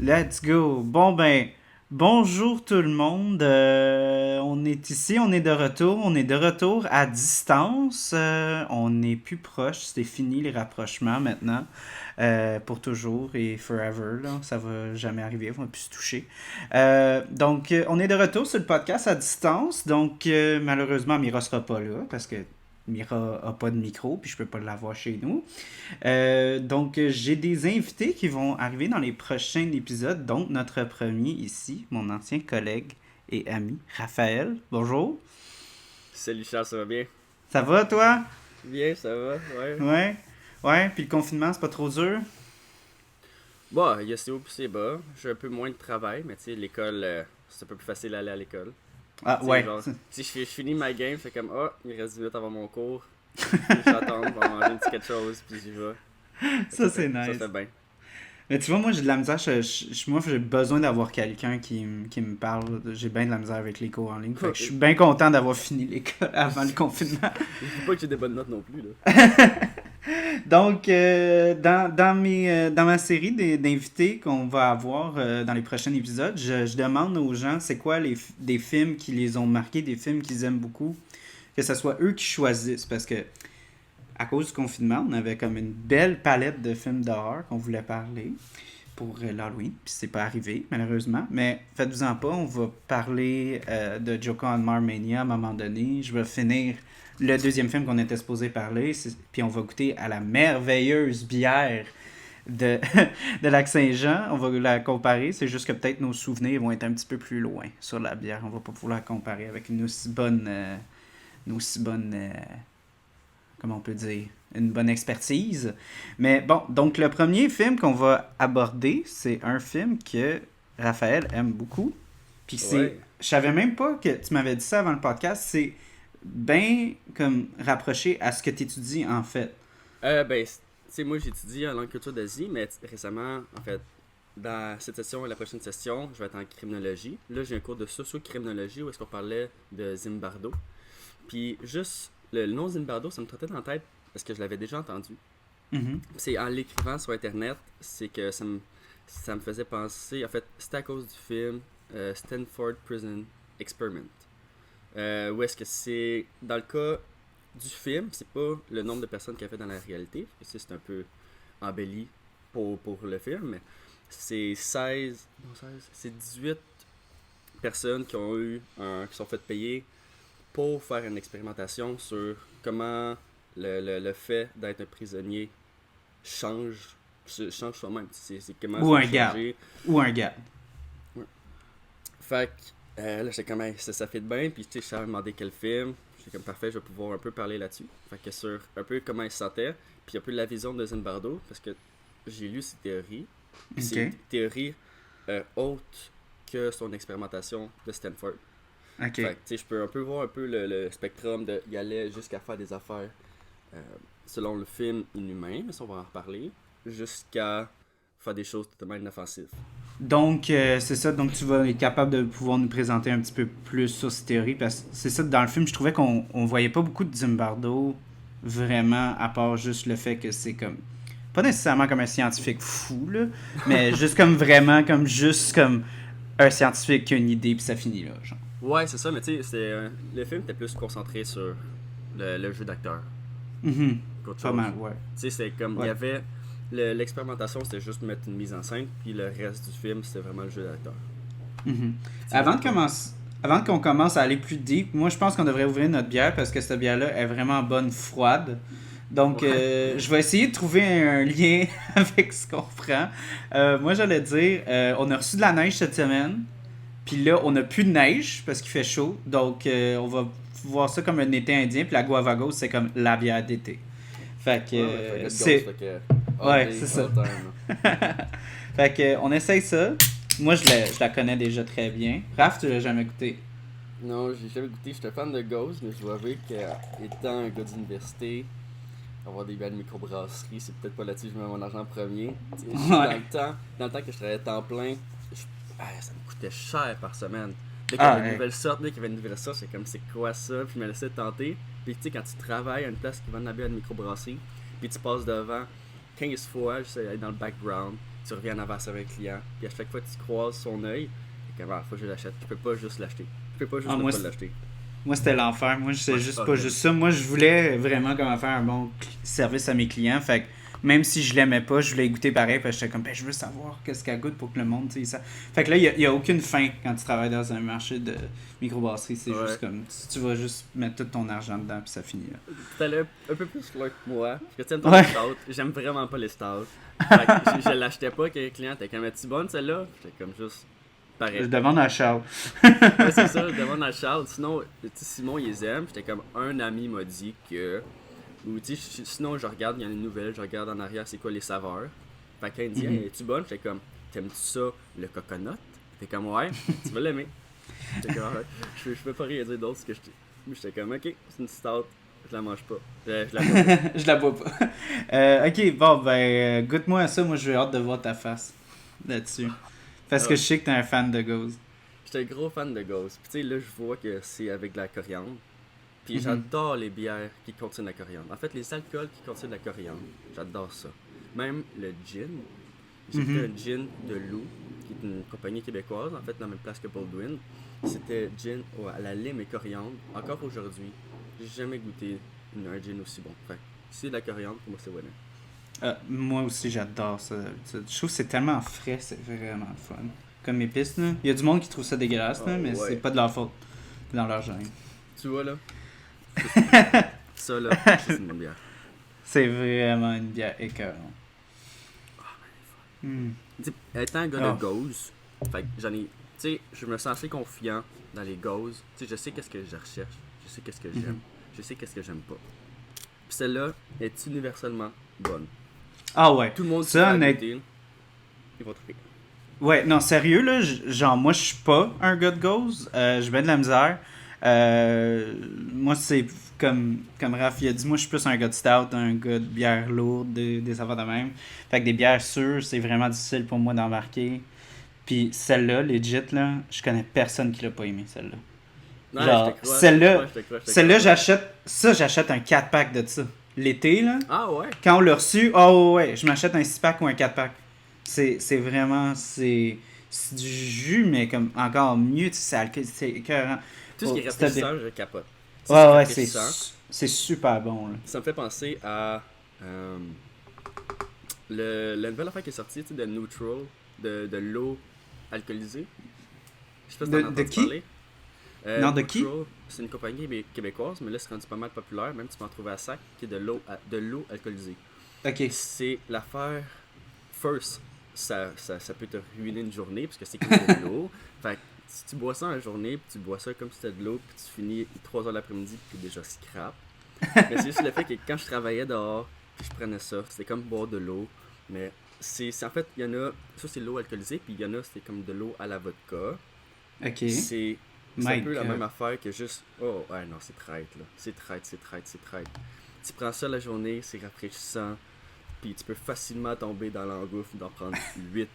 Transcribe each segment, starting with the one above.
Let's go. Bon ben, bonjour tout le monde. On est ici, on est de retour. On est de retour à distance. On est plus proche. C'est fini les rapprochements maintenant. Pour toujours et forever. Là. Ça va jamais arriver. On va plus se toucher. On est de retour sur le podcast à distance. Malheureusement, Mira sera pas là parce que Mira a pas de micro puis je peux pas l'avoir chez nous. J'ai des invités qui vont arriver dans les prochains épisodes. Donc, notre premier ici, mon ancien collègue et ami, Raphaël. Bonjour. Salut Charles, ça va bien? Ça va, toi? Bien, ça va, ouais. Ouais. Ouais, puis le confinement, c'est pas trop dur? Bon, il y a c'est haut puis c'est bas. J'ai un peu moins de travail, mais tu sais, l'école, c'est un peu plus facile d'aller à l'école. Ah, Tu sais, ouais. genre, si je finis ma game, c'est comme, il reste 10 minutes avant mon cours. J'attends, on va manger un petit quelque chose, puis j'y vais. Ça, c'est Ça nice. fait bien. Mais tu vois, moi, j'ai de la misère. Moi, j'ai besoin d'avoir quelqu'un qui me parle. J'ai bien de la misère avec les cours en ligne. Fait que je suis bien content d'avoir fini l'école avant le confinement. Je dis pas que j'ai des bonnes notes non plus, là. Dans ma série d'invités qu'on va avoir dans les prochains épisodes, je demande aux gens c'est quoi des films qui les ont marqués, des films qu'ils aiment beaucoup, que ce soit eux qui choisissent. Parce que à cause du confinement, on avait comme une belle palette de films d'horreur qu'on voulait parler pour l'Halloween, puis c'est pas arrivé, malheureusement. Mais faites-vous-en pas, on va parler de Joker and Mania à un moment donné. Je vais finir le deuxième film qu'on était supposé parler, puis on va goûter à la merveilleuse bière de, de Lac-Saint-Jean. On va la comparer, c'est juste que peut-être nos souvenirs vont être un petit peu plus loin sur la bière. On va pas pouvoir la comparer avec une aussi bonne comment on peut dire, une bonne expertise. Mais bon, donc le premier film qu'on va aborder, c'est un film que Raphaël aime beaucoup. Puis Ouais. je savais même pas que tu m'avais dit ça avant le podcast, c'est bien comme rapproché à ce que tu étudies en fait. Tu sais, moi j'étudie en langue culture d'Asie, mais récemment, en fait, dans cette session et la prochaine session, je vais être en criminologie. Là, j'ai un cours de socio-criminologie où est-ce qu'on parlait de Zimbardo. Puis juste le nom Zimbardo, ça me trottait dans la tête parce que je l'avais déjà entendu. Mhm. C'est en l'écrivant sur internet, c'est que ça me faisait penser. En fait, c'était à cause du film Stanford Prison Experiment. Où est-ce que c'est. Dans le cas du film, c'est pas le nombre de personnes qu'il y a fait dans la réalité, parce que c'est un peu embelli pour le film, mais c'est 16. Non, 16. C'est 18 personnes qui sont faites payer pour faire une expérimentation sur comment le fait d'être un prisonnier change soi-même. C'est comment Ou ça un va gars. changer. Ou un gars. Ouais. Fait que là, j'étais comme, hey, ça fait de bien. Puis tu sais, je savais demander quel film. J'étais comme, parfait, je vais pouvoir un peu parler là-dessus. Fait que sur un peu comment il se sentait. Puis un peu la vision de Zimbardo. Parce que j'ai lu ses théories. Puis c'est Ok. une théorie haute que son expérimentation de Stanford. Ok. Fait que, tu sais, je peux un peu voir un peu le spectrum de. Il allait jusqu'à faire des affaires euh, selon le film inhumain, mais ça on va en reparler, jusqu'à faire des choses totalement inoffensives. Donc, c'est ça. Donc, tu vas être capable de pouvoir nous présenter un petit peu plus sur ces théories. Parce que c'est ça, dans le film, je trouvais qu'on voyait pas beaucoup de Zimbardo, vraiment, à part juste le fait que c'est comme. Pas nécessairement comme un scientifique fou, là, mais juste comme vraiment, juste comme un scientifique qui a une idée, puis ça finit là, genre. Ouais, c'est ça, mais tu sais, le film était plus concentré sur le jeu d'acteur Mhm. qu'autre Pas chose. mal, ouais. Tu sais, c'est comme. Il y Ouais. avait. L'expérimentation, c'était juste mettre une mise en scène, puis le reste du film, c'était vraiment le jeu d'acteur. Mhm. Tu sais, Avant c'est de pas. commencer, avant qu'on commence à aller plus deep, moi je pense qu'on devrait ouvrir notre bière parce que cette bière-là est vraiment bonne froide. Donc Ouais. je vais essayer de trouver un lien avec ce qu'on prend. Moi j'allais dire, on a reçu de la neige cette semaine. Puis là, on n'a plus de neige parce qu'il fait chaud. Donc on va voir ça comme un été indien. Puis la guava ghost, c'est comme la bière d'été. Fait que Ouais, mais fait good ghost, c'est. fait que. All Ouais, day, c'est ça. all time. Là. Fait que on essaye ça. Moi je la connais déjà très bien. Raph, tu l'as jamais goûté. Non, j'ai jamais goûté. J'étais fan de Ghost, mais je dois avouer qu'étant un gars d'université, avoir des belles microbrasseries, c'est peut-être pas là-dessus que je mets mon argent en premier. Tu sais, je sais que Ouais. dans le temps que je travaillais à temps plein, ça me coûtait cher par semaine. Dès qu'il y Ah, avait une ouais. nouvelle sorte, c'est comme c'est quoi ça, puis je me laissais tenter. Puis tu sais, quand tu travailles à une place qui vend de la bière de microbrasserie, puis tu passes devant 15 fois, j'essaie d'aller dans le background, tu reviens en avance avec le client, puis à chaque fois que tu croises son œil, t'es comme, faut que je l'achète. Je peux pas juste l'acheter. Je peux pas juste Ah, ne moi, pas l'acheter. moi, c'était l'enfer. Moi, c'est Ouais, juste pas horrible. juste ça. Moi, je voulais vraiment comment faire un bon service à mes clients. Fait que même si je l'aimais pas, je voulais goûter pareil. Parce que j'étais comme, ben, je veux savoir qu'est-ce qu'elle goûte pour que le monde, tu sais, ça. Fait que là, il y a aucune fin quand tu travailles dans un marché de microbrasserie. C'est Ouais. juste comme, tu vas juste mettre tout ton argent dedans, puis ça finit là. T'allais un peu plus loin que moi. Parce que tu aimes Ouais. les stouts. J'aime vraiment pas les stouts. Fait que je l'achetais pas que les clients étaient comme, es-tu bonne celle-là? J'étais comme juste Je pareil. demande à Charles. Ouais, c'est ça, je demande à Charles. Sinon, tu sais, Simon, il les aime. J'étais comme, un ami m'a dit que. Ou tu sais, sinon, je regarde, il y a une nouvelle, je regarde en arrière, c'est quoi les saveurs. Fait que quand il me dit, hey, es-tu bonne? J'étais comme, t'aimes-tu ça, le coconut? T'es comme, ouais, tu vas l'aimer. J'étais comme, ouais, je peux pas rien dire d'autre. Parce que j'étais comme, ok, c'est une stout, je la mange pas. Je la bois pas. Je la bois pas. Ok, bon, ben, goûte-moi à ça. Moi, j'ai hâte de voir ta face là-dessus. Parce que Ah, je sais que t'es un fan de Ghost. j'étais un gros fan de Ghost. Puis tu sais, là, je vois que c'est avec de la coriandre. Puis Mhm. j'adore les bières qui contiennent la coriandre. En fait, les alcools qui contiennent de la coriandre, j'adore ça. Même le gin. J'ai Mhm. fait un gin de Loup, qui est une compagnie québécoise, en fait, dans la même place que Baldwin. C'était gin à la lime et coriandre. Encore aujourd'hui, j'ai jamais goûté un gin aussi bon. Fait que si c'est de la coriandre, pour moi, c'est winner. Moi aussi, j'adore ça. Je trouve que c'est tellement frais, c'est vraiment le fun. Comme épice, là. Il y a du monde qui trouve ça dégueulasse, là, Oh, mais ouais. c'est pas de leur faute. C'est dans leur gène. Tu vois, là? Ça, là, c'est une bonne bière. C'est vraiment une bière écœurante. Hmm. Tu sais, étant un gars Oh. de gauze, fait que j'en ai. Tu sais, je me sens assez confiant dans les gauzes. Tu sais, je sais qu'est-ce que je recherche, je sais qu'est-ce que j'aime, Mhm. je sais qu'est-ce que j'aime pas. Puis celle-là est universellement bonne. Ah ouais. Tout le monde qui Ça, va honnête... goûter, ils vont trouver. Ouais, non, sérieux, là, genre, moi, je suis pas un gars de gauze. Je mets de la misère. Moi, c'est comme Raph, il a dit, moi, je suis plus un gars de stout, un gars de bière lourde, des affaires de même. Fait que des bières sûres, c'est vraiment difficile pour moi d'embarquer. Puis celle-là, legit, là, je connais personne qui l'a pas aimé, celle-là. Non, Genre, je te crois. celle-là, Ouais, je te crois, je te celle-là, crois. j'achète un 4-pack de ça. L'été, là, Ah ouais? quand on l'a reçu, oh ouais, je m'achète un 6-pack ou un 4-pack. C'est vraiment, c'est du jus, mais comme encore mieux, tu sais, c'est écœurant. Tout ce qui est C'était bien. rafraîchissant, je capote. Tu sais, Ouais, ouais, rafraîchissant, c'est super bon, là. ça me fait penser à euh, la nouvelle affaire qui est sortie, tu sais, de Neutral, de l'eau alcoolisée. Je sais pas si t'en as De entendu qui? parler. Non, de qui? Neutral, c'est une compagnie québécoise, mais là c'est rendu pas mal populaire, même tu peux en trouver à sac, qui est de l'eau alcoolisée. Ok. C'est l'affaire first, ça peut te ruiner une journée parce que c'est comme de l'eau. Fait que si tu bois ça en journée, puis tu bois ça comme si c'était de l'eau, puis tu finis 3 heures l'après-midi, puis t'es déjà scrap. Mais c'est juste le fait que quand je travaillais dehors, puis je prenais ça, c'était comme boire de l'eau. Mais c'est en fait, il y en a, ça c'est de l'eau alcoolisée, puis il y en a, c'est comme de l'eau à la vodka. Ok. C'est un My peu la God. même affaire que juste, oh ouais, non, c'est traite là. C'est traite, c'est traite, c'est traite. Tu prends ça la journée, c'est rafraîchissant, puis tu peux facilement tomber dans l'engouffre d'en prendre 8.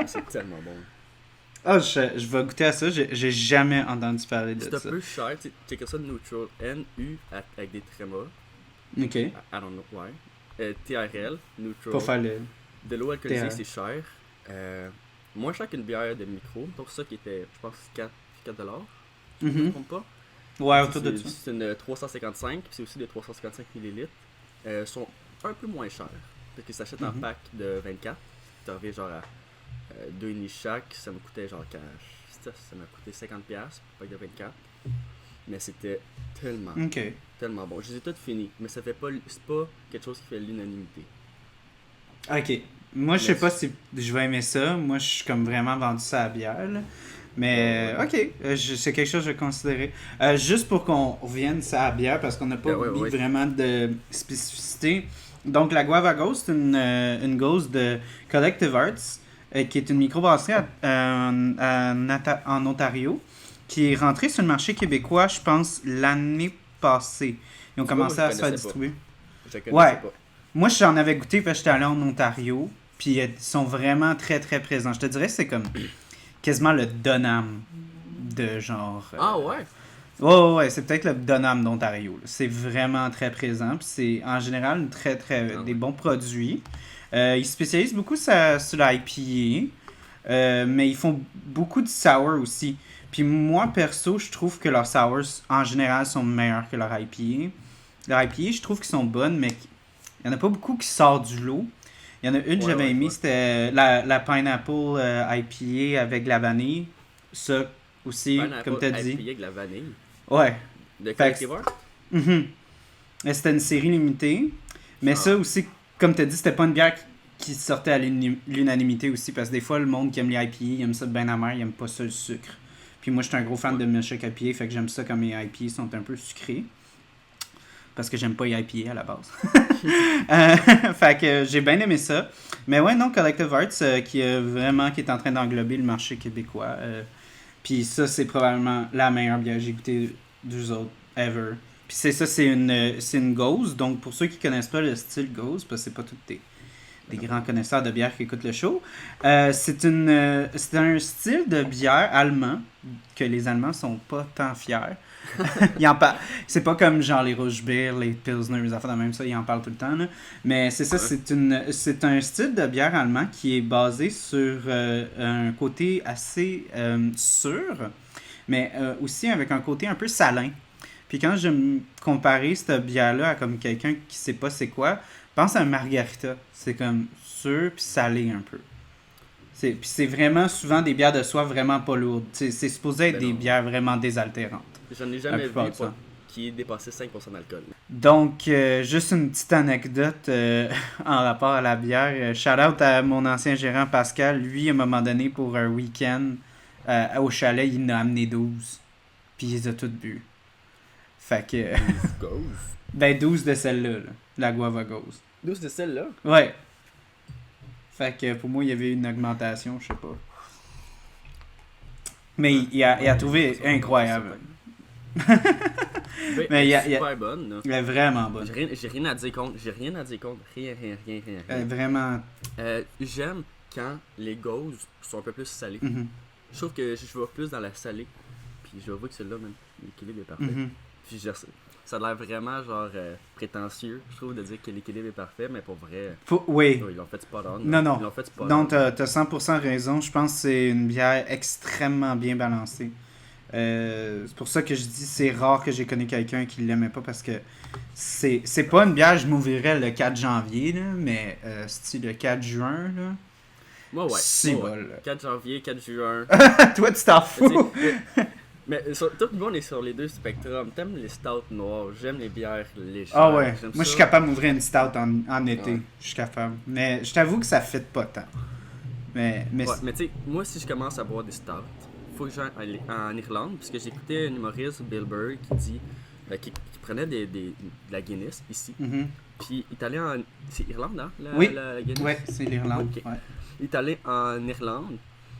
C'est tellement bon. Ah, je vais goûter à ça. J'ai jamais entendu parler de C'est un ça. peu cher, tu sais ça de Neutral, N-U avec des trémas, Ok. I don't know why. T-R-L, Neutral. Pour faire le. De l'eau alcoolisée, TRL. c'est cher. Moins cher qu'une bière de micro. Pour ça qui était, je pense, 4 $. Je me Mhm. trompe pas. Ouais, autour de ça. C'est une 355, puis c'est aussi des 355 ml. Sont un peu moins chers. Parce qu'ils s'achètent en Mhm. pack de 24. Tu reviens genre à 2,5 chaque. Ça me coûtait genre cash. Ça m'a coûté 50$, pack de 24. Mais c'était tellement, Ok. tellement bon. Je les ai toutes finies, mais ça fait pas, c'est pas quelque chose qui fait l'unanimité. Ok. Moi, je sais Mais pas si je vais aimer ça. Moi, je suis comme vraiment vendu ça à la bière, là. Mais, Ouais. ok. C'est quelque chose que je vais considérer. Juste pour qu'on revienne ça à la bière, parce qu'on n'a pas Ouais, mis ouais. vraiment de spécificité. Donc, la Guava Ghost, c'est une ghost de Collective Arts, qui est une microbrasserie en Ontario, qui est rentrée sur le marché québécois, je pense, l'année passée. Ils ont Tu vois, moi, commencé je à se faire connaissais pas. distribuer. Je la connaissais Ouais. pas. Moi, j'en avais goûté parce que j'étais allé en Ontario. Puis ils sont vraiment très très présents. Je te dirais que c'est comme quasiment le Donham de genre. Ah ouais? Ouais, c'est peut-être le Donham d'Ontario. Là. C'est vraiment très présent. Puis c'est en général une très très Ah des ouais. bons produits. Ils se spécialisent beaucoup sur l'IPA, mais ils font beaucoup de sour aussi. Puis moi, perso, je trouve que leurs sours, en général, sont meilleurs que leur IPA. Leur IPA, je trouve qu'ils sont bonnes, mais il n'y en a pas beaucoup qui sortent du lot. Il y en a une que Ouais, j'avais ouais, aimée, ouais. c'était la Pineapple IPA avec la vanille. Ça aussi, comme Pineapple tu as dit. IPA avec la vanille. Ouais. De Fait Collective Art? mhm. C'était une série limitée. Mais Ah, ça aussi, comme tu as dit, c'était pas une bière qui sortait à l'unanimité aussi. Parce que des fois, le monde qui aime les IPA, il aime ça de bien amer, il aime pas ça le sucre. Puis moi, je suis un gros fan ouais. de Milkshake IPA, fait que j'aime ça quand mes IPA sont un peu sucrés. Parce que j'aime pas les IPA à la base. Fait que j'ai bien aimé ça. Mais ouais, non, Collective Arts, qui est en train d'englober le marché québécois. Puis ça, c'est probablement la meilleure bière que j'ai goûtée d'eux autres, ever. Puis c'est une Gose. Donc pour ceux qui connaissent pas le style Gose, parce que c'est pas tous des grands connaisseurs de bière qui écoutent le show, c'est un style de bière allemand que les Allemands sont pas tant fiers. Ils en parlent. C'est pas comme genre les rouges beer, les pilsner, les affaires de même ça, ils en parlent tout le temps. Là. Mais c'est ça, Ouais. c'est un style de bière allemand qui est basé sur un côté assez sûr, mais aussi avec un côté un peu salin. Puis quand je me comparais cette bière-là à comme quelqu'un qui sait pas c'est quoi, pense à un margarita. C'est comme sûr puis salé un peu. Puis c'est vraiment souvent des bières de soif vraiment pas lourdes. C'est supposé être Ben des non. bières vraiment désaltérantes. J'en ai La jamais plupart vu du temps. qui dépassait 5% d'alcool. Donc, juste une petite anecdote en rapport à la bière. Shout out à mon ancien gérant Pascal. Lui, à un moment donné, pour un week-end au chalet, il en a amené 12. Puis il les a toutes bu. Fait que, 12 Gauze. ben 12 de celle-là, là, la Guava Ghost. 12 de celle-là. Ouais. Fait que pour moi, il y avait une augmentation, je sais pas. Mais il a trouvé incroyable. Ben, Mais elle il est a, super bonne. Là. elle est vraiment bonne. J'ai rien à dire contre. J'ai rien à dire contre. Rien, rien, rien, rien, Elle est rien. vraiment. J'aime quand les gauzes sont un peu plus salées. Mhm, Je trouve que je vais plus dans la salée. Puis je vois que celle-là, même, l'équilibre est parfait. mhm. Puis ça a l'air vraiment genre prétentieux, je trouve, de dire que l'équilibre est parfait, mais pour vrai, Oui. ils l'ont fait spot on. Non, non. Ils l'ont fait spot Non, on. t'as 100% raison. Je pense que c'est une bière extrêmement bien balancée. C'est pour ça que je dis c'est rare que j'ai connu quelqu'un qui l'aimait pas parce que c'est pas une bière, je m'ouvrirais le 4 janvier, là, mais c'est le 4 juin, là. Moi, ouais. C'est Moi, ouais. bol. 4 janvier, 4 juin. Toi, tu t'en Mais tu fous. sais, tout le monde est sur les deux spectrums. T'aimes les stouts noirs, j'aime les bières légères. Ah ouais. J'aime Moi, je ça. suis capable d'ouvrir une stout en été. Ouais. Je suis capable. Mais je t'avoue que ça fit pas tant. Mais Ouais, mais tu sais, moi, si je commence à boire des stouts, faut que j'aille en Irlande, parce que j'écoutais un humoriste, Bill Burr, qui dit qui prenait de la Guinness ici. mhm. Puis il est allé en. C'est Irlande, hein, Oui. la Guinness? Ouais, c'est l'Irlande. Ok. Ouais. Il est allé en Irlande,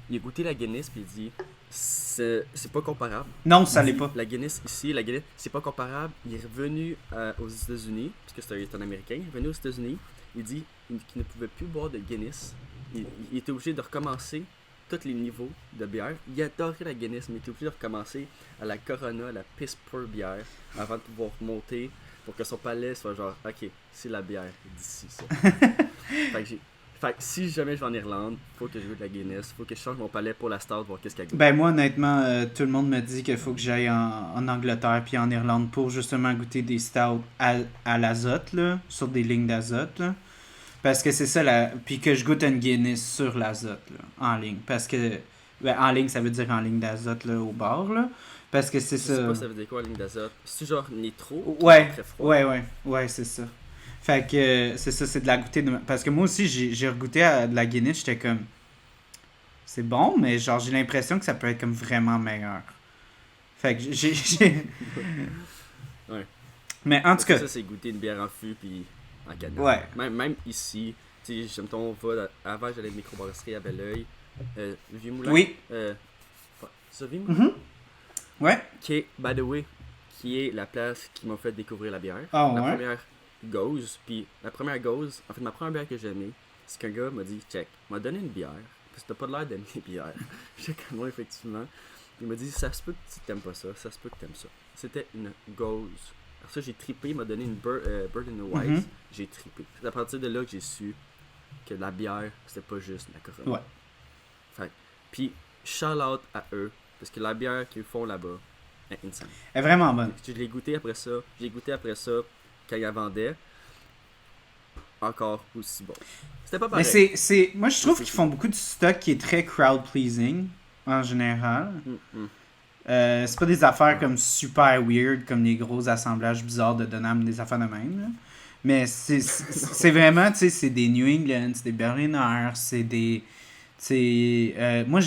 il a goûté la Guinness, puis il dit c'est pas comparable. Non, ça Il l'est dit, pas. La Guinness ici, la Guinness, c'est pas comparable. Il est revenu aux États-Unis, puisque c'est un Américain, il est revenu aux États-Unis. Il dit qu'il ne pouvait plus boire de Guinness. Il était obligé de recommencer tous les niveaux de bière. Il adorait la Guinness, mais il était obligé de recommencer à la Corona, la piss poor bière, avant de pouvoir monter pour que son palais soit genre, ok, c'est la bière d'ici, ça. Fait que si jamais je vais en Irlande, faut que je goûte la Guinness, faut que je change mon palais pour la stout, voir qu'est-ce qu'elle goûte. Ben moi, honnêtement, tout le monde me dit qu'il faut que j'aille en Angleterre puis en Irlande pour justement goûter des stouts à l'azote, là, sur des lignes d'azote, là. Parce que c'est ça, puis que je goûte une Guinness sur l'azote, là, en ligne. Parce que, ben, en ligne, ça veut dire en ligne d'azote, là, au bar, là. Parce que c'est Je sais ça. pas ça veut dire quoi la ligne d'azote. C'est genre nitro, qui est Ouais, très froid. ouais, c'est ça. Fait que c'est ça, c'est de la goûter. Parce que moi aussi, j'ai regoûté à de la Guinness, j'étais comme. C'est bon, mais genre, j'ai l'impression que ça peut être comme vraiment meilleur. Fait que Ouais. Mais en tout Parce que cas, ça, c'est goûter une bière en fût puis en canette. ouais. Même ici, tu sais, j'aime ton avant j'allais de microbrasserie à Belleuil. Vieux-Moulin. Oui. Ça, Vieux-Moulin? Mhm. Ouais. Qui est, by the way, qui est la place qui m'a fait découvrir la bière. Ah La ouais. première Gauze, puis la première Gauze, en fait, ma première bière que j'ai aimée, c'est qu'un gars m'a dit, check, m'a donné une bière, parce que t'as pas l'air d'aimer les bières. J'étais comme moi, effectivement. Il m'a dit, ça se peut que tu t'aimes pas ça, ça se peut que t'aimes ça. C'était une Gauze. Alors ça, j'ai trippé, il m'a donné une Bird in the Wise, Mhm. j'ai trippé. C'est à partir de là que j'ai su que la bière, c'était pas juste la Corona. Ouais. Fait puis, shout out à eux, parce que la bière qu'ils font là-bas est insane. Elle est vraiment bonne. Je l'ai goûté après ça. J'ai goûté après ça quand ils la vendaient. Encore aussi bon. C'était pas Mais pareil. moi, je trouve qu'ils font beaucoup de stock qui est très crowd-pleasing, en général. C'est pas des affaires comme super weird, comme les gros assemblages bizarres de Donham, des affaires de même. Là. Mais c'est vraiment, tu sais, c'est des New England, c'est des Berliner, c'est des... moi,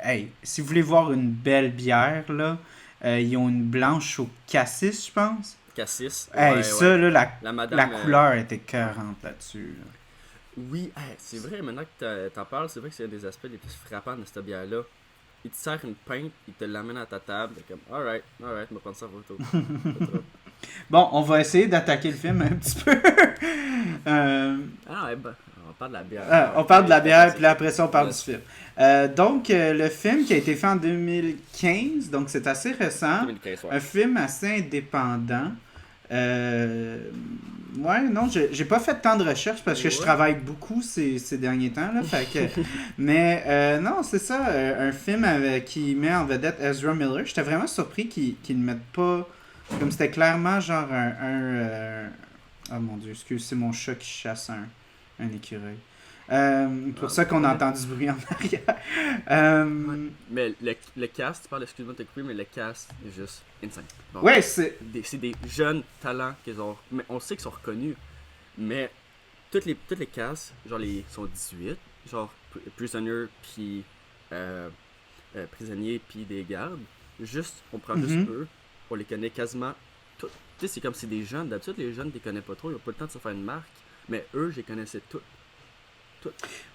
hey, si vous voulez voir une belle bière, là, ils ont une blanche au cassis, je pense. Cassis. Hey, Ouais, ça, ouais. là, La madame, la couleur était écœurante là-dessus. Là. Oui, hey, c'est vrai, maintenant que t'en parles, c'est vrai que c'est un des aspects les plus frappants de cette bière-là. Il te sert une pinte, il te l'amène à ta table, t'es comme, alright, je vais prendre ça en photo. Bon, on va essayer d'attaquer le film un petit peu. Ah ouais, ben, on parle de la bière. On parle de la bière, puis là, après ça, on parle du film. Donc, le film qui a été fait en 2015, donc c'est assez récent. 2015, ouais. Un film assez indépendant. Ouais, non, j'ai pas fait tant de recherches parce que je travaille beaucoup ces derniers temps. Là, fait que, mais non, c'est ça, un film qui met en vedette Ezra Miller. J'étais vraiment surpris qu'ils ne mettent pas... Comme c'était clairement genre oh mon dieu, excuse, c'est mon chat qui chasse un écureuil. Pour ça qu'on entend du bruit en arrière. Mais le cast, tu parles, excuse-moi de te couper, mais le cast est juste insane. Bon, ouais, c'est des jeunes talents qu'ils ont. Mais on sait qu'ils sont reconnus. Mais toutes les casts, genre sont 18, genre prisonniers puis prisonniers puis des gardes. Juste, on prend juste eux, on les connaît quasiment tous. Tu sais, c'est comme si des jeunes, d'habitude les jeunes, tu les connais pas trop, ils ont pas le temps de se faire une marque. Mais eux, je les connaissais tous.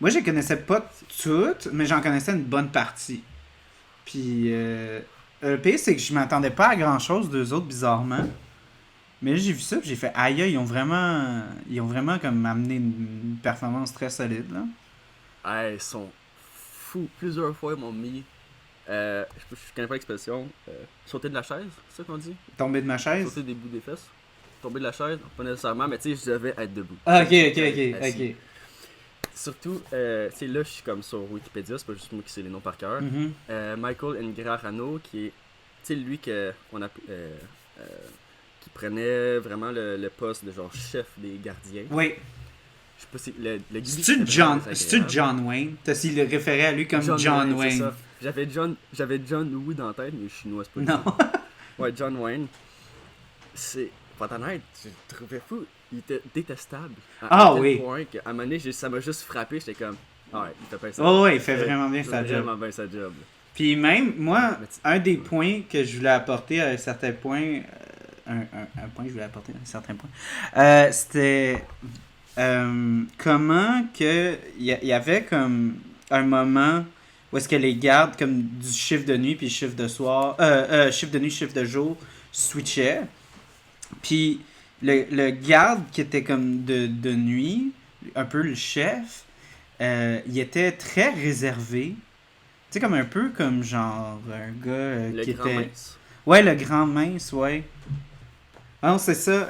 Moi, je les connaissais pas toutes, mais j'en connaissais une bonne partie. Puis, le pire, c'est que je m'attendais pas à grand-chose d'eux autres, bizarrement. Mais là, j'ai vu ça, puis j'ai fait aïe, ils ont vraiment comme amené une performance très solide, là. Ils sont fous. Plusieurs fois, ils m'ont mis... je connais pas l'expression. Sauter de la chaise, c'est ça qu'on dit? Tombé de ma chaise? Sauter des bouts des fesses. Tomber de la chaise, pas nécessairement, mais tu sais, je devais être debout. Ah, ok. Surtout, c'est là, je suis comme sur Wikipédia, c'est pas juste moi qui sais les noms par cœur. Michael Ingrarano, qui est, tu sais, lui qui prenait vraiment le poste de genre chef des gardiens. Oui. Je sais pas si le C'est-tu John Wayne? T'as s'il le référait à lui comme John Wayne. C'est ça. J'avais John Woo dans la tête, mais je suis chinois, c'est pas lui. Non. Ouais, John Wayne. C'est. Pas honnête, je le trouvais fou. Il était détestable. À tel point qu'à un moment donné, ça m'a juste frappé. J'étais comme, ouais, il fait pas ça. Oh, ouais, il fait vraiment bien sa job. Vraiment bien sa job. Puis même, moi, un des points que je voulais apporter à un certain point, un point que je voulais apporter à un certain point, c'était comment que il y avait comme un moment où est-ce que les gardes comme du chiffre de nuit puis chiffre de soir, chiffre de nuit, chiffre de jour switchaient. Puis le garde qui était comme de nuit, un peu le chef, il était très réservé. Tu sais, comme un peu comme genre un gars qui était... Mince. Ouais, le grand mince, ouais. Ah non, c'est ça.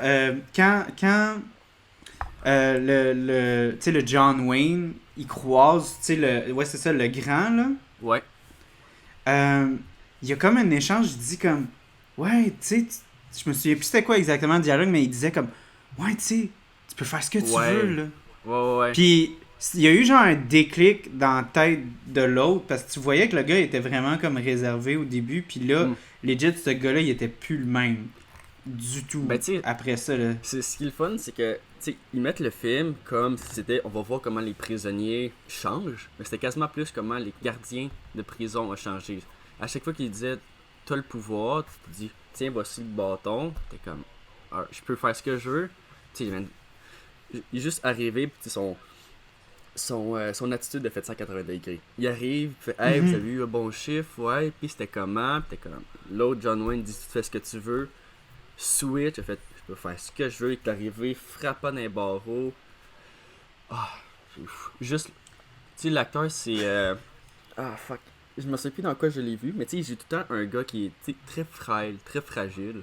Quand tu sais, le John Wayne, il croise, tu sais, ouais, c'est ça, le grand, là. Ouais. Il y a comme un échange, il dit comme... Ouais, tu sais... Je me souviens plus c'était quoi exactement le dialogue, mais il disait comme ouais, tu sais, tu peux faire ce que tu veux, là. Ouais. Puis il y a eu genre un déclic dans la tête de l'autre, parce que tu voyais que le gars était vraiment comme réservé au début, puis là, legit, ce gars-là, il était plus le même du tout. Ben, après ça, là. Ce qui est le fun, c'est que ils mettent le film comme si c'était on va voir comment les prisonniers changent, mais c'était quasiment plus comment les gardiens de prison ont changé. À chaque fois qu'il disait t'as le pouvoir, tu te dis tiens, voici le bâton. T'es comme, je peux faire ce que je veux. Tu sais, il est juste arrivé, puis son attitude de fait 180 degrés. Il arrive, il fait, hey, vous avez eu un bon chiffre, ouais, puis c'était comment? Puis t'es comme, l'autre John Wayne dit, tu fais ce que tu veux. Switch, il fait, je peux faire ce que je veux. Il est arrivé, frappant dans les barreaux. Juste, tu sais, l'acteur, c'est. Fuck. Je me souviens plus dans quoi je l'ai vu, mais tu sais, j'ai tout le temps un gars qui est très frêle, très fragile.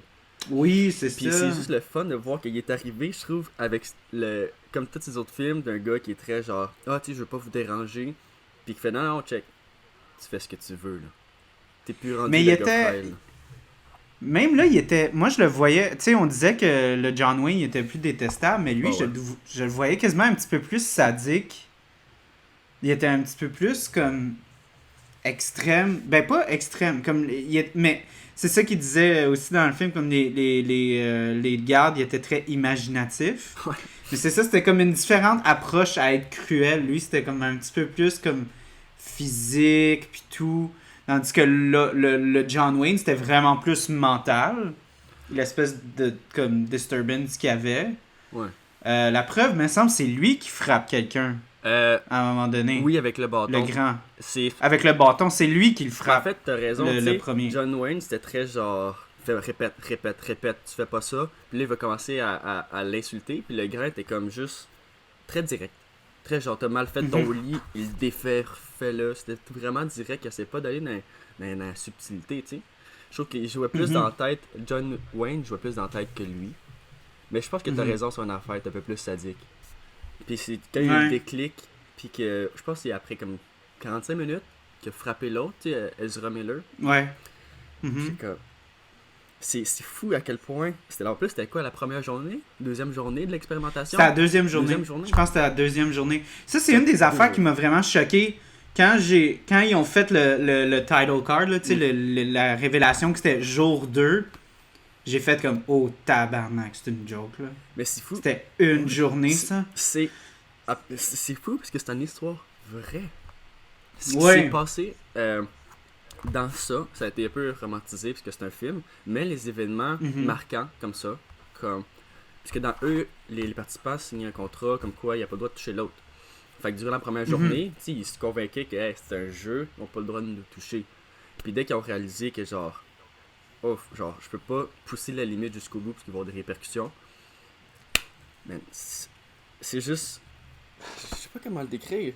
Oui, c'est Puis ça. c'est juste le fun de voir qu'il est arrivé, je trouve, avec comme tous ces autres films, d'un gars qui est très genre, ah, tu sais, je veux pas vous déranger. Puis qui fait, non, non, check, tu fais ce que tu veux, là. T'es plus rendu Mais il le gars était. frêle. Même là, il était. Moi, je le voyais. Tu sais, on disait que le John Wayne il était plus détestable, mais lui, Bah ouais. je le voyais quasiment un petit peu plus sadique. Il était un petit peu plus comme extrême. Ben, pas extrême. Mais c'est ça qu'il disait aussi dans le film, comme les gardes, ils étaient très imaginatifs. Ouais. Mais c'est ça, c'était comme une différente approche à être cruel. Lui, c'était comme un petit peu plus comme physique, puis tout. Tandis que le John Wayne, c'était vraiment plus mental. L'espèce de comme disturbance qu'il y avait. Ouais. La preuve, me semble, c'est lui qui frappe quelqu'un à un moment donné. Oui, avec le Le bâton. grand. C'est. Avec le bâton, c'est lui qui le En frappe. fait, t'as raison, le tu sais, premier. John Wayne, c'était très genre, répète, répète, répète, tu fais pas ça. Puis là, il va commencer à l'insulter. Puis le grand était comme juste très direct. Très genre, t'as mal fait ton lit, il le défait, refais-le. C'était vraiment direct, il essaie pas d'aller dans la subtilité, tu sais. Je trouve qu'il jouait plus dans la tête, John Wayne jouait plus dans la tête que lui. Mais je pense que t'as raison sur une affaire, t'es un peu plus sadique. Puis c'est quand il y a eu le déclic, puis que je pense que c'est après comme 45 minutes qu'il a frappé l'autre, tu sais, Ezra Miller. Ouais. C'est comme. C'est fou à quel point. En plus, c'était quoi la première journée? Deuxième journée de l'expérimentation? C'était la deuxième journée. Deuxième journée. Je pense que c'était la deuxième journée. Ça, c'est une des affaires qui m'a vraiment choqué. Quand ils ont fait le title card, là, la révélation que c'était jour 2, j'ai fait comme oh tabarnak, c'est une joke là. Mais c'est fou. C'était une journée ça. C'est fou parce que c'est une histoire vraie. Ce qui Ouais. s'est passé dans ça a été un peu romantisé parce que c'est un film, mais les événements marquants comme ça, comme parce que dans eux, les participants signaient un contrat comme quoi il n'y a pas le droit de toucher l'autre. Fait que durant la première journée, ils se convainquaient que hey, c'était un jeu, ils n'ont pas le droit de nous toucher. Puis dès qu'ils ont réalisé que genre, oh, genre, je peux pas pousser la limite jusqu'au bout parce qu'il va y avoir des répercussions, man, c'est juste. Je sais pas comment le décrire.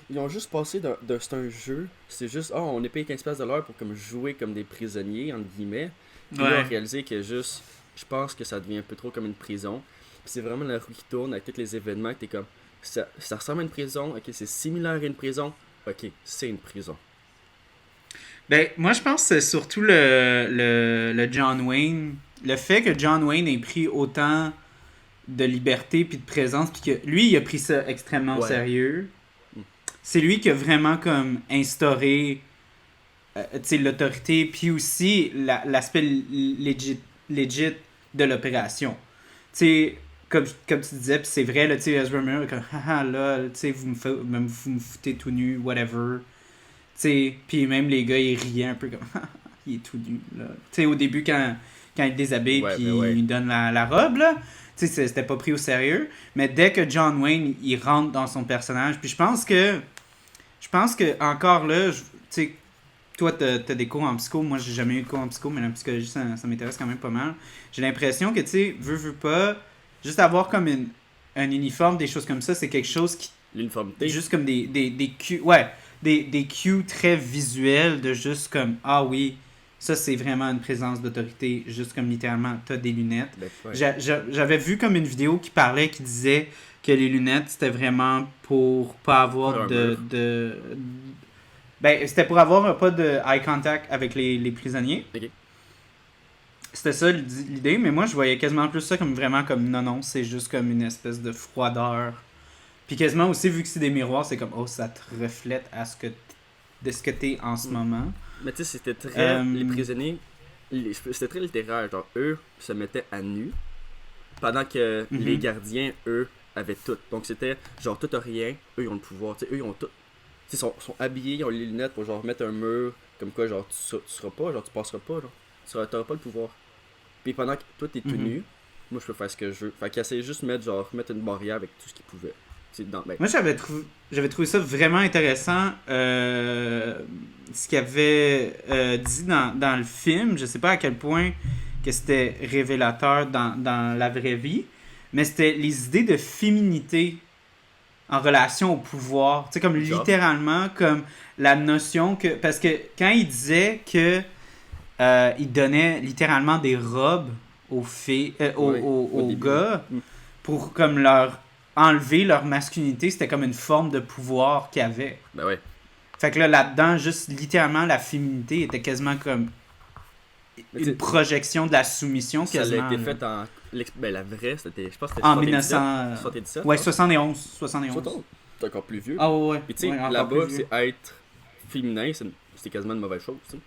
Ils ont juste passé d'un c'est un jeu. C'est juste, oh, on est payé 15$ de l'heure pour comme jouer comme des prisonniers, entre guillemets. Puis là, on a réalisé que juste, je pense que ça devient un peu trop comme une prison. Puis c'est vraiment la roue qui tourne avec tous les événements que t'es comme, ça ressemble à une prison, ok, c'est similaire à une prison, ok, c'est une prison. Ben, moi je pense que c'est surtout le John Wayne. Le fait que John Wayne ait pris autant de liberté puis de présence, puis que lui, il a pris ça extrêmement au sérieux. C'est lui qui a vraiment comme instauré l'autorité, puis aussi l'aspect legit de l'opération. Tu sais, comme tu disais, puis c'est vrai, là, tu sais, Ezra Miller, comme, haha, là, tu sais, vous me foutez tout nu, whatever. Tu sais, puis même les gars, ils riaient un peu comme, il est tout nu, là. Tu sais, au début, quand il déshabille, puis il lui donne la robe, là, tu sais, c'était pas pris au sérieux. Mais dès que John Wayne, il rentre dans son personnage, puis je pense que encore là, tu sais, toi, t'as des cours en psycho. Moi, j'ai jamais eu de cours en psycho, mais la psychologie, ça m'intéresse quand même pas mal. J'ai l'impression que, tu sais, veux pas, juste avoir comme un uniforme, des choses comme ça, c'est quelque chose qui... L'uniformité. Juste comme des cues... Ouais, des cues très visuels de juste comme, ah oui, ça, c'est vraiment une présence d'autorité. Juste comme, littéralement, t'as des lunettes. Ben, ouais. J'avais vu comme une vidéo qui disait que les lunettes, c'était vraiment pour pas avoir Ben, c'était pour avoir pas de eye contact avec les prisonniers. Ok. C'était ça l'idée, mais moi je voyais quasiment plus ça comme vraiment comme non, c'est juste comme une espèce de froideur. Puis quasiment aussi, vu que c'est des miroirs, c'est comme oh, ça te reflète de ce que t'es en ce moment. Mais tu sais, c'était très. Les prisonniers, c'était très littéraire. Genre, eux se mettaient à nu, pendant que les gardiens, eux, avaient tout. Donc c'était genre tout ou rien, eux ils ont le pouvoir. Tu sais, eux ils ont tout. Ils sont habillés, ils ont les lunettes pour genre mettre un mur, comme quoi genre tu seras pas, genre tu passeras pas, genre. T'auras pas le pouvoir. Puis pendant que toi t'es tout nu, moi je peux faire ce que je veux. Fait qu'ils essayaient juste de mettre une barrière avec tout ce qu'ils pouvaient. Moi j'avais trouvé ça vraiment intéressant. Ce qu'il avait dit dans le film, je sais pas à quel point que c'était révélateur dans la vraie vie, mais c'était les idées de féminité en relation au pouvoir. Tu sais, comme littéralement, comme la notion que... Parce que quand il disait que il donnait littéralement des robes aux filles, Oui, au aux début. gars Mm. pour comme leur enlever leur masculinité. C'était comme une forme de pouvoir qu'ils avaient. Ben ouais. Fait que là-dedans, juste littéralement, la féminité était quasiment comme Mais tu une sais, projection de la soumission ça l'a quasiment. été Là. fait en. Ben la vraie, c'était. Je pense que c'était En 77. 1900... 77, Ouais, je pense. 71. 71. Surtout, t'es encore plus vieux. Ah ouais, Puis tu sais, ouais, encore plus là-bas, vieux. c'est être féminin, c'est quasiment une mauvaise chose, tu sais.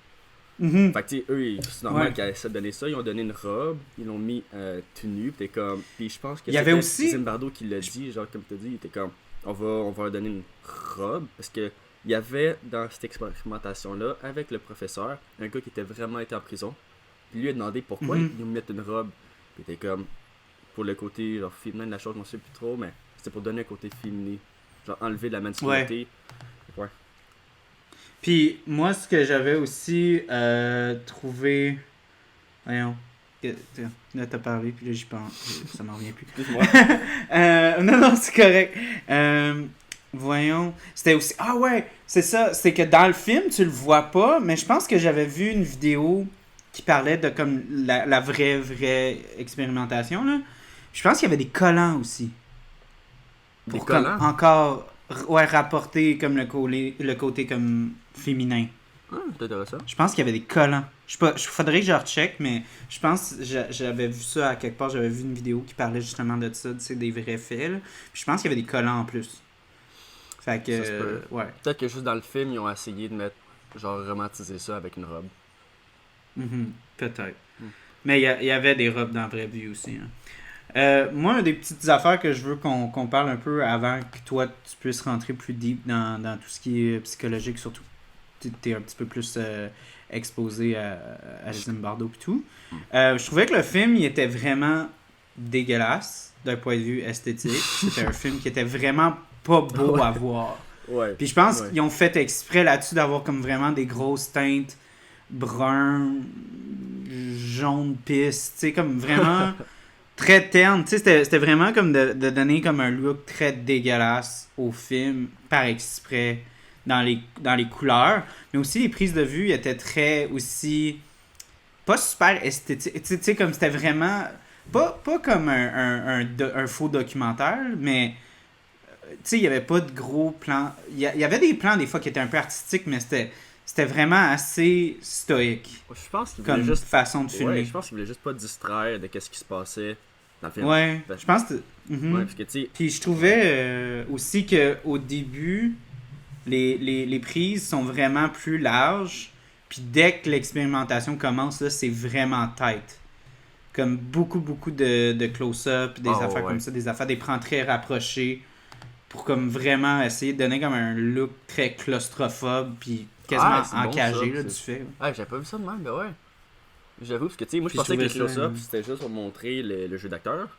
Mhm. Fait que tu sais, eux, c'est normal Ouais. qu'ils essaient de donner ça. Ils ont donné une robe, ils l'ont mis tout nu, pis t'es comme. Puis je pense que Il y avait c'était aussi... Zimbardo qui l'a dit, genre comme t'as dit, il était comme. On va leur donner une robe, parce que il y avait dans cette expérimentation-là, avec le professeur, un gars qui était vraiment été en prison. Puis lui a demandé pourquoi Mhm. ils nous mettent une robe. Puis t'es comme. Pour le côté genre féminin de la chose, je m'en sais plus trop, mais c'était pour donner un côté féminin. Genre enlever de la masculinité. Ouais. Puis moi, ce que j'avais aussi trouvé... Voyons. Là, t'as parlé, puis là, j'y pense. Ça m'en revient plus. Excuse-moi. Non, c'est correct. Voyons. C'était aussi... Ah ouais, c'est ça. C'est que dans le film, tu le vois pas, mais je pense que j'avais vu une vidéo qui parlait de comme la vraie expérimentation, là. Je pense qu'il y avait des collants aussi. Des Pour comme collants? encore ouais, rapporter comme le côté comme féminin. Ah, c'est intéressant. Je pense qu'il y avait des collants. Je sais pas, faudrait que je recheck, mais je pense que j'avais vu ça à quelque part. J'avais vu une vidéo qui parlait justement de ça, des vrais faits. Là. Puis je pense qu'il y avait des collants en plus. Fait que, Ça se peut. ouais. Peut-être que juste dans le film, ils ont essayé de mettre, genre, romantiser ça avec une robe. Mhm, peut-être. Mm. Mais il y avait des robes dans la vraie vie aussi. Hein. Moi, des petites affaires que je veux qu'on parle un peu avant que toi, tu puisses rentrer plus deep dans tout ce qui est psychologique, surtout t'es un petit peu plus exposé à Zimbardo et tout. Je trouvais que le film, il était vraiment dégueulasse d'un point de vue esthétique. C'était un film qui était vraiment pas beau à voir. Ouais. Puis je pense Ouais. qu'ils ont fait exprès là-dessus d'avoir comme vraiment des grosses teintes brun, jaune pisse, tu sais, comme vraiment très terne. Tu sais, c'était vraiment comme de donner comme un look très dégueulasse au film par exprès dans les couleurs. Mais aussi les prises de vue étaient très aussi pas super esthétiques. Tu sais, comme c'était vraiment pas comme un faux documentaire, mais tu sais, il n'y avait pas de gros plans. Il y avait des plans des fois qui étaient un peu artistiques, mais c'était vraiment assez stoïque Je pense qu'ils voulaient comme juste. façon de Ouais, filmer. je pense qu'ils voulaient juste pas distraire de qu'est-ce qui se passait dans le film. Ouais, Ben, je pense que... Mhm. Ouais, parce que tu sais. Puis je trouvais aussi qu'au début, les prises sont vraiment plus larges. Puis dès que l'expérimentation commence, là, c'est vraiment tight. Comme beaucoup de close-up, des Oh, affaires ouais. comme ça, des affaires, des plans très rapprochés. Pour comme vraiment essayer de donner comme un look très claustrophobe. Puis quasiment C'est bon, encagé ça, là, du c'est- fait. Ah, j'avais pas vu ça de même, ben ouais. J'avoue, parce que tu sais, moi je Puis je pensais que le trouvais ça, close-up c'était juste pour montrer le jeu d'acteur.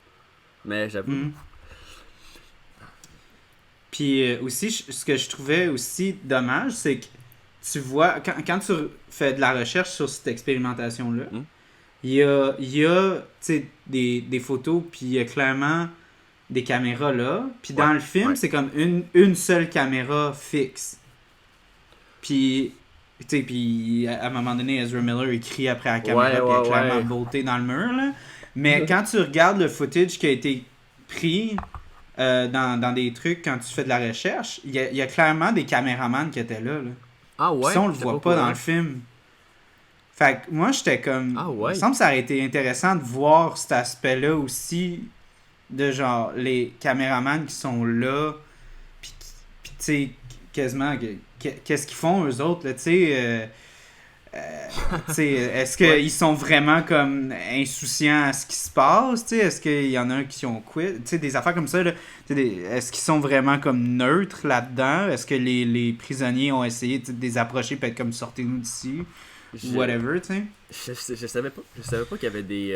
Mais j'avoue. Mhm. Puis aussi, ce que je trouvais aussi dommage, c'est que tu vois, quand tu fais de la recherche sur cette expérimentation-là, Mm. il y a tu sais, des photos, puis il y a clairement des caméras là. Puis dans Ouais, le film, ouais. c'est comme une seule caméra fixe. Puis, tu sais, puis à un moment donné, Ezra Miller, il crie après la caméra, Ouais, puis il y a ouais, clairement ouais. bolté dans le mur, là. Mais quand tu regardes le footage qui a été pris dans des trucs, quand tu fais de la recherche, il y a clairement des caméramans qui étaient là. Ah Puis ouais. ça, on le j'étais voit au pas dans courant. le film. Fait que moi, j'étais comme... Ah Il ouais. me semble que ça aurait été intéressant de voir cet aspect-là aussi, de genre, les caméramans qui sont là, puis tu sais, quasiment, qu'est-ce qu'ils font eux autres, là, tu sais... tu sais, est-ce qu'ils Ouais. sont vraiment comme insouciants à ce qui se passe, tu sais, est-ce qu'il y en a un qui ont quit, tu sais, des affaires comme ça, là, tu sais, est-ce qu'ils sont vraiment comme neutres là-dedans, est-ce que les prisonniers ont essayé tu sais, de les approcher, peut-être comme sortez-nous d'ici, Je- whatever, tu sais. Je savais pas. Je savais pas qu'il y avait des.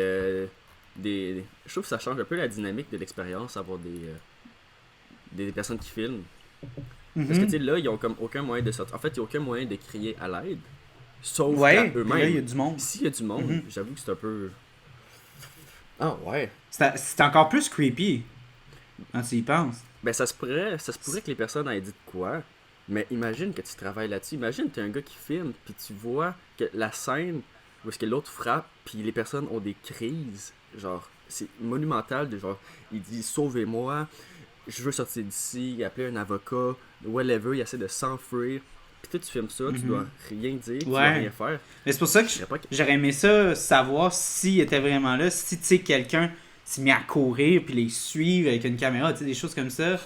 Je trouve que ça change un peu la dynamique de l'expérience, avoir des personnes qui filment. Parce que Mhm. tu sais, là, ils ont comme aucun moyen de sortir. En fait, il n'y a aucun moyen de crier à l'aide. Sauf Ouais, qu'à puis là, il y a eux-mêmes. du monde. S'il y a du monde, Mhm. j'avoue que c'est un peu. Ah ouais. C'est encore plus creepy, quand tu y penses. Ben ça se pourrait que les personnes aient dit de quoi. Mais imagine que tu travailles là-dessus. Imagine que t'es un gars qui filme, puis tu vois que la scène où est-ce que l'autre frappe, puis les personnes ont des crises, genre, c'est monumental, de genre, il dit « Sauvez-moi, je veux sortir d'ici », il appelle un avocat, whatever, il essaie de s'enfuir, puis toi, tu filmes ça, tu dois rien dire, tu dois rien faire. Mais c'est pour ça que j'aurais aimé ça, savoir s'il était vraiment là, si, tu sais, quelqu'un s'est mis à courir, puis les suivre avec une caméra, tu sais, des choses comme ça.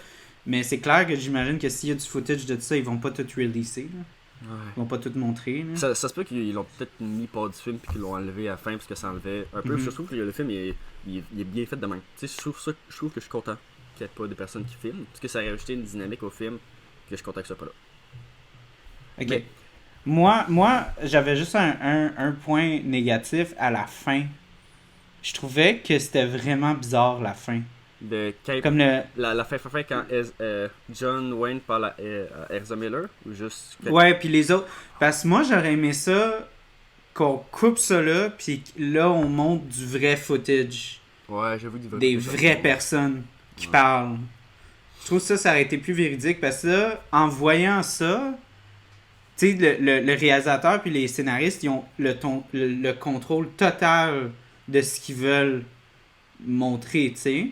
Mais c'est clair que j'imagine que s'il y a du footage de ça, ils vont pas tout releaser, là. Ouais. Ils vont pas tout montrer. Ça se peut qu'ils l'ont peut-être mis pas du film puis qu'ils l'ont enlevé à la fin parce que ça enlevait un peu. Je trouve que le film il est bien fait de même. Tu sais, je trouve que je suis content qu'il n'y ait pas de personnes qui filment parce que ça a rajouté une dynamique au film que je suis content que ça soit pas là. Ok. Mais... Moi, j'avais juste un point négatif à la fin. Je trouvais que c'était vraiment bizarre la fin. Comme la fin quand John Wayne parle à Ezra Miller ou juste... Ouais, puis les autres... Parce que moi, j'aurais aimé ça qu'on coupe ça là, puis là, on montre du vrai footage. Ouais, j'avoue des vraies personnes qui parlent. Je trouve ça aurait été plus véridique, parce que là, en voyant ça, tu sais, le réalisateur puis les scénaristes, ils ont le contrôle total de ce qu'ils veulent montrer, tu sais.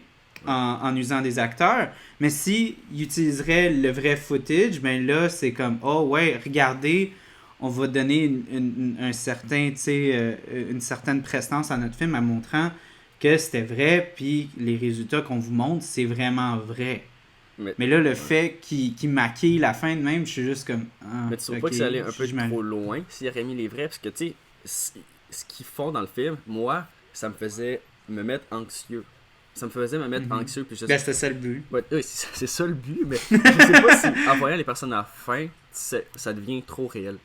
En usant des acteurs, mais s'ils utiliseraient le vrai footage, ben là, c'est comme, oh ouais, regardez, on va donner un certain, tu sais, une certaine prestance à notre film en montrant que c'était vrai, puis les résultats qu'on vous montre, c'est vraiment vrai. Mais là, le fait qu'il maquille la fin de même, je suis juste comme... Ah, mais tu trouves pas que ça allait un peu trop loin s'il aurait mis les vrais, parce que, tu sais, ce qu'ils font dans le film, moi, ça me faisait me mettre anxieux. Ça me faisait me mettre anxieux. Puis c'était ça le but. Ouais, oui, c'est ça le but, mais je sais pas si en voyant les personnes à la fin, ça devient trop réel.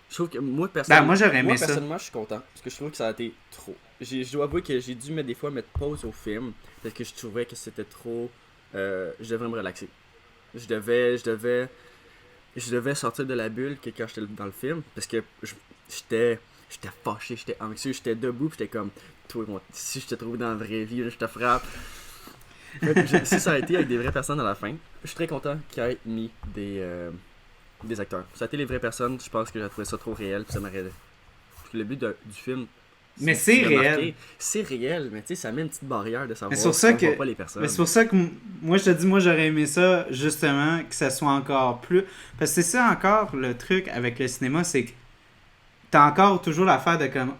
Je trouve que moi, personnellement, je suis content. Parce que je trouve que ça a été trop. Je dois avouer que j'ai dû des fois mettre pause au film. Parce que je trouvais que c'était trop. Je devrais me relaxer. Je devais sortir de la bulle quand j'étais dans le film. Parce que j'étais fâché, j'étais anxieux, j'étais debout, puis j'étais comme... Toi, si je te trouve dans la vraie vie, je te frappe. Si ça a été avec des vraies personnes à la fin, je suis très content qu'il ait mis des acteurs. Ça a été les vraies personnes, je pense que j'ai trouvé ça trop réel, puis ça m'aurait... Le but du film... Mais c'est réel. C'est réel, mais tu sais, ça met une petite barrière de savoir qu'on voit pas les personnes. Mais c'est pour ça que moi, je te dis, moi, j'aurais aimé ça, justement, que ça soit encore plus... Parce que c'est ça encore, le truc avec le cinéma, c'est que t'as encore toujours l'affaire de comme,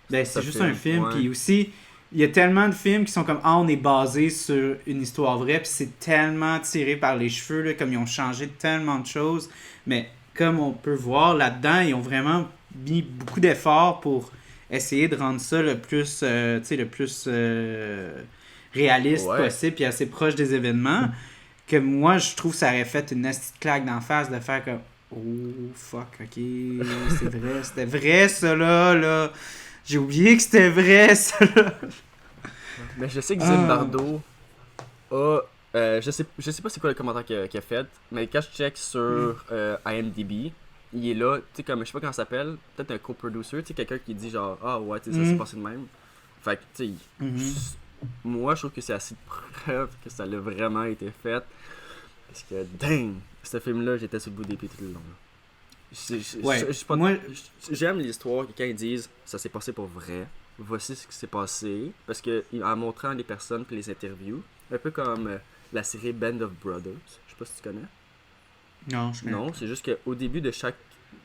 ben c'est juste un film, puis aussi il y a tellement de films qui sont comme on est basé sur une histoire vraie, puis c'est tellement tiré par les cheveux là, comme ils ont changé tellement de choses, mais comme on peut voir là-dedans, ils ont vraiment mis beaucoup d'efforts pour essayer de rendre ça le plus réaliste possible, puis assez proche des événements, que moi je trouve que ça aurait fait une petite claque d'en face de faire comme oh fuck, ok, c'est vrai, c'était vrai ça là. J'ai oublié que c'était vrai, ça, là. Mais je sais que Zimbardo a... je sais pas c'est quoi le commentaire qu'il a fait, mais quand je check sur IMDb, il est là, tu sais, comme, je sais pas comment ça s'appelle, peut-être un co-producer, tu sais, quelqu'un qui dit genre, ah ouais, tu sais, ça s'est passé de même. Fait que, tu sais, moi, je trouve que c'est assez de preuve que ça l'a vraiment été fait. Parce que, dang, ce film-là, j'étais sur le bout des pieds tout le long, là. J'aime l'histoire que quand ils disent ça s'est passé pour vrai, voici ce qui s'est passé, parce que en montrant les personnes puis les interviews, un peu comme la série Band of Brothers, je sais pas si tu connais. Non, c'est juste qu'au début de chaque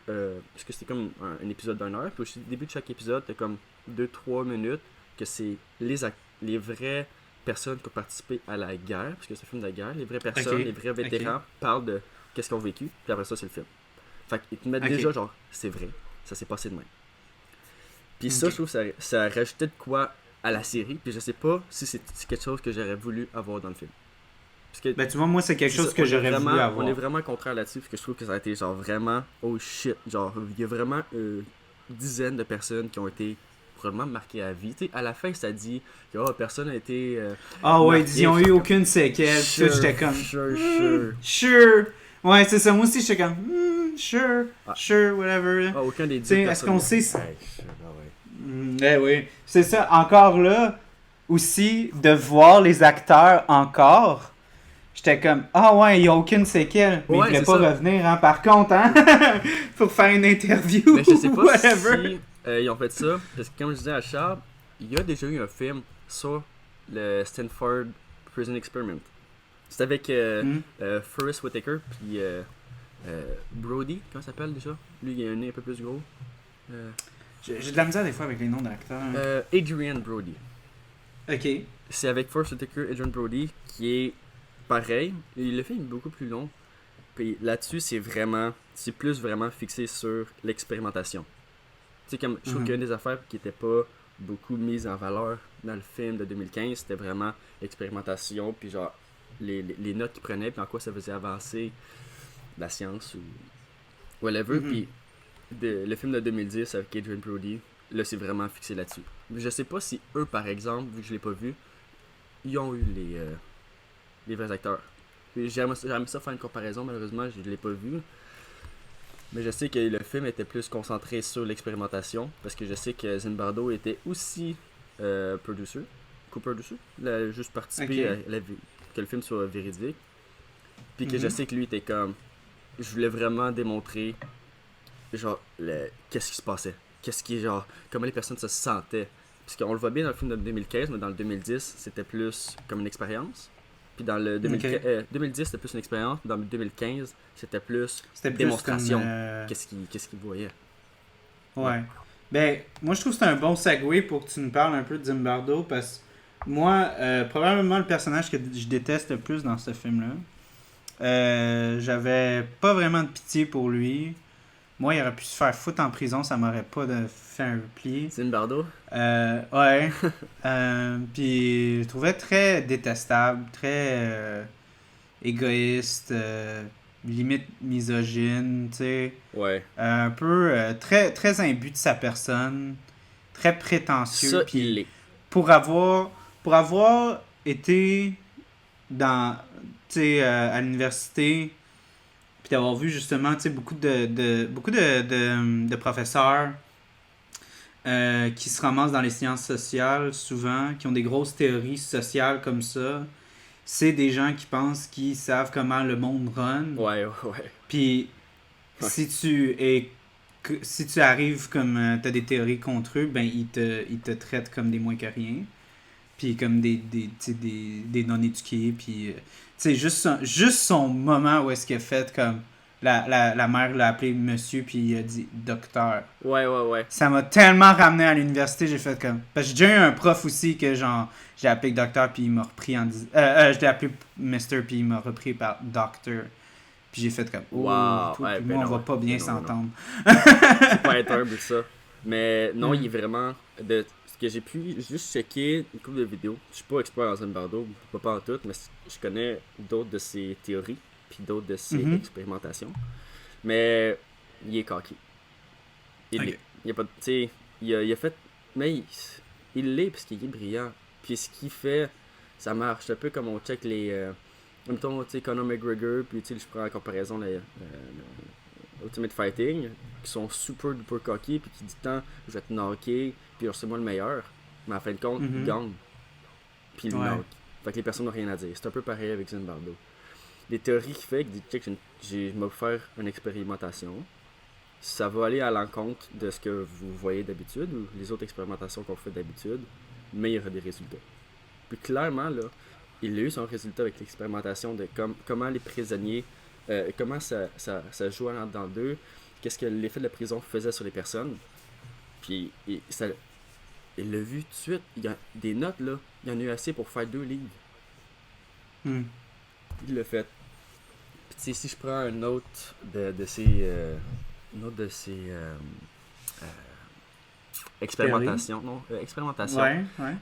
parce que c'était comme un épisode d'1 heure, puis au début de chaque épisode t'as comme 2-3 minutes que c'est les vraies personnes qui ont participé à la guerre, parce que c'est un film de la guerre, les vraies personnes, les vrais vétérans parlent de qu'est-ce qu'ils ont vécu, puis après ça c'est le film. Fait qu'ils te mettent déjà genre, c'est vrai, ça s'est passé de même. Puis ça, je trouve que ça a rajouté de quoi à la série, puis je sais pas si c'est quelque chose que j'aurais voulu avoir dans le film. Parce que, ben tu vois, moi c'est quelque chose que j'aurais voulu avoir. On est vraiment contraire là-dessus, parce que je trouve que ça a été genre vraiment, oh shit, genre il y a vraiment dizaines de personnes qui ont été probablement marquées à vie. T'sais, à la fin, ça dit que personne n'a été... ils ont eu aucune séquelle, tout, j'étais comme... Sure. Ouais, c'est ça, moi aussi j'étais comme... Sure, whatever. Aucun des 10 personnes. Est-ce qu'on sait... oui. C'est ça, encore là, aussi, de voir les acteurs encore, j'étais comme, il n'y a aucune séquelle. Mais il ne voulait pas revenir, par contre, pour faire une interview. Mais je sais pas si Ils ont fait ça parce que, comme je disais à Charles, il y a déjà eu un film sur le Stanford Prison Experiment. C'est avec Forrest Whitaker puis Brody, comment ça s'appelle déjà? Lui, il a un nez un peu plus gros. J'ai de la misère des fois avec les noms d'acteurs. Adrian Brody. Ok. C'est avec Forrest Whitaker et Adrian Brody qui est pareil. Le film est beaucoup plus long. Puis là-dessus, c'est plus vraiment fixé sur l'expérimentation. Tu sais, comme je trouve qu'une des affaires qui n'était pas beaucoup mise en valeur dans le film de 2015, c'était vraiment l'expérimentation, puis genre les notes qu'ils prenaient, puis en quoi ça faisait avancer la science ou whatever. Puis le film de 2010 avec Adrian Brody, là c'est vraiment fixé là-dessus. Je sais pas si eux, par exemple, vu que je l'ai pas vu, ils ont eu les vrais acteurs. J'aimerais ça faire une comparaison, malheureusement je l'ai pas vu. Mais je sais que le film était plus concentré sur l'expérimentation, parce que je sais que Zimbardo était aussi producer, co-producer, il a juste participé que le film soit véridique. Puis que je sais que lui était comme, je voulais vraiment démontrer genre qu'est-ce qui se passait, comment les personnes se sentaient. Parce qu'on le voit bien dans le film de 2015, mais dans le 2010 c'était plus comme une expérience. Puis dans le 2010 c'était plus une expérience, puis dans le 2015 c'était plus démonstration. Qu'est-ce qu'il voyait. Ouais. Ben, moi je trouve que c'est un bon segue pour que tu nous parles un peu de Zimbardo, parce que moi, probablement le personnage que je déteste le plus dans ce film-là, j'avais pas vraiment de pitié pour lui. Moi, il aurait pu se faire foutre en prison, ça m'aurait pas fait un pli. Zimbardo? Ouais. Puis je trouvais très détestable, très égoïste, limite misogyne, tu sais. Ouais. Un peu très, très imbu de sa personne, très prétentieux. Ça, puis il est. pour avoir été dans, tu sais, à l'université, puis d'avoir vu justement, tu sais, beaucoup de professeurs qui se ramassent dans les sciences sociales, souvent, qui ont des grosses théories sociales comme ça. C'est des gens qui pensent qu'ils savent comment le monde run. Ouais. Puis si tu arrives comme t'as des théories contre eux, ben ils te traitent comme des moins que rien. Puis comme des non-éduqués. Puis tu sais, juste son moment où est-ce qu'il a fait comme la mère l'a appelé monsieur, puis il a dit docteur. Ouais. Ça m'a tellement ramené à l'université, j'ai fait comme. Parce que j'ai déjà eu un prof aussi que genre, j'ai appelé docteur, puis il m'a repris en disant. Je l'ai appelé Mister, puis il m'a repris par docteur. Puis j'ai fait comme. Wow. Toi, Ouais, puis ben moi, non, on va pas bien ben non, s'entendre. C'est pas être humble ça. Mais non, il est vraiment. De ce que j'ai pu juste checker une couple de vidéos. Je suis pas expert dans Zimbardo, pas en tout, mais je connais d'autres de ses théories, puis d'autres de ses expérimentations. Mais il est cocky. Il l'est. Il a pas. Tu sais, il a fait. Mais il l'est parce qu'il est brillant. Puis ce qu'il fait, ça marche. C'est un peu comme on check les. Mettons, tu sais, Conor McGregor, puis tu sais, je prends en comparaison les Ultimate Fighting, qui sont super duper cocky, puis qui dit tant, je vais te knocker, puis c'est moi le meilleur. Mais en fin de compte, il gagne. Puis il knock. Fait que les personnes n'ont rien à dire. C'est un peu pareil avec Zimbardo. Les théories qu'il fait, qu'il dit, check, je vais faire une expérimentation. Ça va aller à l'encontre de ce que vous voyez d'habitude, ou les autres expérimentations qu'on fait d'habitude, mais il y aura des résultats. Puis clairement, là, il a eu son résultat avec l'expérimentation de comment les prisonniers, comment ça joue dans d'eux, qu'est-ce que l'effet de la prison faisait sur les personnes. Puis il l'a vu tout de suite. Il y a des notes, là, il y en a eu assez pour faire 2 livres. Il l'a fait. Puis si je prends un autre de ses expérimentations,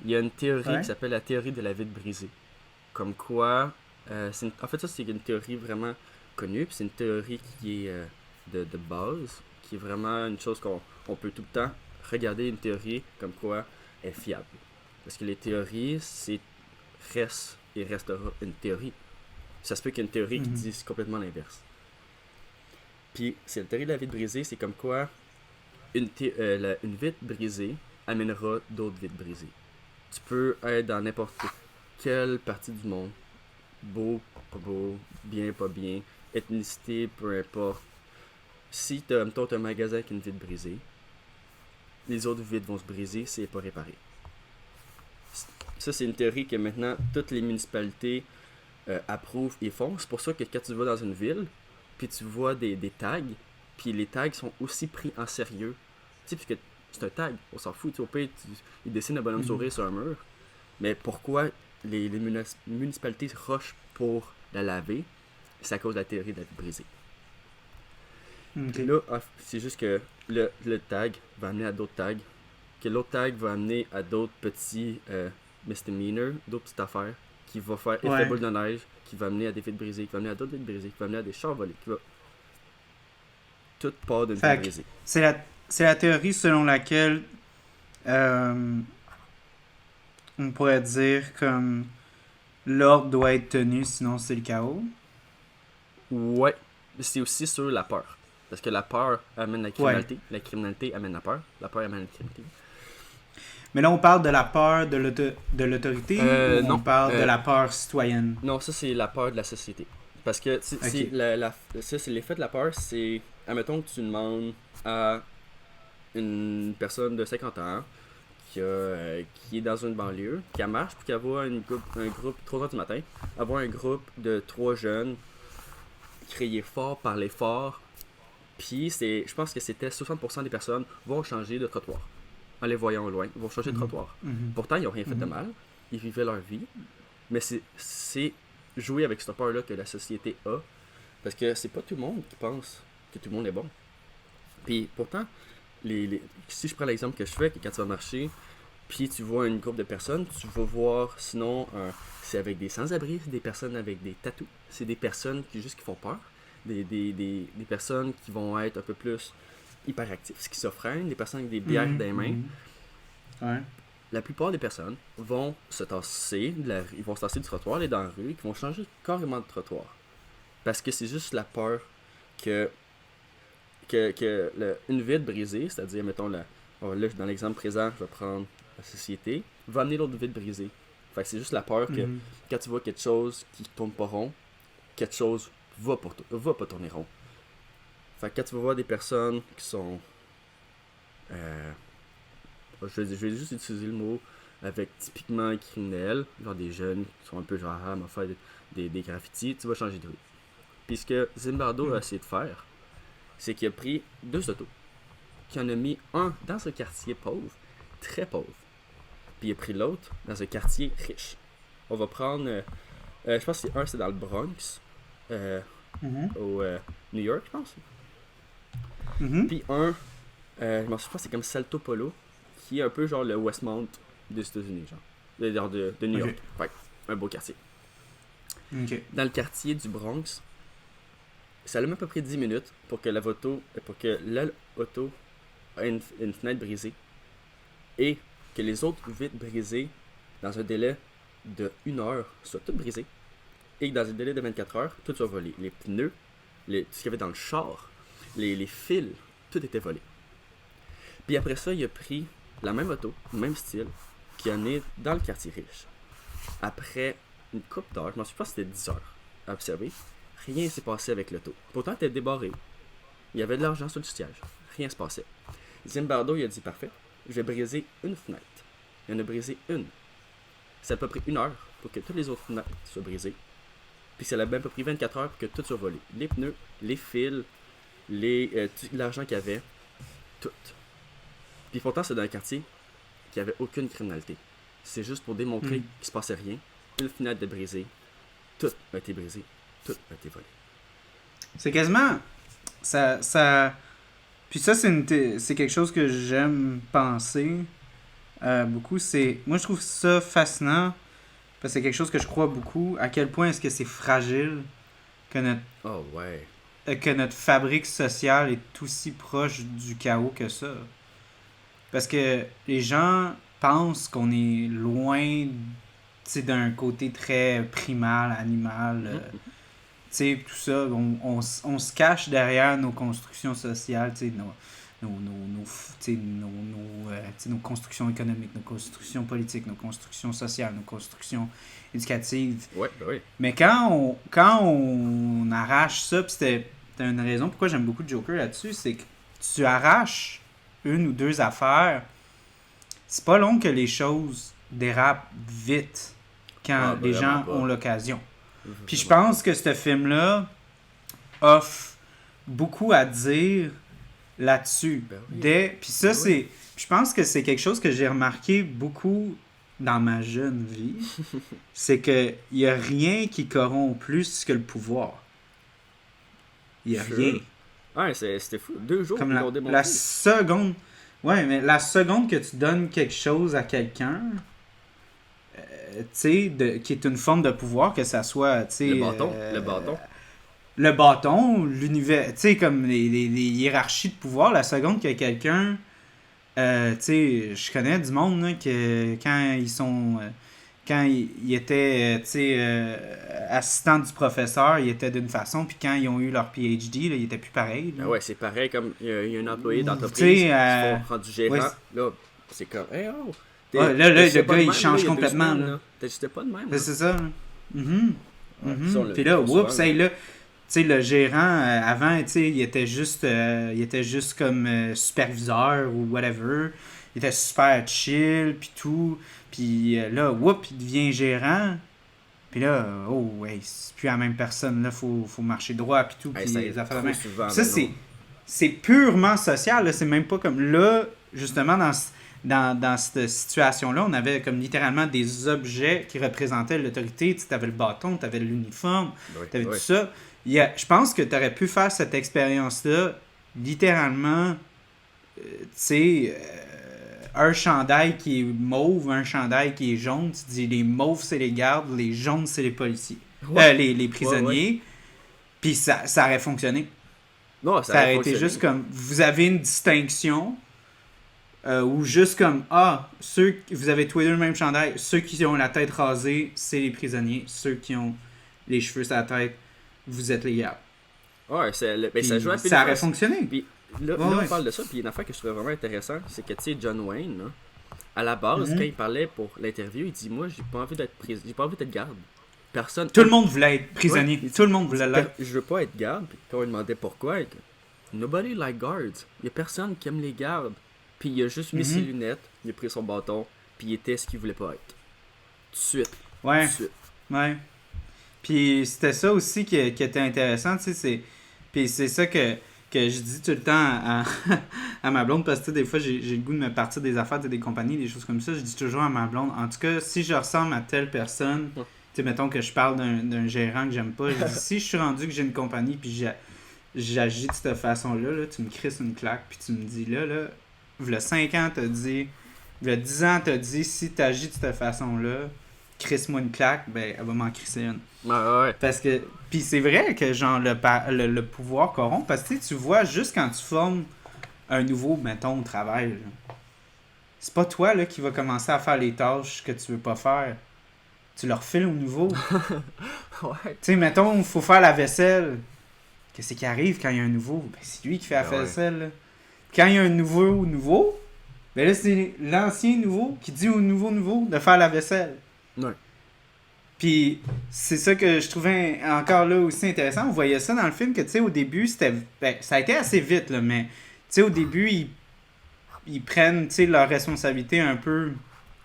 il y a une théorie qui s'appelle la théorie de la vitre brisée. Comme quoi, en fait ça c'est une théorie vraiment connue, puis c'est une théorie qui est de base, qui est vraiment une chose qu'on peut tout le temps regarder, une théorie comme quoi est fiable. Parce que les théories, reste et restera une théorie. Ça se peut qu'il y ait une théorie qui dise complètement l'inverse. Puis c'est la théorie de la vitre brisée, c'est comme quoi une vitre brisée amènera d'autres vitres brisées. Tu peux être dans n'importe quelle partie du monde, beau, pas beau, bien, pas bien, ethnicité, peu importe. Si tu as un magasin avec une vitre brisée, les autres vides vont se briser si c'est pas réparé. Ça, c'est une théorie que maintenant toutes les municipalités approuvent et font. C'est pour ça que quand tu vas dans une ville, puis tu vois des tags, puis les tags sont aussi pris en sérieux. Tu sais, puisque c'est un tag, on s'en fout. Au pire, ils dessinent un bonhomme sourire sur un mur. Mais pourquoi les municipalités rushent pour la laver? C'est à cause de la théorie de la vie brisée. Ok. Là, c'est juste que le tag va amener à d'autres tags, que l'autre tag va amener à d'autres petits misdemeanors, d'autres petites affaires, qui va faire effet Ouais. boule de neige, qui va amener à des vitres brisées, qui va amener à d'autres vitres brisées, qui va amener à des chars volés, qui va... Tout part d'une Fait vitre que brisée. c'est la théorie selon laquelle on pourrait dire comme l'ordre doit être tenu, sinon c'est le chaos. Ouais, mais c'est aussi sur la peur. Parce que la peur amène la Ouais. criminalité, la criminalité amène la peur amène la criminalité. Mais là, on parle de la peur de l'autorité ou on Non. parle de la peur citoyenne? Non, ça c'est la peur de la société. Parce que Ok. ça, c'est l'effet de la peur, c'est, admettons que tu demandes à une personne de 50 ans qui est dans une banlieue, qui marche, puis qu'elle voit un groupe 3h du matin, avoir un groupe de 3 jeunes crier fort, parler fort, puis je pense que c'était 60% des personnes vont changer de trottoir. En les voyant au loin, vont changer de trottoir. Mhm. Pourtant, ils n'ont rien fait de Mhm. mal, ils vivaient leur vie, mais c'est jouer avec cette peur-là que la société a, parce que c'est pas tout le monde qui pense que tout le monde est bon. Puis pourtant, si je prends l'exemple que je fais, que quand tu vas marcher, puis tu vois un groupe de personnes, tu vas voir sinon c'est avec des sans-abri, c'est des personnes avec des tatous, c'est des personnes qui font peur, des personnes qui vont être un peu plus hyperactives, schizophrènes, des personnes avec des bières Mhm. dans les mains. Mhm. Ouais. La plupart des personnes vont se tasser, ils vont se tasser du trottoir, aller dans la rue, qui vont changer carrément de trottoir. Parce que c'est juste la peur que une vitre brisée, c'est-à-dire, mettons, là, dans l'exemple présent, je vais prendre la société, va amener l'autre vitre brisée. Fait que c'est juste la peur que Mhm. quand tu vois quelque chose qui tourne pas rond, quelque chose va pas tourner rond. Fait que quand tu vas voir des personnes qui sont... je vais juste utiliser le mot avec typiquement criminel, genre des jeunes qui sont un peu genre m'a fait des graffitis, tu vas changer de rue. Puis ce que Zimbardo a essayé de faire, c'est qu'il a pris 2 autos, qu'il en a mis un dans un quartier pauvre, très pauvre, puis il a pris l'autre dans un quartier riche. On va prendre, je pense que c'est dans le Bronx, Mhm. au New York, je pense. Mhm. Puis je m'en souviens, c'est comme Salto Polo, qui est un peu genre le Westmount des États-Unis, genre de New Ok. York. Ouais, un beau quartier. Ok. Dans le quartier du Bronx, ça a même à peu près 10 minutes pour que l'auto ait une fenêtre brisée et que les autres vitres brisées dans un délai de 1 heure soient toutes brisées et que dans un délai de 24 heures, tout soit volé. Les pneus, tout ce qu'il y avait dans le char, les fils, tout était volé. Puis après ça, il a pris la même auto, le même style, qui en est dans le quartier riche. Après une couple d'heures, je m'en souviens pas si c'était 10 heures à observer, rien s'est passé avec l'auto. Pourtant, elle était débarrée. Il y avait de l'argent sur le siège. Rien se passait. Zimbardo, il a dit parfait, je vais briser une fenêtre. Il en a brisé une. Ça a à peu près 1 heure pour que toutes les autres fenêtres soient brisées. Puis ça a même pas pris 24 heures pour que tout soit volé. Les pneus, les fils, l'argent qu'il y avait, tout. Puis pourtant, c'est dans un quartier qui avait aucune criminalité. C'est juste pour démontrer qu'il se passait rien. Une fenêtre de brisée, tout a été brisé, tout a été volé. C'est quasiment. Ça. Puis ça, c'est quelque chose que j'aime penser beaucoup. Moi, je trouve ça fascinant parce que c'est quelque chose que je crois beaucoup. À quel point est-ce que c'est fragile que Oh ouais. que notre fabrique sociale est aussi proche du chaos que ça. Parce que les gens pensent qu'on est loin d'un côté très primal, animal. Tu sais, tout ça, on se cache derrière nos constructions sociales, tu sais, nos constructions économiques, nos constructions politiques, nos constructions sociales, nos constructions éducatives. Ouais, ben oui. Mais quand on arrache ça, puis c'était une raison pourquoi j'aime beaucoup Joker là-dessus, c'est que tu arraches une ou deux affaires, c'est pas long que les choses dérapent vite quand les gens ont l'occasion. Puis je pense que ce film-là offre beaucoup à dire là-dessus. Ben oui. Puis ça, c'est... Je pense que c'est quelque chose que j'ai remarqué beaucoup dans ma jeune vie. C'est que il y a rien qui corrompt plus que le pouvoir. Il y a rien. Ouais, c'était fou. 2 jours Comme ils l'ont démontré. la seconde... Ouais, mais la seconde que tu donnes quelque chose à quelqu'un, tu sais, qui est une forme de pouvoir, que ça soit, tu sais... Le bâton, l'univers... Tu sais, comme les hiérarchies de pouvoir, la seconde qu'il y a quelqu'un... tu sais, je connais du monde, là, que quand ils sont... quand ils étaient, tu sais, assistants du professeur, ils étaient d'une façon, puis quand ils ont eu leur PhD, là, ils étaient plus pareils. Ah ouais, c'est pareil, comme il y a un employé d'entreprise qui se font rendu gérant. Ouais, là, c'est comme, hey, oh! Ouais, là, le gars, il change complètement. Là. T'étais pas de même. C'est ça. Mm-hmm. Ouais, Mm-hmm. Puis là, oups, hey, là, tu sais, le gérant, avant, tu sais, il était juste comme superviseur ou whatever. Il était super chill, puis tout. Puis là, oups, il devient gérant. Puis là, oh, ouais, c'est plus la même personne. Là, faut marcher droit, puis tout. Puis les affaires de même. Ça, c'est purement social. Là. C'est même pas comme là, justement, dans cette situation-là, on avait comme littéralement des objets qui représentaient l'autorité. Tu avais le bâton, tu avais l'uniforme, tu avais tout ça. Je pense que tu aurais pu faire cette expérience-là littéralement, tu sais, un chandail qui est mauve, un chandail qui est jaune. Tu dis les mauves, c'est les gardes, les jaunes, c'est les policiers. Les prisonniers. Ouais. Puis ça aurait fonctionné. Non, ça aurait été juste comme, vous avez une distinction. Ou juste comme, vous avez tous les deux le même chandail, ceux qui ont la tête rasée, c'est les prisonniers, ceux qui ont les cheveux sur la tête, vous êtes les gardes. Ouais, ça joue à ça aurait fonctionné. Puis là, on parle de ça, puis une affaire que je trouvais vraiment intéressant, c'est que, tu sais, John Wayne, là, à la base, quand il parlait pour l'interview, il dit, moi, j'ai pas envie d'être garde. Personne... Tout le monde voulait être prisonnier. Tout le monde voulait l'être. Je veux pas être garde, puis quand on lui demandait pourquoi, nobody like guards. Il y a personne qui aime les gardes. Puis il a juste mis ses lunettes, il a pris son bâton, puis il était ce qu'il voulait pas être. Tout de suite. Ouais. Tout de suite. Ouais. Puis c'était ça aussi qui était intéressant, tu sais. Puis c'est ça que je dis tout le temps à ma blonde, parce que des fois j'ai le goût de me partir des affaires de des compagnies, des choses comme ça. Je dis toujours à ma blonde, en tout cas, si je ressemble à telle personne, tu sais, mettons que je parle d'un gérant que j'aime pas, je dis, si je suis rendu que j'ai une compagnie, puis j'agis de cette façon-là, là, tu me crisses une claque, puis tu me dis là, v'là 5 ans, t'as dit, v'là 10 ans, t'as dit, si t'agis de cette façon-là, crisse-moi une claque, ben, elle va m'en crisser une. Ouais. Parce que, puis c'est vrai que, genre, le pouvoir corrompt, parce que tu vois, juste quand tu formes un nouveau, mettons, travail, là, c'est pas toi, là, qui va commencer à faire les tâches que tu veux pas faire. Tu leur files au nouveau. Ouais. Tu sais, mettons, il faut faire la vaisselle. Qu'est-ce qui arrive quand il y a un nouveau? Ben, c'est lui qui fait la vaisselle, là. Quand il y a un nouveau, ben là, c'est l'ancien nouveau qui dit au nouveau de faire la vaisselle. Ouais. Puis, c'est ça que je trouvais encore là aussi intéressant. On voyait ça dans le film, que tu sais, au début, c'était... Ben, ça a été assez vite, là, mais tu sais, au début, ils prennent, tu sais, leur responsabilité un peu...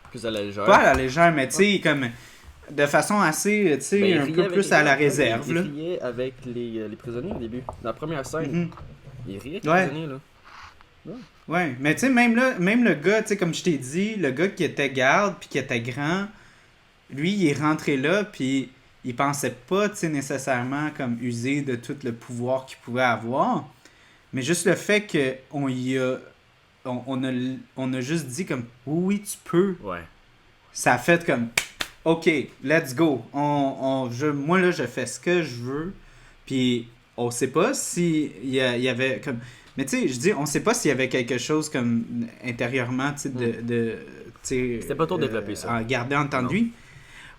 Plus à la légère. Pas à la légère, mais tu sais, comme... De façon assez, tu sais, un peu plus à la réserve, là. Il riait avec les prisonniers au début. Dans la première scène, il riait avec les prisonniers, là. Ouais, mais tu sais, même le gars, tu sais, comme je t'ai dit, le gars qui était garde puis qui était grand, lui, il est rentré là, puis il pensait pas, tu sais, nécessairement comme user de tout le pouvoir qu'il pouvait avoir, mais juste le fait qu'on on a juste dit comme, oui, tu peux. Ouais. Ça a fait comme, OK, let's go. Moi, là, je fais ce que je veux, puis on sait pas si il y avait comme... Mais tu sais, je dis, on sait pas s'il y avait quelque chose comme intérieurement, tu sais, c'était pas trop développé, ça. Garder entendu.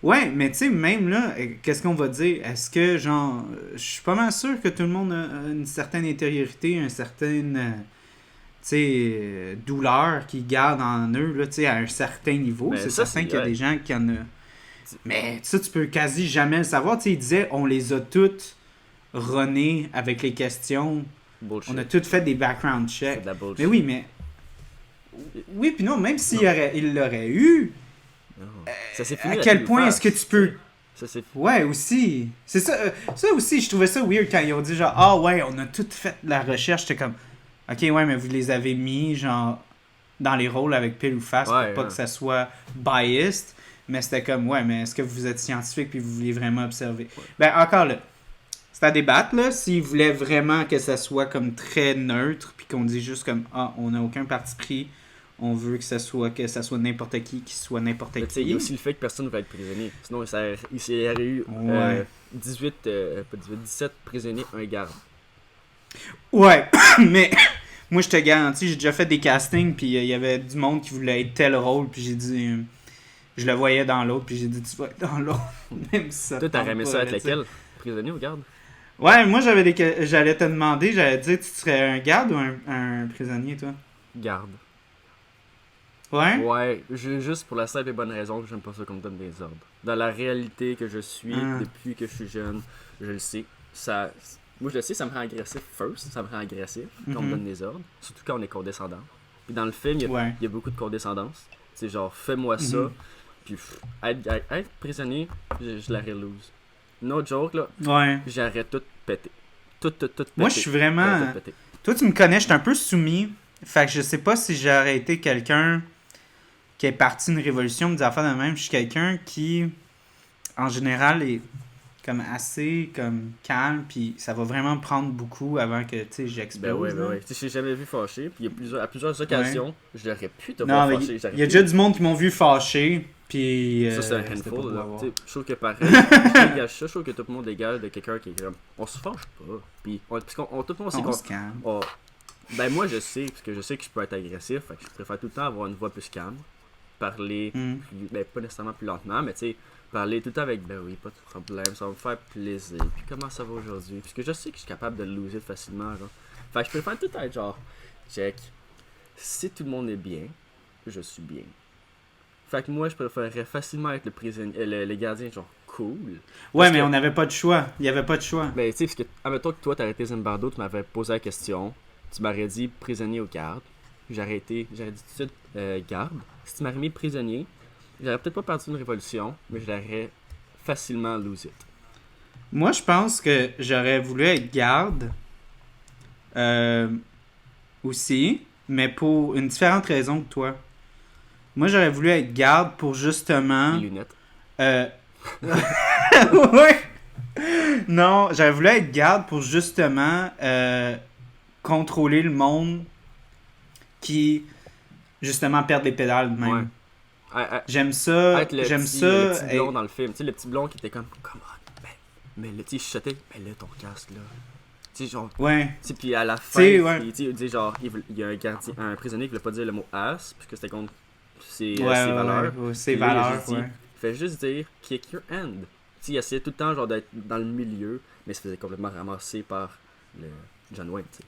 Ouais, mais tu sais, même là, qu'est-ce qu'on va dire? Est-ce que, genre, je suis pas mal sûr que tout le monde a une certaine intériorité, une certaine, tu sais, douleur qu'ils gardent en eux, là, tu sais, à un certain niveau. Mais c'est ça, certain qu'il y a des gens qui en ont... Mais ça, tu peux quasi jamais le savoir. Tu sais, il disait, on les a toutes runnées avec les questions. Bullshit. On a toutes fait des background checks. C'est de la bullshit. Mais oui, mais Oui, puis non, même il l'aurait eu, Non. Ça s'est fini à la quel pile point face, est-ce que tu peux... Ça s'est Ouais, aussi. C'est ça, ça aussi, je trouvais ça weird quand ils ont dit genre, ah ouais, on a tout fait de la recherche. J'étais comme, ok, ouais, mais vous les avez mis, genre, dans les rôles avec pile ou face pour Ouais, pas que ça soit biased. Mais c'était comme, ouais, mais est-ce que vous êtes scientifique puis vous voulez vraiment observer? Ouais. Ben, encore là, c'est à débattre, là, s'ils voulaient vraiment que ça soit comme très neutre puis qu'on dit juste comme, ah, on n'a aucun parti pris, on veut que ça soit n'importe qui soit n'importe Mais tu sais, il y a qui. aussi le fait que personne ne va être prisonnier. Sinon, il y aurait eu Ouais. 17 prisonniers, un garde. Ouais, mais moi je te garantis, j'ai déjà fait des castings, puis il y avait du monde qui voulait être tel rôle, puis j'ai dit, je le voyais dans l'autre, puis j'ai dit, tu vas être dans l'autre, même si ça te Toi, t'aurais tente aimé pas, ça là, être tu sais. lequel? Prisonnier ou garde? Ouais, moi j'allais te demander, j'allais te dire, tu serais un garde ou un prisonnier, toi? Garde. Ouais? Ouais, juste pour la simple et bonne raison que j'aime pas ça qu'on me donne des ordres. Dans la réalité que je suis Ah. depuis que je suis jeune, je le sais. Moi, je le sais, ça me rend agressif first. Ça me rend agressif quand on me Mhm. donne des ordres. Surtout quand on est condescendant. Puis dans le film, Ouais. il y a beaucoup de condescendance. C'est genre, fais-moi ça. Mhm. Puis être prisonnier, je l'arrête lose. No joke, là, Ouais. j'arrête tout péter. Tout péter. Moi je suis vraiment... J'arrête tout péter. Toi tu me connais, je suis un peu soumis, fait que je sais pas si j'aurais été quelqu'un qui est parti d'une révolution, des affaires de même. Je suis quelqu'un qui, en général, est comme assez comme calme, puis ça va vraiment prendre beaucoup avant que, tu sais, j'explose. Ben ouais, ben là. ouais. Tu sais, je t'ai jamais vu fâché. Puis à plusieurs occasions, j'aurais pu te Non, voir mais fâché. il y a déjà du monde qui m'ont vu fâché, puis... Ça, c'est un c'était pas handful, pour là. avoir. Tu sais, je trouve que pareil, je dégage ça, je trouve que tout le monde dégage de quelqu'un qui est comme. On se fâche pas. Puis, parce qu'on, tout le monde sait On qu'on. se calme. Ben, moi, je sais, parce que je sais que je peux être agressif. Fait que je préfère tout le temps avoir une voix plus calme. Parler, Mm. ben, pas nécessairement plus lentement, mais tu sais, parler tout le temps avec, ben oui, pas de problème, ça va me faire plaisir. Puis, comment ça va aujourd'hui? Parce que je sais que je suis capable de le loser facilement, genre. Fait que je préfère tout être genre, check. Si tout le monde est bien, je suis bien. Fait que moi, je préférerais facilement être le prisonnier, le gardien, genre cool. Ouais, Parce mais que- on n'avait pas de choix. Il y avait pas de choix. Ben, tu sais, parce que, admettons que toi, t'aurais été Zimbardo, tu m'avais posé la question, tu m'aurais dit prisonnier ou garde. J'aurais dit tout de suite garde. Si tu m'aurais mis prisonnier, j'aurais peut-être pas perdu une révolution, mais je l'aurais facilement lose it. Moi, je pense que j'aurais voulu être garde aussi, mais pour une différente raison que toi. Moi, j'aurais voulu être garde pour justement... Les lunettes. Euh... ouais. Non, j'aurais voulu être garde pour justement contrôler le monde qui, justement, perd des pédales de même. Ouais. J'aime ça. Être le J'aime petit, ça. le petit blond être- dans le film. Tu sais, le petit blond qui était comme, come on, mais là, tu sais, chuchotais, mais là, ton casque, là. Tu sais, genre, Ouais. tu sais, puis à la fin, sais, ouais. il dit genre, il y a un prisonnier qui voulait pas dire le mot ass, parce que c'était contre ses, Ouais, ses ouais, valeurs. ouais, ses Puis là, il a valeurs, juste dit, ouais. fait juste dire, kick your hand. Tu sais, il essayait tout le temps, genre, d'être dans le milieu, mais il se faisait complètement ramasser par le John Wayne, tu sais.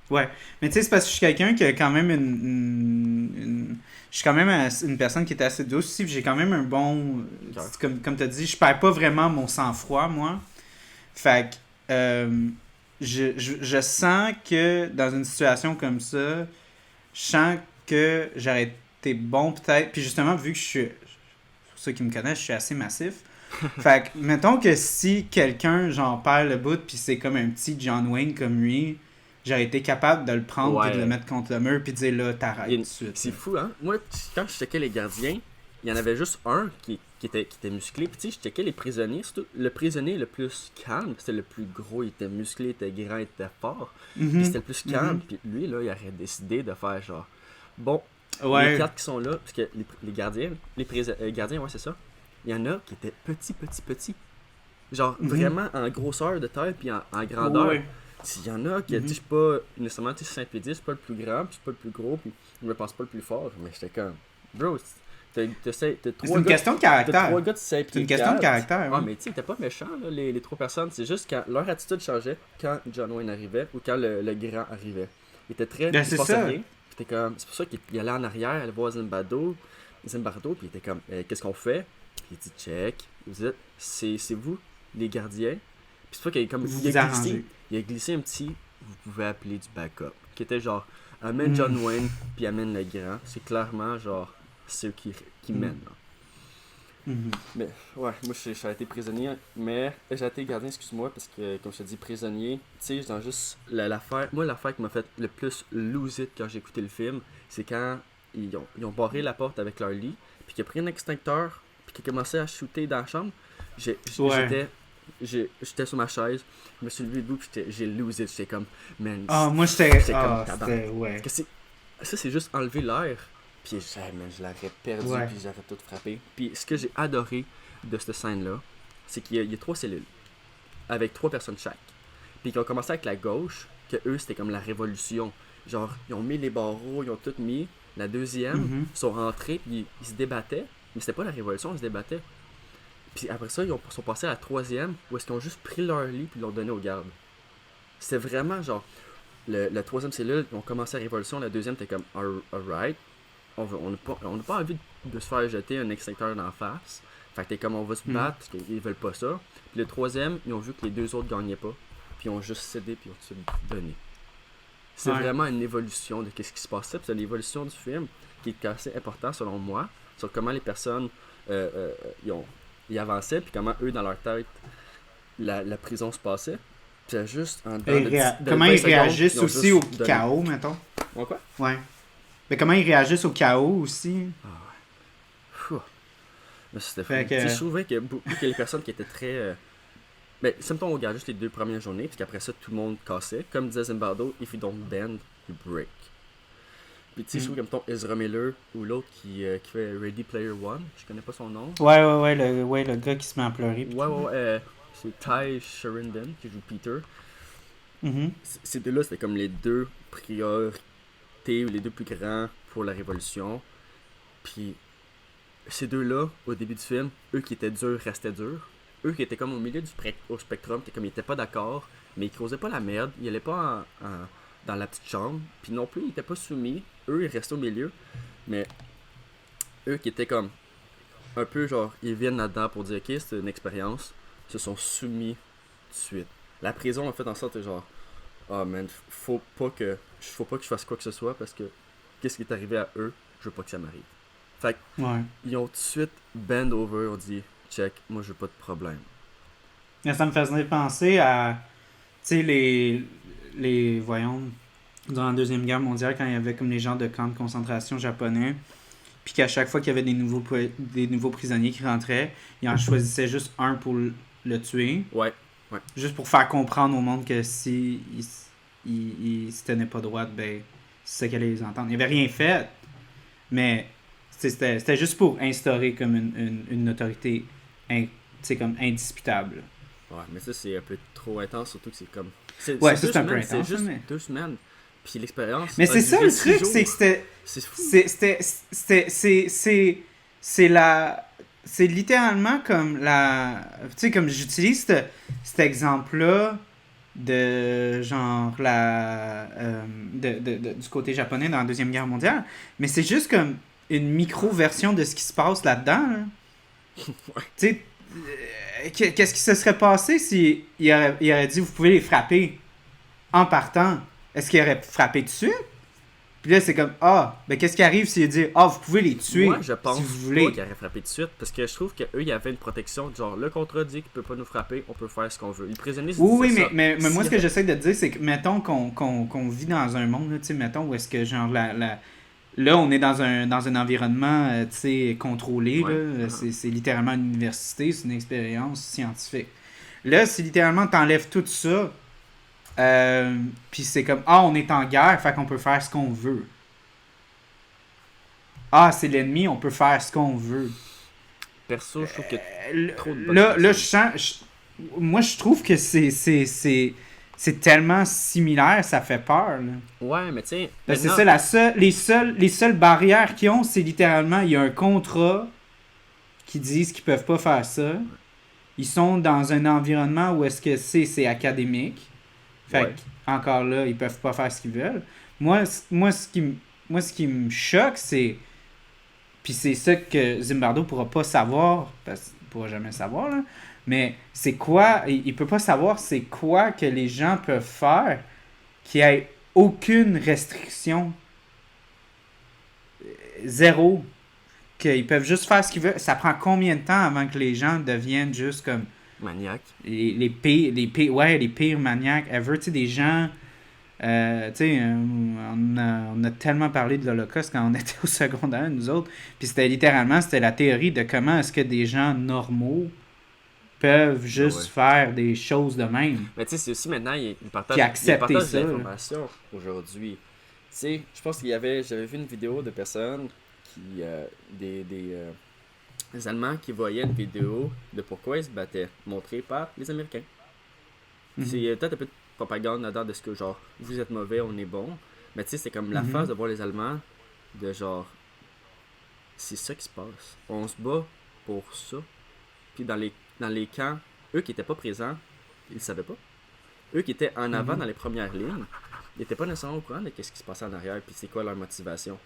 Ouais, mais tu sais, c'est parce que je suis quelqu'un qui a quand même je suis quand même une personne qui est assez douce aussi, puis j'ai quand même un bon... Cœur. Comme tu as dit, je perds pas vraiment mon sang-froid, moi. Fait que je sens que dans une situation comme ça, je sens que j'aurais été bon peut-être, puis justement, vu que je suis... Pour ceux qui me connaissent, je suis assez massif. Fait que, mettons que si quelqu'un, j'en perd le bout, puis c'est comme un petit John Wayne comme lui... J'aurais été capable de le prendre Ouais. et de le mettre contre le mur puis de dire là, t'arrêtes Il y a tout une- de suite. C'est fou, hein? Moi, quand je checkais les gardiens, il y en avait juste un qui était musclé. Puis tu sais, je checkais les prisonniers. Surtout, le prisonnier le plus calme, c'était le plus gros. Il était musclé, il était grand, il était fort. Mhm. Puis c'était le plus calme. Mhm. Puis lui, là, il aurait décidé de faire genre... Bon, les Ouais. 4 qui sont là, parce que les gardiens, gardiens, ouais, c'est ça. Il y en a qui étaient petits. Genre, Mhm. vraiment en grosseur de taille, puis en grandeur. Ouais. Il y en a qui, Mhm. tu sais, je suis pas nécessairement, tu sais, 5 pieds 10, je suis pas le plus grand, puis je suis pas le plus gros, puis je me pense pas le plus fort, mais j'étais comme, bro, t'as C'est trois une gars, question de t'as caractère. 3 gars de 5 C'est pieds une question de 4. caractère. Ah, hein. mais tu sais, t'es pas méchant, là, les 3 personnes, c'est juste quand leur attitude changeait quand John Wayne arrivait ou quand le grand arrivait. Il était très, Ben, il c'est se passait ça. rien, puis t'es comme, c'est pour ça qu'il allait en arrière, aller voir Zimbardo, puis il était comme, qu'est-ce qu'on fait? Puis il dit, check, vous êtes, c'est vous, les gardiens. Puis c'est pas qu'il Vous il a vous arrangez. glissé un petit, vous pouvez appeler du backup. qui était genre amène John Wayne puis amène le grand. C'est clairement genre ceux qui mènent. Mais ouais, moi j'ai été prisonnier, mais j'ai été gardien, excuse-moi, parce que comme je te dis prisonnier, tu sais, dans juste l'affaire, moi l'affaire qui m'a fait le plus lose it quand j'ai écouté le film, c'est quand ils ont barré la porte avec leur lit, puis qu'ils ont pris un extincteur, puis qu'ils ont commencé à shooter dans la chambre. J'étais sur ma chaise, je me suis levé debout, puis j'ai lose it, j'étais comme, man. Moi j'étais comme, ouais. Parce que ça c'est juste enlever l'air. Puis je l'aurais perdu, puis j'aurais tout frappé. Puis ce que j'ai adoré de cette scène-là, c'est qu'il y a 3 cellules, avec 3 personnes chaque. Puis ils ont commencé avec la gauche, que eux, c'était comme la révolution. Genre, ils ont mis les barreaux, ils ont tout mis. La deuxième, ils sont rentrés, puis ils se débattaient. Mais c'était pas la révolution, ils se débattaient. Puis après ça, ils sont passés à la troisième, où est-ce qu'ils ont juste pris leur lit, puis ils l'ont donné aux gardes. C'était vraiment genre, la troisième cellule, ils ont commencé la révolution, la deuxième, t'es comme, alright. On n'a pas envie de se faire jeter un extincteur d'en face. Fait que t'es comme on va se battre parce qu'ils veulent pas ça. Puis le troisième, ils ont vu que les 2 autres gagnaient pas. Puis ils ont juste cédé puis ils ont tout donné. C'est vraiment une évolution de ce qui se passait. Puis c'est l'évolution du film qui est assez important selon moi. Sur comment les personnes ils avançaient. Puis comment eux dans leur tête la prison se passait. Puis c'est juste en comment ils réagissent aussi au chaos, mettons. Quoi? Ouais. Mais comment ils réagissent au chaos aussi. Mais c'était fou. Je trouvais que les personnes qui étaient très... symptômes, on regarde juste les 2 premières journées, puis qu'après ça, tout le monde cassait. Comme disait Zimbardo, if you don't bend, you break. Puis tu sais, je trouve comme ton Ezra Miller, ou l'autre qui fait Ready Player One, je connais pas son nom. Ouais, le gars qui se met à pleurer. C'est Ty Sheridan qui joue Peter. Ces 2-là, c'était comme les 2 priorités, ou les 2 plus grands pour la révolution. Puis ces 2-là, au début du film, eux qui étaient durs restaient durs. Eux qui étaient comme au milieu au spectrum, comme ils étaient pas d'accord, mais ils causaient pas la merde, ils allaient pas dans la petite chambre, puis non plus ils étaient pas soumis. Eux ils restaient au milieu, mais eux qui étaient comme un peu genre, ils viennent là-dedans pour dire ok, c'est une expérience, se sont soumis tout de suite. La prison a fait en sorte que genre, man, faut pas que je fasse quoi que ce soit parce que qu'est-ce qui est arrivé à eux, je veux pas que ça m'arrive. Fait que, ils ont tout de suite bend over, on dit check, moi je veux pas de problème. Ça me faisait penser à, tu sais, les voyons, dans la Deuxième Guerre mondiale, quand il y avait comme les gens de camps de concentration japonais, puis qu'à chaque fois qu'il y avait des nouveaux prisonniers qui rentraient, ils en choisissaient juste un pour le tuer. Ouais. Juste pour faire comprendre au monde que si ils se tenaient pas droit, ben c'est ça qu'elle allait les entendre. Ils n'avaient rien fait, mais c'était juste pour instaurer comme une autorité comme indisputable. Ouais, mais ça c'est un peu trop intense, surtout que c'est comme... C'est un peu intense. C'est juste 2 semaines. Puis l'expérience... Mais c'est ça le truc, c'est que c'était... C'est littéralement comme la... Tu sais, comme j'utilise cet exemple-là de genre du côté japonais dans la Deuxième Guerre mondiale, mais c'est juste comme une micro-version de ce qui se passe là-dedans. Là. Ouais. Tu sais, qu'est-ce qui se serait passé s'il aurait dit vous pouvez les frapper en partant? Est-ce qu'il aurait frappé dessus? Puis là, c'est comme, qu'est-ce qui arrive s'il dit, vous pouvez les tuer? Moi, je pense si vous voulez. Pas qu'il aurait frappé tout de suite, parce que je trouve qu'eux, il y avait une protection, genre, le contrat dit qu'il peut pas nous frapper, on peut faire ce qu'on veut. Les prisonniers, oui, mais moi, ce que j'essaie de te dire, c'est que, mettons qu'on vit dans un monde, tu sais, mettons, où est-ce que, genre, là, on est dans un environnement, tu sais, contrôlé, là, c'est littéralement une université, c'est une expérience scientifique. Là, si littéralement t'enlèves tout ça, puis c'est comme on est en guerre, fait qu'on peut faire ce qu'on veut. C'est l'ennemi, on peut faire ce qu'on veut. Perso, je trouve que trop de là je sens moi je trouve que c'est tellement similaire, ça fait peur là. Ouais, mais tiens, c'est ça, les seules barrières qu'ils ont, c'est littéralement il y a un contrat qui disent qu'ils peuvent pas faire ça. Ils sont dans un environnement où est-ce que c'est académique. Fait encore là, ils peuvent pas faire ce qu'ils veulent. Moi, ce qui me choque, c'est... Puis c'est ça que Zimbardo pourra pas savoir, parce qu'il pourra jamais savoir, là. Mais c'est quoi... Il peut pas savoir c'est quoi que les gens peuvent faire qui ait aucune restriction. Zéro. Qu'ils peuvent juste faire ce qu'ils veulent. Ça prend combien de temps avant que les gens deviennent juste comme Maniaque. les pires maniaques ever. Tu sais, des gens... tu sais, on a tellement parlé de l'Holocauste quand on était au secondaire, nous autres. Puis c'était la théorie de comment est-ce que des gens normaux peuvent juste faire des choses de même. Mais tu sais, c'est aussi maintenant, ils Puis partagent accepter ça. l'information aujourd'hui. Tu sais, je pense j'avais vu une vidéo de personnes qui, des Allemands qui voyaient une vidéo de pourquoi ils se battaient, montrée par les Américains. C'est peut-être un peu de propagande là-dedans de ce que, genre, vous êtes mauvais, on est bon. Mais tu sais, c'est comme la phase de voir les Allemands, de genre, c'est ça qui se passe. On se bat pour ça. Puis dans les camps, eux qui n'étaient pas présents, ils ne savaient pas. Eux qui étaient en avant dans les premières lignes, ils n'étaient pas nécessairement au courant de ce qui se passait en arrière, puis c'est quoi leur motivation.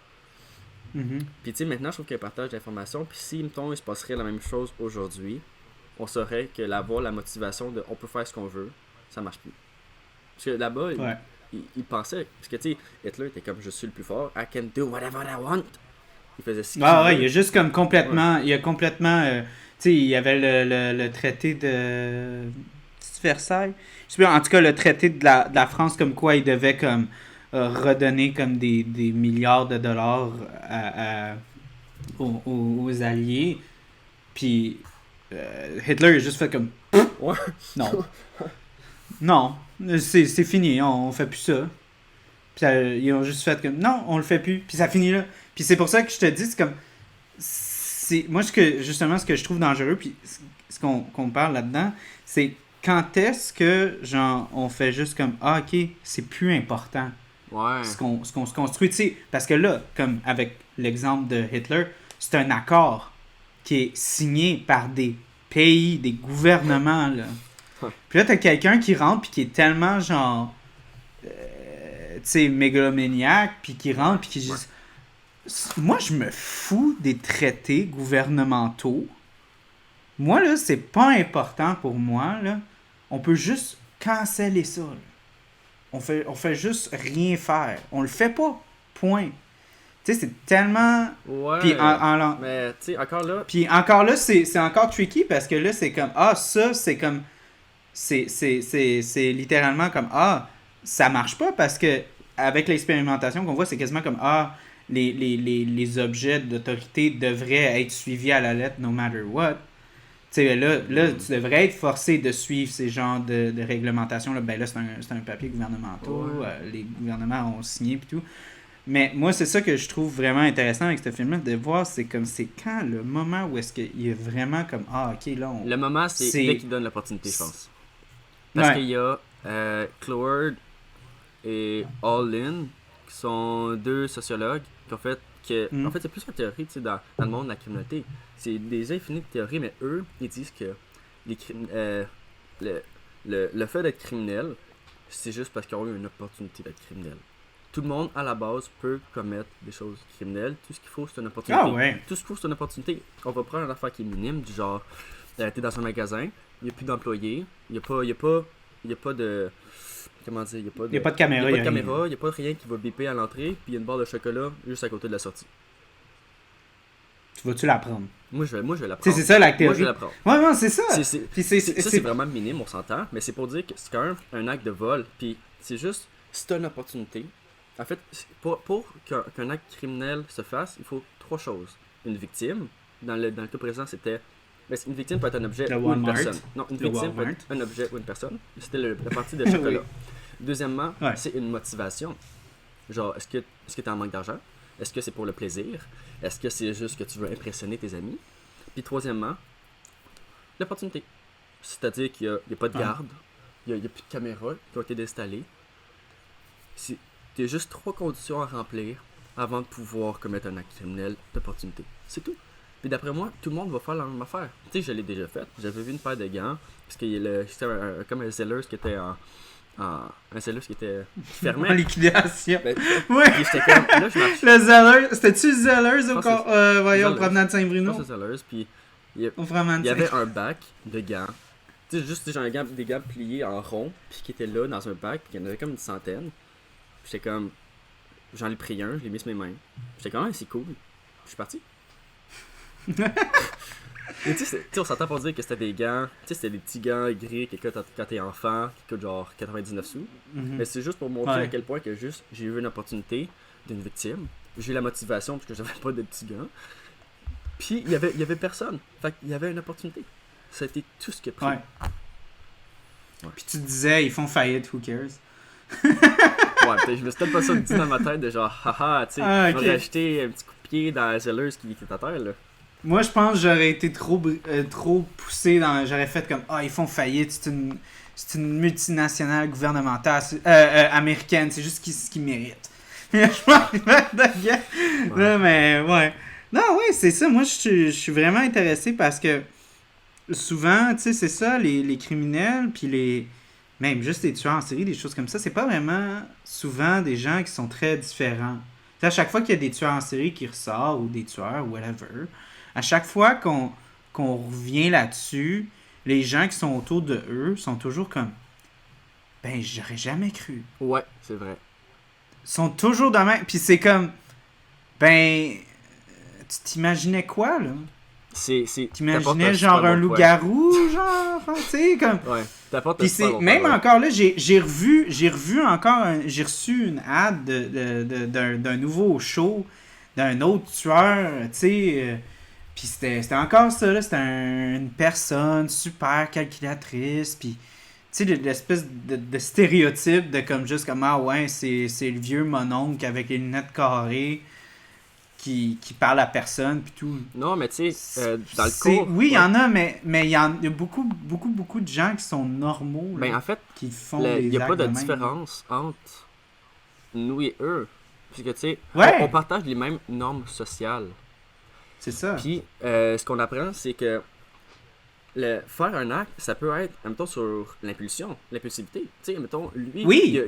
Puis tu sais, maintenant, je trouve qu'il y a un partage d'informations, puis si, mettons, il se passerait la même chose aujourd'hui, on saurait que la motivation de on peut faire ce qu'on veut, ça marche plus. Parce que là-bas, il pensait, parce que tu sais, Hitler était comme je suis le plus fort, I can do whatever I want. Il faisait ce qu'il voulait. Il y a juste comme complètement. Il y a complètement. Tu sais, il y avait le traité de. Versailles. Je sais pas, en tout cas, le traité de la France, comme quoi il devait comme redonner comme des milliards de dollars aux Alliés. Puis Hitler a juste fait comme. Ouais. Non. Non. C'est fini. On fait plus ça. Puis ils ont juste fait comme. Non, on le fait plus. Puis ça finit là. Puis c'est pour ça que je te dis, c'est comme. Moi, justement, ce que je trouve dangereux, puis ce qu'on parle là-dedans, c'est quand est-ce que, genre, on fait juste comme, ah, ok, c'est plus important. Ouais. Ce qu'on se construit, tu sais. Parce que là, comme avec l'exemple de Hitler, c'est un accord qui est signé par des pays, des gouvernements, là. Puis là, t'as quelqu'un qui rentre, puis qui est tellement, genre, tu sais, mégalomaniaque, puis qui rentre, puis qui dit... Moi, je me fous des traités gouvernementaux. Moi, là, c'est pas important pour moi, là. On peut juste canceller ça, là. On fait juste rien faire. On le fait pas. Point. Tu sais, c'est tellement... Ouais, puis mais tu sais, encore là... Puis encore là, c'est encore tricky, parce que là, c'est comme... Ah, ça, c'est comme... C'est littéralement comme... Ah, ça marche pas, parce que avec l'expérimentation qu'on voit, c'est quasiment comme... Ah, les objets d'autorité devraient être suivis à la lettre no matter what. Tu sais, là, tu devrais être forcé de suivre ces genres de réglementations. Là, ben là, c'est un papier gouvernemental. Les gouvernements ont signé et tout. Mais moi, c'est ça que je trouve vraiment intéressant avec ce film-là, de voir, c'est comme, c'est quand le moment où est-ce qu'il y a vraiment comme, ah, ok, là, Le moment, c'est dès qu'il donne l'opportunité, je pense. Parce qu'il y a Cloward et All-In, qui sont deux sociologues, qui ont fait que... En fait, c'est plus une théorie, tu sais, dans le monde de la criminalité. C'est des infinies de théories, mais eux, ils disent que le fait d'être criminel, c'est juste parce qu'ils ont eu une opportunité d'être criminel. Tout le monde, à la base, peut commettre des choses criminelles. Tout ce qu'il faut, c'est une opportunité. Ah ouais. Tout ce qu'il faut, c'est une opportunité. On va prendre une affaire qui est minime, du genre, t'es dans un magasin, il n'y a plus d'employés, il n'y a pas de... Comment dire, il n'y a pas de caméra. Il n'y a pas rien qui va biper à l'entrée, puis il y a une barre de chocolat juste à côté de la sortie. Tu vas-tu la prendre? Moi, je vais la prendre. C'est ça la théorie. Moi, je vais la prendre. Ouais, c'est ça. C'est vraiment minime, on s'entend, mais c'est pour dire que c'est quand même un acte de vol, puis c'est juste, si t'as une opportunité, en fait, pour qu'un acte criminel se fasse, il faut trois choses. Une victime, dans le cas présent, c'était... Une victime peut être un objet ou une personne. Non, une victime peut être un objet ou une personne. C'était la partie de chocolat. Deuxièmement, c'est une motivation. Genre, est-ce que t'es en manque d'argent? Est-ce que c'est pour le plaisir? Est-ce que c'est juste que tu veux impressionner tes amis? Puis troisièmement, l'opportunité. C'est-à-dire qu'il n'y a pas de garde, il n'y a plus de caméras qui ont été installées. Il y a juste trois conditions à remplir avant de pouvoir commettre un acte criminel d'opportunité. C'est tout. Puis d'après moi, tout le monde va faire la même affaire. Tu sais, je l'ai déjà fait. J'avais vu une paire de gants, parce que c'était comme un Zellers qui était un Zellers qui était fermé. En liquidation. Ben, ouais. Puis j'étais comme, là, je marche. Le Zellers, c'était-tu Zellers au voyons, promenade de Saint-Bruno? C'est Zellers, puis il y avait un bac de gants. Tu sais, juste genre des gants pliés en rond, puis qui étaient là dans un bac, puis il y en avait comme une centaine. J'étais comme, j'en ai pris un, je l'ai mis sur mes mains. J'étais comme, c'est cool. Je suis parti. Mais tu sais, on s'entend pour dire que c'était des gants. Tu sais, c'était des petits gants gris que quand t'es enfant, qui coûtent genre 99 sous. Mais c'est juste pour montrer à quel point que juste j'ai eu une opportunité d'une victime. J'ai eu la motivation parce que j'avais pas de petits gants. Puis il y avait personne. Fait qu'il y avait une opportunité. Ça a été tout ce qui a pris. Ouais. Puis tu te disais, ils font faillite, who cares? Ouais, peut-être je me suis peut-être pas ça dit dans ma tête de genre, haha, tu sais, okay. J'aurais acheté un petit coup de pied dans la zelleuse qui était à terre, là. Moi, je pense que j'aurais été trop poussé dans. J'aurais fait comme, ils font faillite, c'est une multinationale gouvernementale américaine, c'est juste ce qu'ils méritent. Je pense que là, mais ouais. Non, oui, c'est ça. Moi, je suis vraiment intéressé parce que souvent, tu sais, c'est ça, les criminels, puis même juste les tueurs en série, des choses comme ça, c'est pas vraiment souvent des gens qui sont très différents. T'sais, à chaque fois qu'il y a des tueurs en série qui ressortent, ou des tueurs, ou whatever, à chaque fois qu'on revient là-dessus, les gens qui sont autour de eux sont toujours comme, ben, j'aurais jamais cru. Ouais, c'est vrai. Ils sont toujours de même. Puis c'est comme, ben, tu t'imaginais quoi, là? T'imaginais genre un loup-garou, genre, tu sais, comme... Ouais, puis c'est, même encore là, j'ai revu encore, j'ai reçu une ad d'un nouveau show, d'un autre tueur, tu sais, puis c'était encore ça, là, c'était une personne super calculatrice, puis, tu sais, l'espèce de stéréotype de comme juste comme, ouais, c'est le vieux mononcle avec les lunettes carrées, qui parle à personne puis tout. Non, mais tu sais, dans le cours... Oui, il y en a, mais il y a beaucoup de gens qui sont normaux. Ben, là, en fait, qui font des actes il n'y a pas de même. différence entre nous et eux. Parce que, tu sais, on partage les mêmes normes sociales. C'est ça. Puis, ce qu'on apprend, c'est que faire un acte, ça peut être, mettons, sur l'impulsivité. Tu sais, mettons, lui... Oui,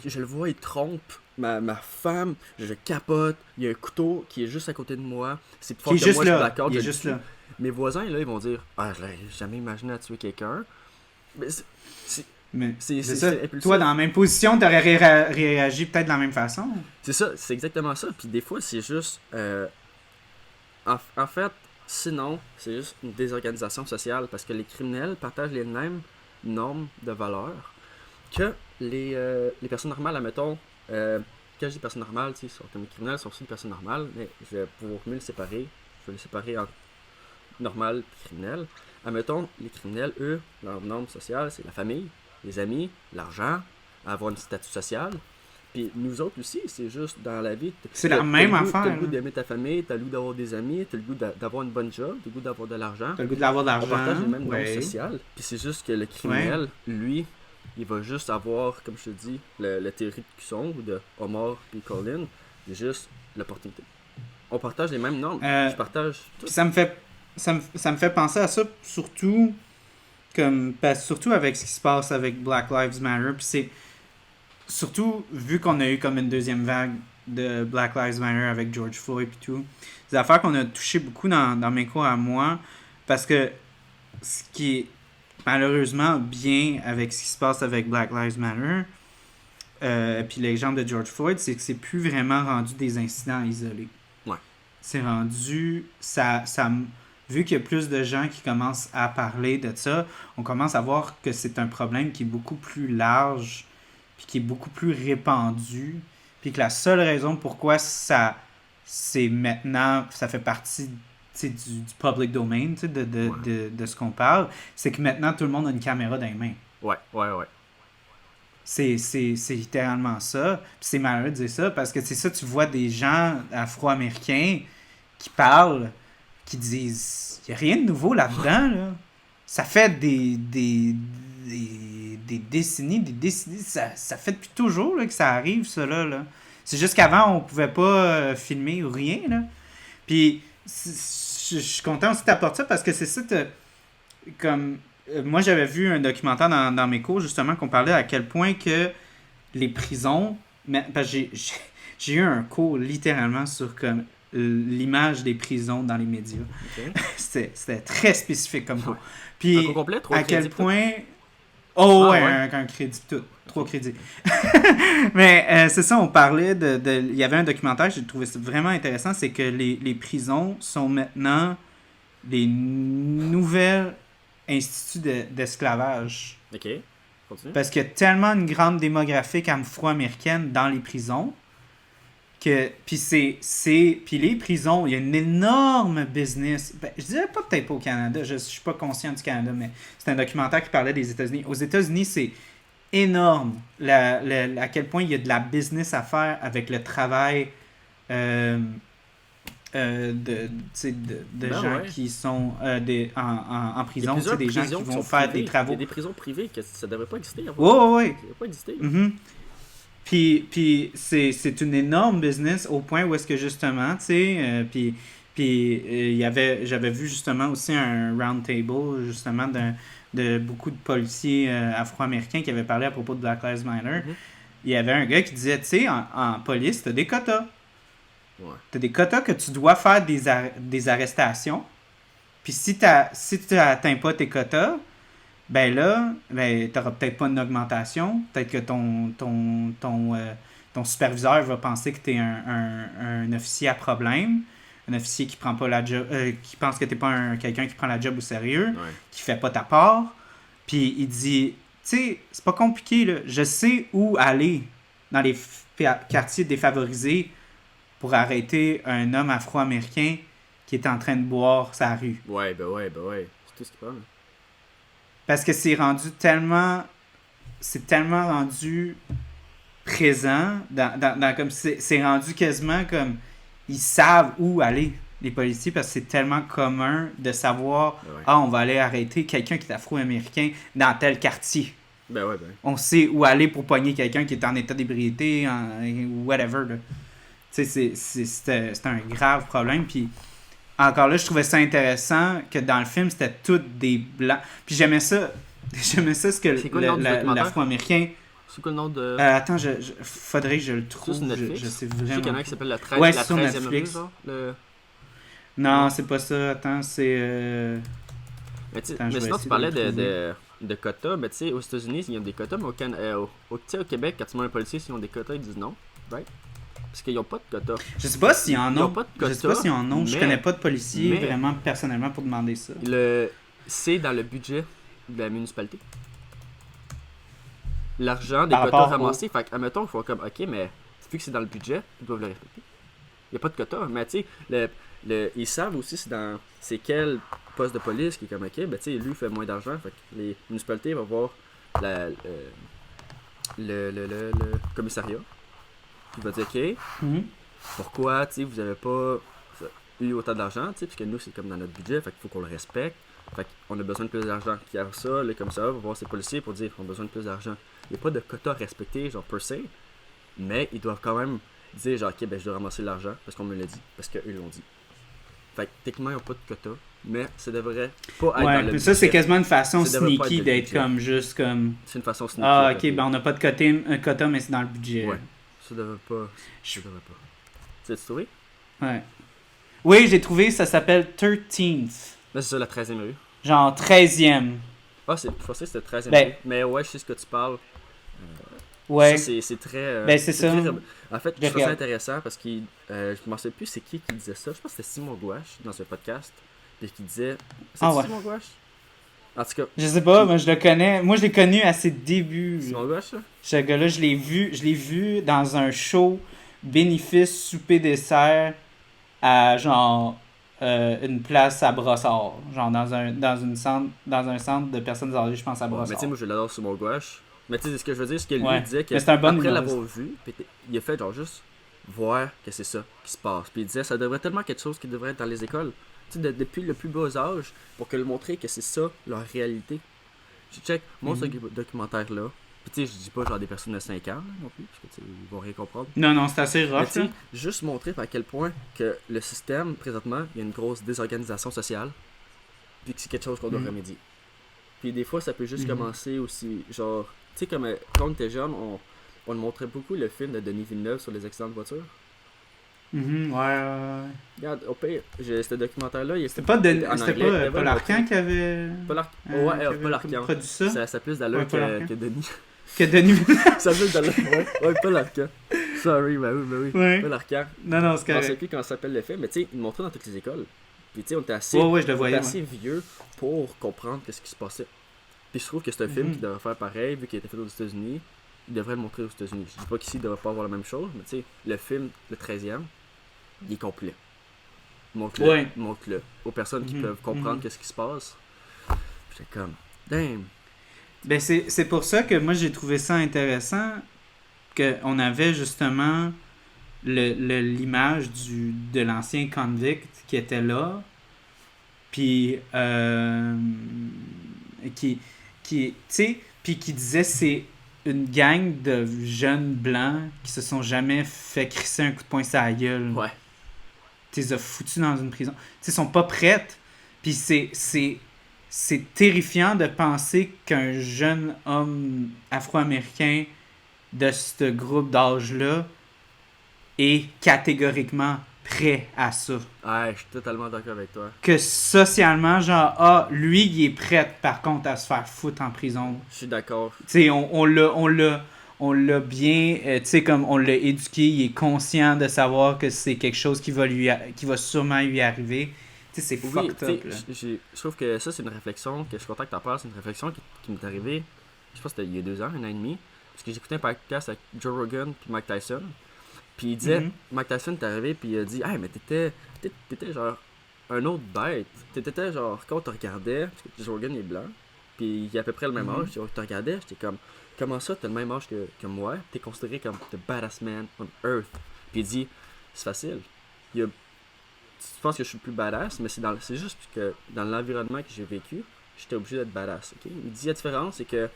je le vois, il trompe ma femme, je capote, il y a un couteau qui est juste à côté de moi, c'est plus fort que moi, je suis d'accord. Il est juste là. Mes voisins, là, ils vont dire, je l'aurais jamais imaginé à tuer quelqu'un. Mais c'est ça. Toi, dans la même position, t'aurais réagi peut-être de la même façon. C'est ça, c'est exactement ça. Puis des fois, c'est juste... en fait, sinon, c'est juste une désorganisation sociale parce que les criminels partagent les mêmes normes de valeurs que les personnes normales, admettons. Quand je dis personnes normales, tu sais, comme les criminels sont aussi des personnes normales, mais pour mieux les séparer, je vais les séparer en normal et criminel. Admettons, les criminels, eux, leur norme sociale, c'est la famille, les amis, l'argent, avoir un statut social. Puis nous autres aussi, c'est juste dans la vie. C'est la même affaire. T'as le goût d'aimer ta famille, t'as le goût d'avoir des amis, t'as le goût d'avoir une bonne job, t'as le goût d'avoir de l'argent. T'as le goût d'avoir de l'argent. On partage les mêmes normes sociales. Puis c'est juste que le criminel, lui, il va juste avoir, comme je te dis, la théorie de Cusson ou de Omar et Colin, c'est juste l'opportunité. On partage les mêmes normes. Je partage tout. Ça me fait penser à ça, surtout surtout avec ce qui se passe avec Black Lives Matter. Puis c'est surtout vu qu'on a eu comme une deuxième vague de Black Lives Matter avec George Floyd et tout. Des affaires qu'on a touché beaucoup dans mes cours à moi, parce que ce qui est malheureusement bien avec ce qui se passe avec Black Lives Matter, puis l'exemple de George Floyd, c'est que c'est plus vraiment rendu des incidents isolés. Ouais. C'est rendu... vu qu'il y a plus de gens qui commencent à parler de ça, on commence à voir que c'est un problème qui est beaucoup plus large, puis qui est beaucoup plus répandu, puis que la seule raison pourquoi c'est maintenant, ça fait partie du public domain, de ce qu'on parle, c'est que maintenant tout le monde a une caméra dans les mains. Ouais. C'est littéralement ça. Puis c'est malheureux de dire ça, parce que c'est ça, tu vois des gens afro-américains qui parlent, qui disent, il n'y a rien de nouveau là-dedans, là. Ça fait des décennies, ça fait depuis toujours là, que ça arrive, ça là. C'est juste qu'avant, on pouvait pas filmer ou rien, là. Puis, je suis content aussi de t'apporter ça, parce que c'est ça, comme... moi, j'avais vu un documentaire dans mes cours, justement, qu'on parlait à quel point que les prisons... Parce que j'ai eu un cours, littéralement, sur comme l'image des prisons dans les médias. Okay. C'était très spécifique comme cours. Puis, complet, à quel point... Oh, Ah, ouais, ouais. un crédit tout. 3 crédits. Mais c'est ça, on parlait il y avait un documentaire, j'ai trouvé ça vraiment intéressant, c'est que les prisons sont maintenant les nouvelles instituts d'esclavage. Ok, continue. Parce qu'il y a tellement une grande démographie afro-américaine dans les prisons que puis les prisons, il y a une énorme business. Ben, je dirais pas peut-être pas au Canada, je suis pas conscient du Canada, mais c'est un documentaire qui parlait des États-Unis. Aux États-Unis, c'est énorme à quel point il y a de la business à faire avec le travail euh, de Ben gens ouais. qui sont en Il y a prison, plusieurs des gens prisons qui qui vont sont faire privées. des Il y a travaux. des prisons privées que ça devrait pas exister. En fait. Ouais, ouais, ouais. Ça devrait pas exister. Mhm. Puis c'est une énorme business au point où est-ce que justement, tu sais, j'avais vu justement aussi un round table justement de beaucoup de policiers afro-américains qui avaient parlé à propos de Black Lives Matter. Mhm. Il y avait un gars qui disait, tu sais, en police, t'as des quotas. Ouais. T'as des quotas que tu dois faire des arrestations. Puis si tu atteins pas tes quotas, ben là, ben, t'auras peut-être pas une augmentation. Peut-être que ton superviseur va penser que t'es un officier à problème. Un officier qui prend pas la job, qui pense que t'es pas quelqu'un qui prend la job au sérieux, Ouais. qui fait pas ta part. Puis il dit, tu sais, c'est pas compliqué, là. Je sais où aller dans les quartiers défavorisés pour arrêter un homme afro-américain qui est en train de boire sa rue. Ouais, ben ouais, ben ouais. C'est tout ce qu'il parle. Parce que c'est tellement rendu présent, comme c'est rendu quasiment comme, ils savent où aller, les policiers, parce que c'est tellement commun de savoir, Ben ouais. ah, on va aller arrêter quelqu'un qui est afro-américain dans tel quartier. Ben ouais, ben. On sait où aller pour pogner quelqu'un qui est en état d'ébriété, ou whatever, là. Tu sais, c'est un grave problème, puis encore là, je trouvais ça intéressant que dans le film, c'était tous des blancs. Puis j'aimais ça. J'aimais ça, ce que C'est quoi le nom du documentaire? l'afro-américain. C'est quoi le nom de. Attends, faudrait que je le trouve. C'est sur Netflix? Je sais Je sais qu'il y en vraiment. a un qui s'appelle la Ouais, 13 c'est sur 13e Netflix. rue, genre. Le... Non, Non. c'est pas ça. Attends, c'est. Attends, je mais vais sinon, essayer tu parlais de le trouver. de quotas. Mais tu sais, aux États-Unis, ils ont des quotas, mais tu sais, au Québec, quand tu demandes un policier s'ils ont des quotas, ils disent non. Right? Parce qu'ils n'ont pas de quotas. Je sais pas s'ils en Ils ont ont. pas de Je sais pas quotas, s'ils en ont. Je mais- connais pas de policiers mais- vraiment personnellement pour demander ça. C'est dans le budget de la municipalité. L'argent des Par quotas rapport ramassés. Fait qu'admettons, il faut comme, ok, mais vu que c'est dans le budget, ils doivent le respecter. Il n'y a pas de quota. Mais tu sais, ils savent aussi c'est quel poste de police qui est comme, ok, ben tu sais, lui fait moins d'argent. Fait que les municipalités vont voir le commissariat. Puis il va dire, ok, Mhm. pourquoi, tu sais, vous avez pas eu autant d'argent, tu sais, puisque nous, c'est comme dans notre budget, fait qu'il faut qu'on le respecte. Fait qu'on a besoin de plus d'argent. Puis après ça, le commissaire va voir ses policiers pour dire qu'on a besoin de plus d'argent. Il n'y a pas de quota à respecter, genre, per se, mais ils doivent quand même dire, genre, ok, ben je dois ramasser l'argent parce qu'on me l'a dit, parce qu'eux l'ont dit. Fait que techniquement, ils n'ont pas de quota, mais ça devrait pas être dans Ouais, le mais ça, c'est budget. quasiment une façon Ça devrait pas sneaky être dans le d'être budget. comme juste comme. C'est une façon sneaky. Ah, à ok, côté. ben on n'a pas un quota, mais c'est dans le budget. Ouais, ça devrait pas. Ça devrait pas. Tu l'as trouvé? Ouais. Oui, j'ai trouvé, ça s'appelle 13th. Là, c'est ça, la 13e rue. Genre 13e. Ah, je pensais que c'était 13e Ben- rue. Mais ouais, je sais ce que tu parles. Ouais. Ça, c'est très. Ben, c'est ça. En fait, Je je trouve ça regarde. intéressant parce que je me souviens plus c'est qui disait ça. Je pense que c'était Simon Gouache dans un podcast. Puis qui disait. C'est Ah ouais. Simon Gouache? En tout cas, Je sais pas, mais je le connais. Moi, je l'ai connu à ses débuts. Simon Gouache, ça? Ce gars-là, je l'ai vu dans un show bénéfice souper dessert à genre une place à Brossard. Genre dans un centre de personnes âgées, je pense à Ouais, mais tu Brossard. sais, moi je l'adore Simon Gouache. Mais tu sais, ce que je veux dire, c'est que lui Ouais. disait que Mais c'est un bon après humoriste. l'avoir vu, il a fait genre juste voir que c'est ça qui se passe. Puis il disait ça devrait tellement quelque chose qui devrait être dans les écoles. Tu sais, depuis le plus bas âge, pour que le montrer que c'est ça leur réalité. Je check, montre ce documentaire-là. Puis tu sais, je dis pas genre des personnes de 5 ans là, non plus, parce que tu sais, ils vont rien comprendre. Non, non, c'est assez Mais rough. tu sais, là. juste montrer à quel point que le système, présentement, il y a une grosse désorganisation sociale. Puis que c'est quelque chose qu'on doit remédier. Puis des fois, ça peut juste commencer aussi, genre, tu sais, comme quand on était jeune, on montrait beaucoup le film de Denis Villeneuve sur les accidents de voiture. Ouais, ouais, ouais. Regarde, au pire, ce documentaire-là, il C'était pas, était en c'était anglais. pas Arcand qui avait, Paul Arcand. produit ça. Ça a plus d'allure Ouais, Paul Arcand. que Denis. Que Denis. Ça a plus d'allure. Ouais, Paul Arcand. Sorry, bah oui. Ouais. Paul Arcand. Non, c'est Je sais correct. plus comment ça s'appelle le film, mais tu sais, il le montrait dans toutes les écoles. Puis tu sais, on était assez, Ouais, je le on voyais. était assez vieux pour comprendre ce qui se passait. Puis je trouve que c'est un film qui devrait faire pareil, vu qu'il a été fait aux États-Unis. Il devrait le montrer aux États-Unis. Je dis pas qu'ici, il devrait pas avoir la même chose, mais tu sais, le film, le 13e, il est complet. Montre-le, Ouais. montre-le aux personnes qui peuvent comprendre qu'est-ce qui se passe. J'étais comme, damn. Ben c'est pour ça que moi j'ai trouvé ça intéressant qu'on avait justement l'image de l'ancien convict qui était là, puis tu sais, puis qui disait c'est une gang de jeunes blancs qui se sont jamais fait crisser un coup de poing sur la gueule. Ouais. Tu les as foutus dans une prison. Tu sais, ils sont pas prêtes. Puis c'est terrifiant de penser qu'un jeune homme afro-américain de ce groupe d'âge-là est catégoriquement prêt à ça. Ouais, je suis totalement d'accord avec toi. Que socialement, genre, lui, il est prêt, par contre, à se faire foutre en prison. Je suis d'accord. Tu sais, on l'a bien, tu sais, comme on l'a éduqué, il est conscient de savoir que c'est quelque chose qui va sûrement lui arriver. Tu sais, c'est fucked up, là. Je trouve que ça, c'est une réflexion, que je suis content que t'en parles, c'est une réflexion qui m'est arrivée, je pense que c'était il y a 2 ans, 1 an et demi, parce que j'écoutais un podcast avec Joe Rogan puis Mike Tyson, puis il disait, Mike Tyson est arrivé puis il a dit « Hey, mais t'étais genre un autre bête, t'étais genre, quand on te regardait, parce que Joe Rogan est blanc, puis il a à peu près le même âge, on te regardait, j'étais comme, comment ça, t'as le même âge que moi, t'es considéré comme the baddest man on earth. » Puis il dit, c'est facile, tu penses que je suis le plus badass, mais c'est juste que dans l'environnement que j'ai vécu, j'étais obligé d'être badass. Okay? Il dit la différence, c'est que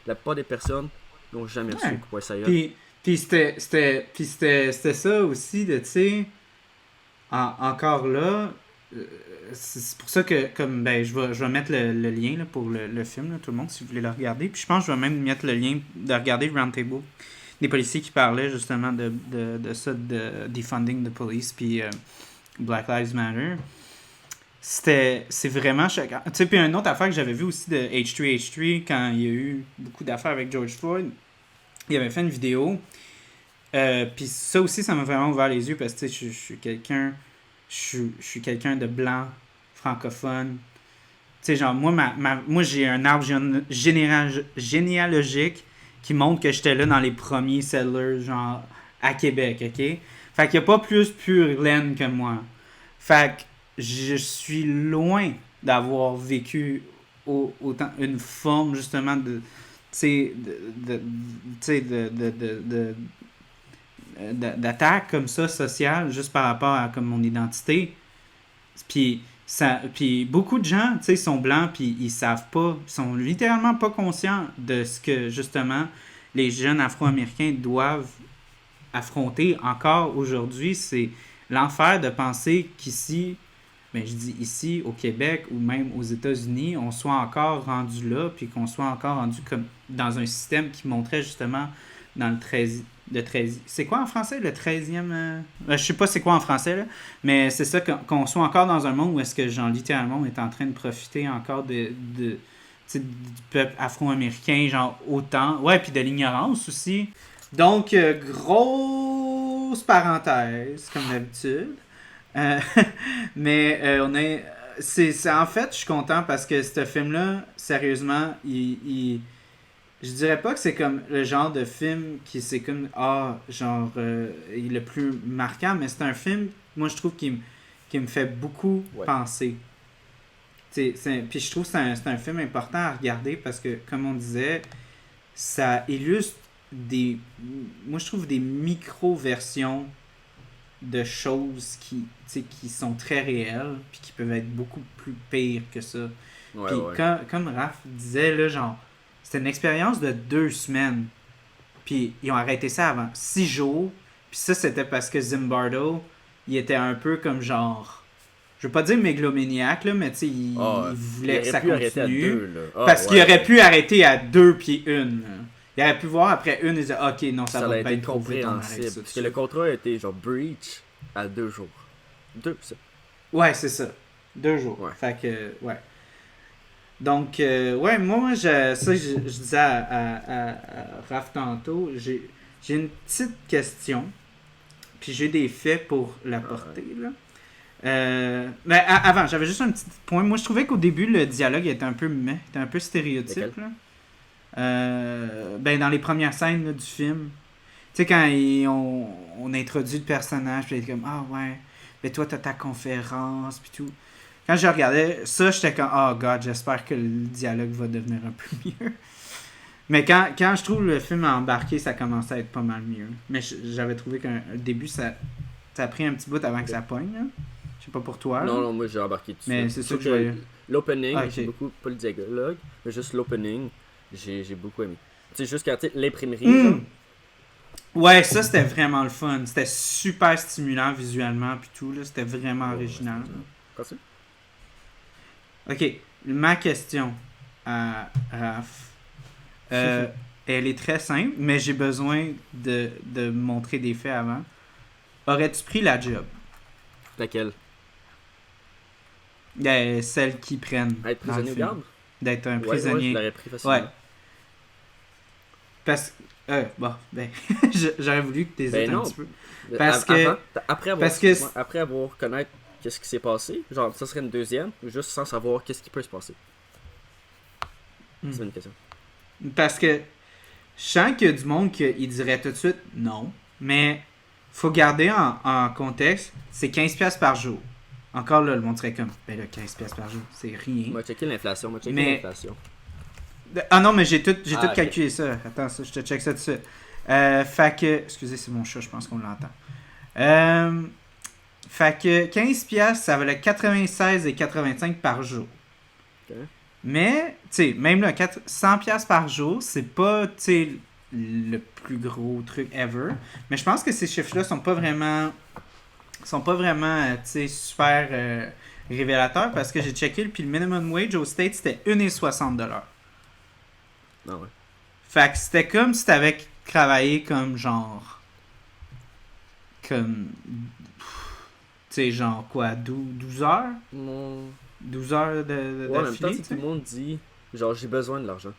la plupart des personnes n'ont jamais reçu un coup de poing sur la gueule. Puis c'était ça aussi, de, tu sais, encore là, c'est pour ça que, comme, ben, je vais mettre le lien là, pour le film, là, tout le monde, si vous voulez le regarder. Puis je pense que je vais même mettre le lien de regarder le Roundtable des policiers qui parlaient justement de ça, de defunding the police, puis Black Lives Matter. C'est vraiment choquant. Tu sais, puis une autre affaire que j'avais vue aussi de H3H3, quand il y a eu beaucoup d'affaires avec George Floyd, il avait fait une vidéo. Puis ça aussi, ça m'a vraiment ouvert les yeux parce que je suis quelqu'un de blanc, francophone. Tu sais, genre, moi j'ai un arbre généalogique qui montre que j'étais là dans les premiers settlers, genre, à Québec, ok? Fait qu'il n'y a pas plus pure laine que moi. Fait que je suis loin d'avoir vécu autant une forme, justement, de... d'attaque comme ça sociale juste par rapport à comme mon identité. Puis beaucoup de gens, tu sais, sont blancs puis ils savent pas, ils sont littéralement pas conscients de ce que justement les jeunes afro-américains doivent affronter encore aujourd'hui. C'est l'enfer de penser qu'ici, ben je dis ici au Québec ou même aux États-Unis, on soit encore rendu là, puis qu'on soit encore rendu comme dans un système qui montrait justement dans le 13. C'est quoi en français, le 13e? Je sais pas c'est quoi en français, là, mais c'est ça, qu'on soit encore dans un monde où est-ce que, genre, littéralement, on est en train de profiter encore du peuple afro-américain, genre, autant. Ouais, puis de l'ignorance aussi. Donc, grosse parenthèse, comme d'habitude. Mais on est... en fait, je suis content parce que ce film-là, sérieusement, je dirais pas que c'est comme le genre de film qui c'est comme genre il est le plus marquant, mais c'est un film, moi je trouve qui me fait beaucoup penser. Puis je trouve que c'est un film important à regarder parce que, comme on disait, ça illustre moi je trouve des micro-versions de choses qui sont très réelles puis qui peuvent être beaucoup plus pires que ça. Puis comme Raph disait, là, genre, c'était une expérience de 2 semaines. Puis ils ont arrêté ça avant 6 jours. Puis ça, c'était parce que Zimbardo, il était un peu comme genre... Je veux pas dire mégalomaniaque, là, mais tu sais, il voulait que ça continue. Parce qu'il aurait pu arrêter à 2 puis 1. Il aurait pu voir après 1 et dire « Ok, non, ça va pas être trop vite, on arrête ça. » Parce que le contrat a été genre breach à 2 jours. Ouais, c'est ça. 2 jours. Ouais. Fait que, ouais. Donc, ouais, moi, je disais à Raph tantôt, j'ai une petite question, puis j'ai des faits pour l'apporter, là. Mais avant, j'avais juste un petit point. Moi, je trouvais qu'au début, le dialogue était un peu était un peu stéréotype, là. Ben, dans les premières scènes là, du film. Tu sais, quand on introduit le personnage, puis il est comme, ah ouais, mais toi, t'as ta conférence, puis tout. Quand je regardais ça, j'étais comme, oh god, j'espère que le dialogue va devenir un peu mieux. Mais quand je trouve le film embarqué, ça commençait à être pas mal mieux. Mais j'avais trouvé qu'au début, ça a pris un petit bout avant que ça pogne. Là. Je sais pas pour toi. Non, là. non, moi j'ai embarqué dessus. Mais c'est ça que je voyais. L'opening, Ah, ok. j'ai beaucoup, pas le dialogue, mais juste l'opening, j'ai beaucoup aimé. Tu sais, jusqu'à l'imprimerie, genre. Ouais, ça c'était vraiment le fun. C'était super stimulant visuellement, puis tout. Là. C'était vraiment original. Continue. Ok, ma question à Raph. Elle est très simple, mais j'ai besoin de montrer des faits avant. Aurais-tu pris la job? Laquelle? Celle qui prennent. Être dans le prisonnier au film. garde? D'être un Ouais, prisonnier. je l'aurais pris facilement. Ouais. Parce bon, ben, j'aurais voulu que tu hésites un petit peu. Parce que- Après avoir connaître qu'est-ce qui s'est passé, genre ça serait une deuxième, ou juste sans savoir qu'est-ce qui peut se passer. C'est une question. Parce que je sens qu'il y a du monde qui dirait tout de suite non, mais faut garder en contexte, c'est 15$ par jour. Encore là, le monde serait comme, ben là, 15$ par jour, c'est rien. On va checker l'inflation, Mais- Ah non, mais j'ai tout ok. calculé ça. Attends, ça, je te check ça tout de suite. Fait que, excusez, c'est mon chat, je pense qu'on l'entend. Fait que 15$, ça valait 96,85 par jour. Ok. Mais, tu sais, même là, 100$ par jour, c'est pas, tu sais, le plus gros truc ever. Mais je pense que ces chiffres-là sont pas vraiment, tu sais, super révélateurs parce que j'ai checké, puis le minimum wage au States, c'était 1,60$. Ah ouais. Fait que c'était comme si t'avais travaillé comme genre. Comme. Tu sais, genre quoi, 12 heures? Mon... 12 heures Ouais, en même temps, d'affilée, si tu tout le sais? monde dit, genre j'ai besoin de l'argent.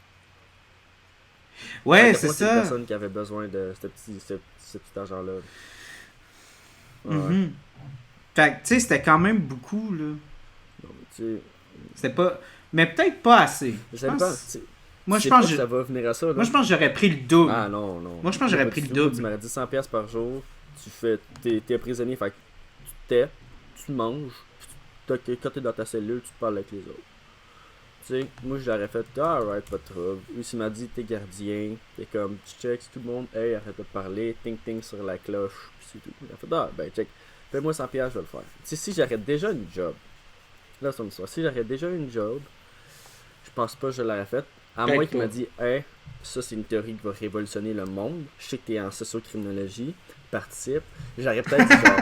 Ouais, À quel c'est point une ça. personne qui avait besoin de ce petit argent-là. Ouais. Mhm. Fait que, tu sais, c'était quand même beaucoup, là. Non, mais tu sais, C'était pas. Mais peut-être pas assez. je Je sais pense- pas. Tu Moi, sais je pas pense que que ça va venir à ça. Là. moi, je pense que j'aurais pris le double. Ah non, non. Moi, je pense que j'aurais Pas pris du le tout. double. Tu m'aurais dit 100$ par jour, t'es prisonnier, fait que tu t'es, tu manges, puis quand t'es dans ta cellule, tu te parles avec les autres. Tu sais, moi je l'aurais fait, alright, pas de trouble. Lui, il m'a dit, t'es gardien, t'es comme, tu checks tout le monde, hey, arrête de parler, ting sur la cloche, puis c'est tout. Il a fait, ben check, fais-moi 100$, je vais le faire. Tu sais, si j'aurais déjà une job, là c'est une histoire, si j'aurais déjà une job, je pense pas que je l'aurais fait. À Peut-être moins qu'il pas. m'a dit, hey, ça c'est une théorie qui va révolutionner le monde. Je sais que t'es en sociocriminologie, participe. J'aurais peut-être dit genre,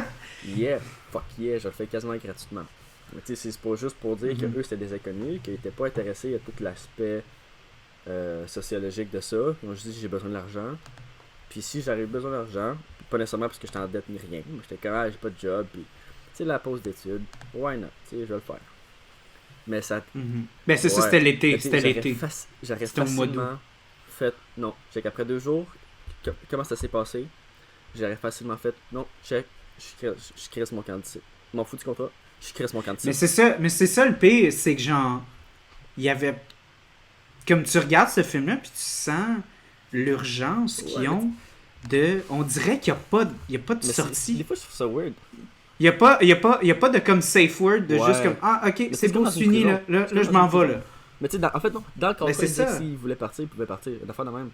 yeah, fuck yeah, je le fais quasiment gratuitement. Mais tu sais, c'est pas juste pour dire que eux c'était des inconnus, qu'ils étaient pas intéressés à tout l'aspect sociologique de ça. Ils ont juste dit, j'ai besoin de l'argent. Puis si j'avais besoin d'argent, pas nécessairement parce que j'étais en dette ni rien, mais j'étais comme, j'ai pas de job, puis tu sais, la pause d'études, why not, tu sais, je vais le faire. Mais ça. Mhm. Ben, c'est ça, Ouais. c'était l'été. Mais tu sais, C'était j'aurais l'été. J'aurais C'était au mois d'août. facilement fait. Non, check après 2 jours. Comment ça s'est passé? J'aurais facilement fait. Non, check. Je crée mon candidat. Je m'en fous du contrat. Je crée mon candidat. Mais c'est ça le pire, c'est que genre. Il y avait. Comme tu regardes ce film-là, puis tu sens l'urgence qu'ils Ouais, ont de. On dirait qu'il n'y a pas de Mais sortie. des fois, je trouve ça weird. Il n'y a pas de comme safe word de Ouais. juste comme ah ok Mais c'est comme beau dans c'est une fini prison. là C'est comme je dans m'en une vais prison. là. Mais tu sais, en fait, non. Dans le contrat, c'est il disait que ça. s'il voulait partir, il pouvait partir. Une affaire de même.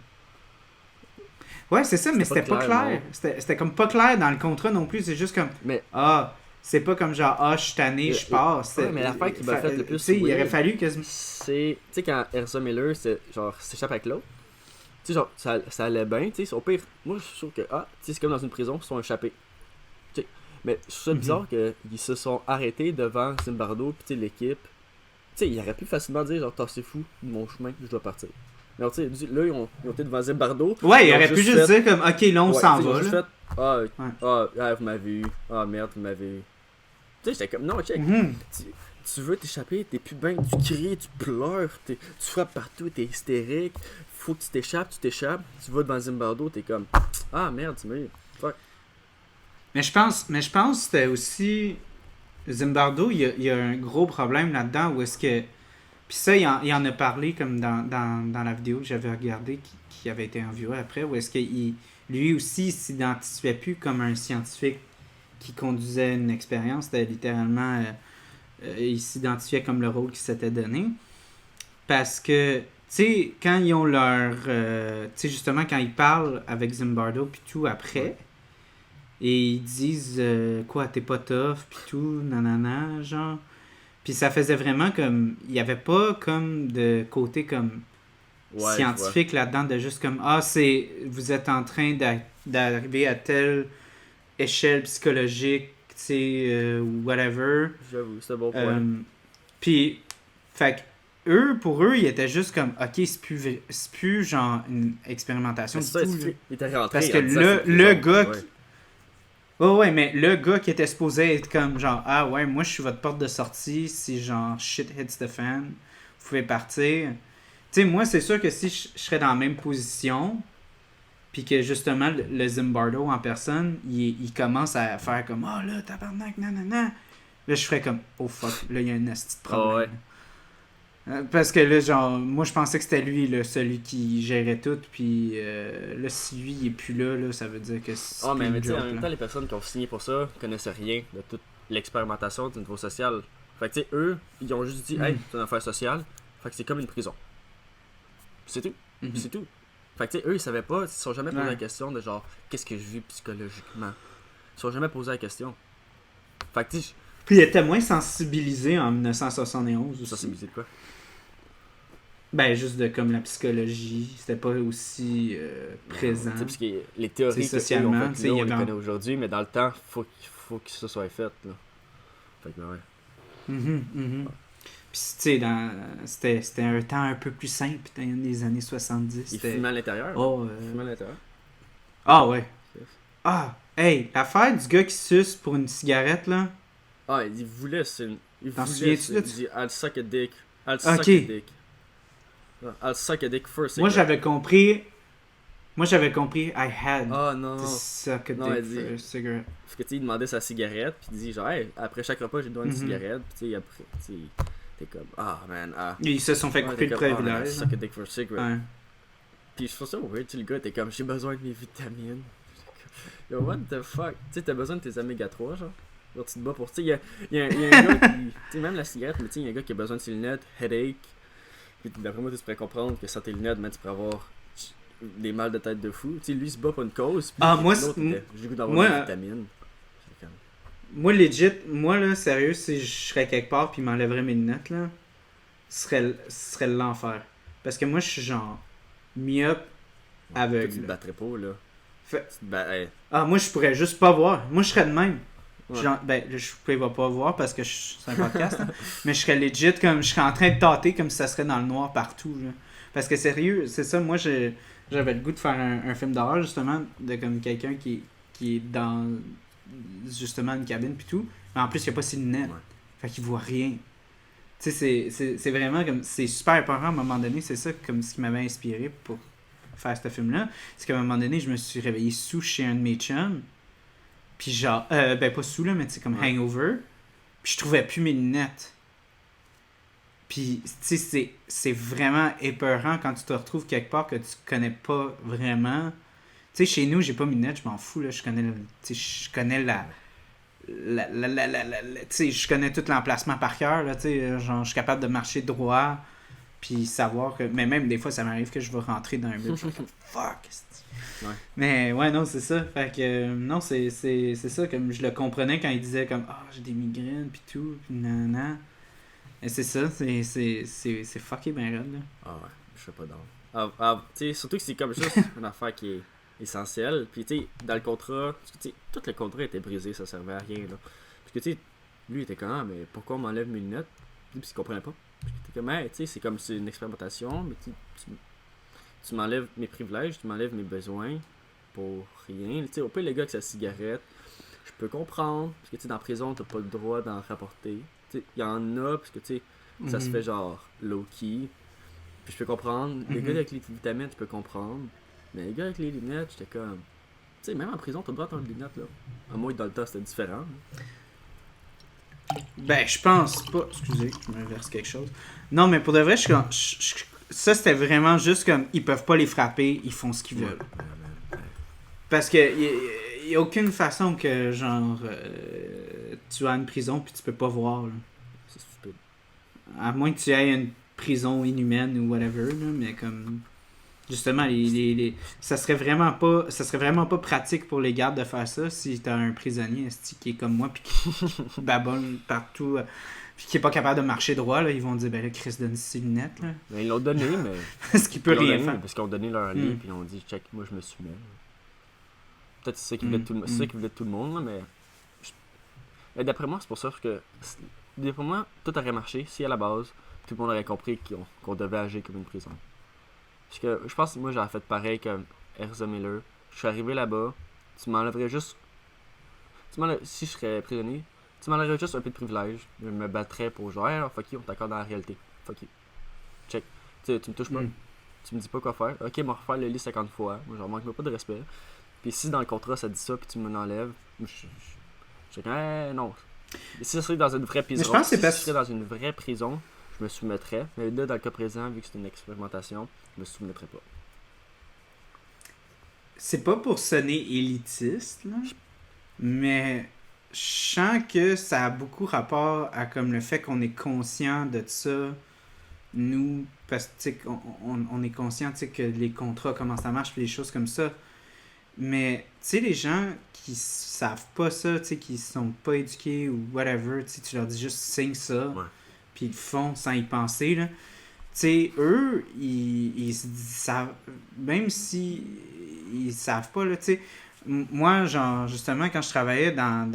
Ouais c'est ça mais C'était c'était pas pas clair, clair. C'était comme pas clair dans le contrat non plus, c'est juste comme Mais ah c'est pas comme genre ah je suis tanné je pars. ouais, mais l'affaire qui m'a fait le plus tu sais il aurait weird, fallu que c'est. Tu sais, quand Erza Miller s'échappe avec l'autre, tu sais, genre, ça allait bien, tu sais, au pire, moi je trouve que, tu sais, c'est comme dans une prison, ils sont échappés. Tu sais, mais je trouve ça bizarre qu'ils se sont arrêtés devant Zimbardo, pis tu sais, l'équipe. Tu sais, il aurait pu facilement dire, genre, c'est fou de mon chemin, je dois partir. Mais tu sais, là, ils ont été devant Zimbardo. ouais il ils ont aurait pu juste fait- dire comme ok là on Ouais, s'en tu sais, ils ont va juste là. fait, vous m'avez eu. Ah, merde, vous m'avez eu. Tu sais, j'étais comme, non, check. Tu veux t'échapper, t'es plus bien, tu cries, tu pleures, tu frappes partout, t'es hystérique. Faut que tu t'échappes, tu vas devant Zimbardo, t'es comme, ah, merde, tu m'as eu. Fuck. Mais je pense que c'était aussi... Zimbardo, il y a un gros problème là-dedans où est-ce que... Puis ça, il en a parlé comme dans la vidéo que j'avais regardée qui avait été enviée après, où est-ce que lui aussi il s'identifiait plus comme un scientifique qui conduisait une expérience. C'était littéralement... il s'identifiait comme le rôle qu'il s'était donné. Parce que, tu sais, quand ils ont leur... tu sais, justement, quand ils parlent avec Zimbardo puis tout après... Et ils disent quoi, t'es pas tough, pis tout, nanana, genre. Puis ça faisait vraiment comme. Il y avait pas comme de côté comme scientifique là-dedans, de juste comme c'est. Vous êtes en train d'arriver à telle échelle psychologique, tu sais, whatever. J'avoue, c'est un bon point. Puis, fait que pour eux, ils étaient juste comme, ok, c'est plus genre une expérimentation du tout. Il était rentré. Parce que le gars. Ouais, mais le gars qui était supposé être comme genre, ah ouais, moi je suis votre porte de sortie, si genre shit hits the fan, vous pouvez partir. Tu sais, moi c'est sûr que si je serais dans la même position, puis que justement le Zimbardo en personne, il commence à faire comme, oh là, tabarnak, nanana. Là je ferais comme, oh fuck, là il y a un asti de problème. Parce que là, genre, moi je pensais que c'était lui, là, celui qui gérait tout, puis là, si lui il est plus là, ça veut dire que c'est. Mais tu sais, en même temps, les personnes qui ont signé pour ça connaissaient rien de toute l'expérimentation du niveau social. Fait que tu sais, eux, ils ont juste dit, hey, c'est une affaire sociale, fait que c'est comme une prison. C'est tout. C'est tout. Fait que tu sais, eux, ils savaient pas, ils se sont jamais posé la question de genre, qu'est-ce que je vis psychologiquement. Ils se sont jamais posé la question. Fait que tu sais. Puis ils étaient moins sensibilisés en 1971 aussi. Sensibilisés de quoi? Ben, juste de comme la psychologie, c'était pas aussi présent. Parce que les théories socialement, que on les connaît aujourd'hui, mais dans le temps, faut que ça soit fait. Là. Fait que ouais. Puis tu sais, c'était un temps un peu plus simple dans les années 70. Il fumait à l'intérieur. Il fumait à l'intérieur. Ah ouais. Yes. Ah, hey, l'affaire du gars qui suce pour une cigarette, là. Ah, il voulait, T'en souviens-tu de ça? Il dit, I'll suck a dick. I'll suck a dick. I'll suck a dick first. Moi, j'avais compris, I had to suck a dick for a cigarette. Parce que tu sais, il demandait sa cigarette, puis il dit genre, hey, après chaque repas, j'ai le droit à une cigarette, puis tu sais, après, t'es comme, Ils se sont fait couper le privilège. I'll suck a dick for a cigarette. Puis je trouve ça weird, tu sais, le gars, t'es comme, j'ai besoin de mes vitamines. Yo, what the fuck? Tu sais, t'as besoin de tes oméga 3, genre. Genre, tu te bats pour. Tu sais, il y a un gars qui. Tu sais, même la cigarette, mais tu sais, il y a un gars qui a besoin de ses lunettes, headache. Puis d'après moi, tu pourrais comprendre que sans tes lunettes, tu pourrais avoir des mal de tête de fou. Tu sais, lui, il se bat pour une cause. Puis moi, j'ai le goût d'avoir des vitamines. Moi, legit, là, sérieux, si je serais quelque part puis il m'enlèverait mes lunettes, là, ce serait l'enfer. Parce que moi, je suis genre myope, aveugle. Tu te battrais pas, là. Moi, je pourrais juste pas voir. Moi, je serais de même. Genre, je pouvais pas voir parce que c'est un podcast, hein, mais je serais legit comme je serais en train de tâter comme si ça serait dans le noir partout. Là. Parce que sérieux, c'est ça, moi j'avais le goût de faire un film d'horreur justement, de comme quelqu'un qui est dans justement une cabine pis tout, mais en plus il n'y a pas ses lunettes. Fait qu'il voit rien. Tu sais, c'est vraiment comme. C'est super important à un moment donné, c'est ça comme ce qui m'avait inspiré pour faire ce film-là. C'est qu'à un moment donné, je me suis réveillé sous chez un de mes chums. Puis genre, pas sous là, mais tu sais, comme hangover. Puis je trouvais plus mes lunettes. Puis, tu sais, c'est vraiment épeurant quand tu te retrouves quelque part que tu connais pas vraiment. Tu sais, chez nous, j'ai pas mes lunettes, je m'en fous, là. Je connais tu sais, je connais tout l'emplacement par cœur, là, tu sais. Genre, je suis capable de marcher droit, puis savoir que. Mais même des fois, ça m'arrive que je vais rentrer dans un but, je suis comme, fuck! Mais ouais, non, c'est ça. Fait que non, c'est ça, comme je le comprenais quand il disait comme j'ai des migraines pis tout, pis nanana. Et c'est ça, c'est fucké ben raide, là. Ah ouais, je sais pas d'ordre. Tu sais, surtout que c'est comme juste une affaire qui est essentielle. Puis tu sais, dans le contrat, parce que tu sais, tout le contrat était brisé, ça servait à rien, là. Parce que tu sais, lui il était comme mais pourquoi on m'enlève mes lunettes? Puis il comprenait pas. Puis il était comme tu sais, c'est comme c'est une expérimentation, mais tu m'enlèves mes privilèges, tu m'enlèves mes besoins, pour rien. Tu sais, au pire, le gars avec sa cigarette, je peux comprendre, parce que tu sais, dans la prison, t'as pas le droit d'en rapporter. Tu sais, il y en a, parce que tu sais, ça se fait genre low-key. Puis je peux comprendre. Les gars avec les vitamines, je peux comprendre. Mais les gars avec les lunettes, j'étais comme. Tu sais, même en prison, t'as le droit d'avoir des lunettes, là. À moi, dans le temps, c'était différent. Ben, je pense pas. Excusez, je m'inverse quelque chose. Non, mais pour de vrai, ça, c'était vraiment juste comme. Ils peuvent pas les frapper, ils font ce qu'ils veulent. Parce que y a aucune façon que, genre, tu as une prison puis tu peux pas voir. Là. C'est stupide. À moins que tu aies une prison inhumaine ou whatever, là, mais comme. Justement, ça serait vraiment pas pratique pour les gardes de faire ça si t'as un prisonnier qui est comme moi puis qui babonne partout puis qui est pas capable de marcher droit, là, ils vont dire ben là Chris donne ses lunettes là. Ben, ils l'ont donné, mais. Parce qu'il peut rien faire. Parce qu'ils ont donné leur lit puis ils ont dit check, moi je me soumets. Peut-être c'est ça qu'ils voulaient tout le monde, là, mais d'après moi, c'est pour ça que. D'après moi, tout aurait marché si à la base, tout le monde aurait compris qu'on devait agir comme une prison. Parce que je pense que moi j'aurais fait pareil comme Ezra Miller. Je suis arrivé là-bas, tu m'enlèverais juste. Si je serais prisonnier, tu m'enlèverais juste un peu de privilège. Je me battrais pour genre, hey, fuck you, on t'accorde dans la réalité. Fuck you. Check. Tu me touches pas. Tu me dis pas quoi faire. Ok, moi refaire le lit 50 fois. Moi, genre, manque-moi pas de respect. Puis si dans le contrat ça dit ça, puis tu me l'enlèves, je suis comme, non. Si ça serait dans une vraie prison, si je serais dans une vraie prison, je me soumettrais. Mais là, dans le cas présent, vu que c'est une expérimentation, je me soumettrais pas. C'est pas pour sonner élitiste, là, mais je sens que ça a beaucoup rapport à comme le fait qu'on est conscient de ça, nous, parce que on est conscient que les contrats, comment ça marche, puis des choses comme ça. Mais, tu sais, les gens qui savent pas ça, tu sais, qui sont pas éduqués ou whatever, tu leur dis juste signe ça, puis ils le font sans y penser, là. Tu sais, eux, ils savent, même si ils savent pas, là, tu sais. Moi, genre, justement, quand je travaillais dans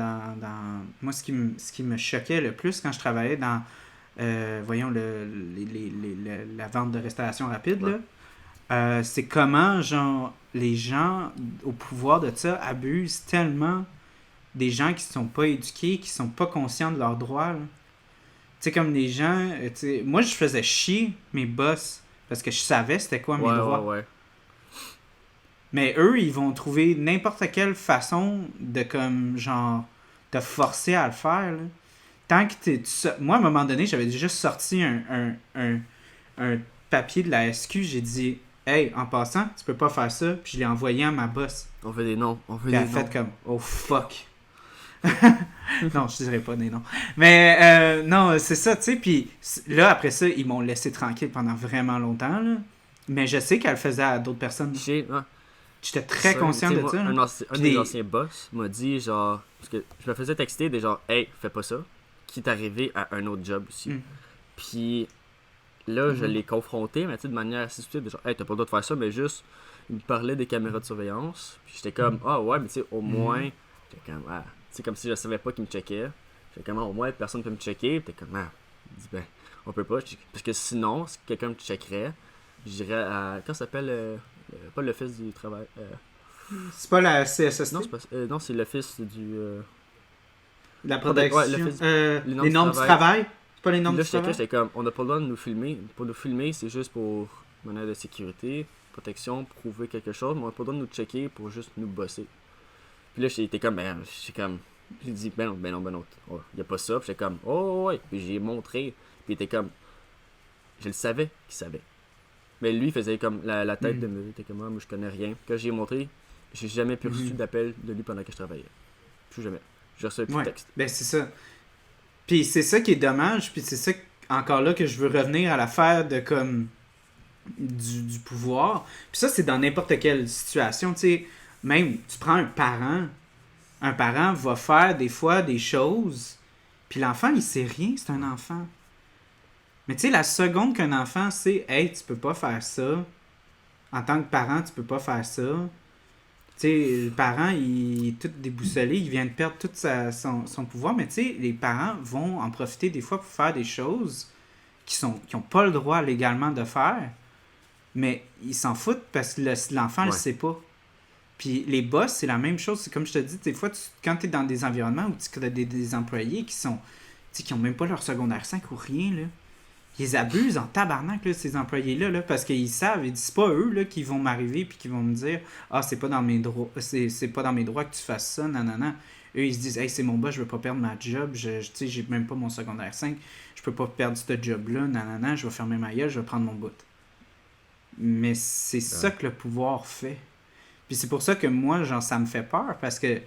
moi, ce qui me choquait le plus quand je travaillais dans, voyons, la vente de restauration rapide, là, c'est comment, genre, les gens au pouvoir de ça abusent tellement des gens qui sont pas éduqués, qui sont pas conscients de leurs droits, là. Tu sais, comme les gens, moi, je faisais chier mes boss parce que je savais c'était quoi mes droits. Mais eux, ils vont trouver n'importe quelle façon de, comme, genre, te forcer à le faire, là. Tant que moi, à un moment donné, j'avais déjà sorti un papier de la SQ, j'ai dit hey, en passant, tu peux pas faire ça, puis je l'ai envoyé à ma boss. On fait des noms. Elle a fait comme oh fuck. Non, je dirais pas des noms. Mais non, c'est ça, tu sais. Puis là, après ça, ils m'ont laissé tranquille pendant vraiment longtemps, là. Mais je sais qu'elle le faisait à d'autres personnes. J'étais très conscient de ça. Un des anciens boss m'a dit, genre, parce que je me faisais texter des genre, hey, fais pas ça, qui est arrivé à un autre job aussi. Puis là, je l'ai confronté, mais tu sais, de manière assez subtile, genre, hey, t'as pas le droit de faire ça, mais juste, il me parlait des caméras de surveillance. Puis j'étais comme, ah ouais, mais tu sais, au moins, j'étais comme, ah, tu sais, comme si je savais pas qu'il me checkait. J'étais comme, au moins, personne peut me checker. Puis t'es comme, ah, je dis, ben, on peut pas. Parce que sinon, si quelqu'un me checkerait, je dirais à, comment ça s'appelle, pas l'office du travail. C'est pas la CSST? Non, non, c'est l'office du. La protection. Les normes du travail. C'est pas les normes du travail. J'étais comme, on n'a pas le droit de nous filmer. Pour nous filmer, c'est juste pour manière de sécurité, protection, prouver quelque chose, mais on n'a pas le droit de nous checker pour juste nous bosser. Puis là, j'étais comme, j'ai dit, ben non, il y a pas ça. Puis j'étais comme, oh ouais. Puis j'ai montré. Puis il était comme, je le savais qu'il savait. Mais lui, il faisait comme la tête de me. Il était comme, moi, je connais rien. Quand j'ai montré, j'ai jamais pu reçu d'appel de lui pendant que je travaillais. Plus jamais. J'ai reçu un petit texte. Ben c'est ça. Puis c'est ça qui est dommage. Puis c'est ça, encore là, que je veux revenir à l'affaire de comme. Du pouvoir. Puis ça, c'est dans n'importe quelle situation. Tu sais, même, tu prends un parent va faire des fois des choses. Puis l'enfant, il sait rien, c'est un enfant. Mais tu sais, la seconde qu'un enfant sait, hey, tu peux pas faire ça, en tant que parent, tu peux pas faire ça. Tu sais, le parent, il est tout déboussolé, il vient de perdre tout son pouvoir, mais tu sais, les parents vont en profiter des fois pour faire des choses qui ont pas le droit légalement de faire, mais ils s'en foutent parce que l'enfant le sait pas. Puis les boss, c'est la même chose. C'est comme je te dis, des fois, quand tu es dans des environnements où tu as des employés qui ont même pas leur secondaire 5 ou rien, là, ils abusent en tabarnak, là, ces employés-là, là, parce qu'ils savent, ils disent pas eux là, qui vont m'arriver puis qui vont me dire ah, c'est pas dans mes droits, c'est pas dans mes droits que tu fasses ça, nanana. Eux, ils se disent hey, c'est mon boss, je veux pas perdre ma job, tu sais, j'ai même pas mon secondaire 5, je peux pas perdre ce job-là, nanana, je vais fermer ma gueule, je vais prendre mon bout. Mais c'est ça que le pouvoir fait. Puis c'est pour ça que moi, genre, ça me fait peur, parce que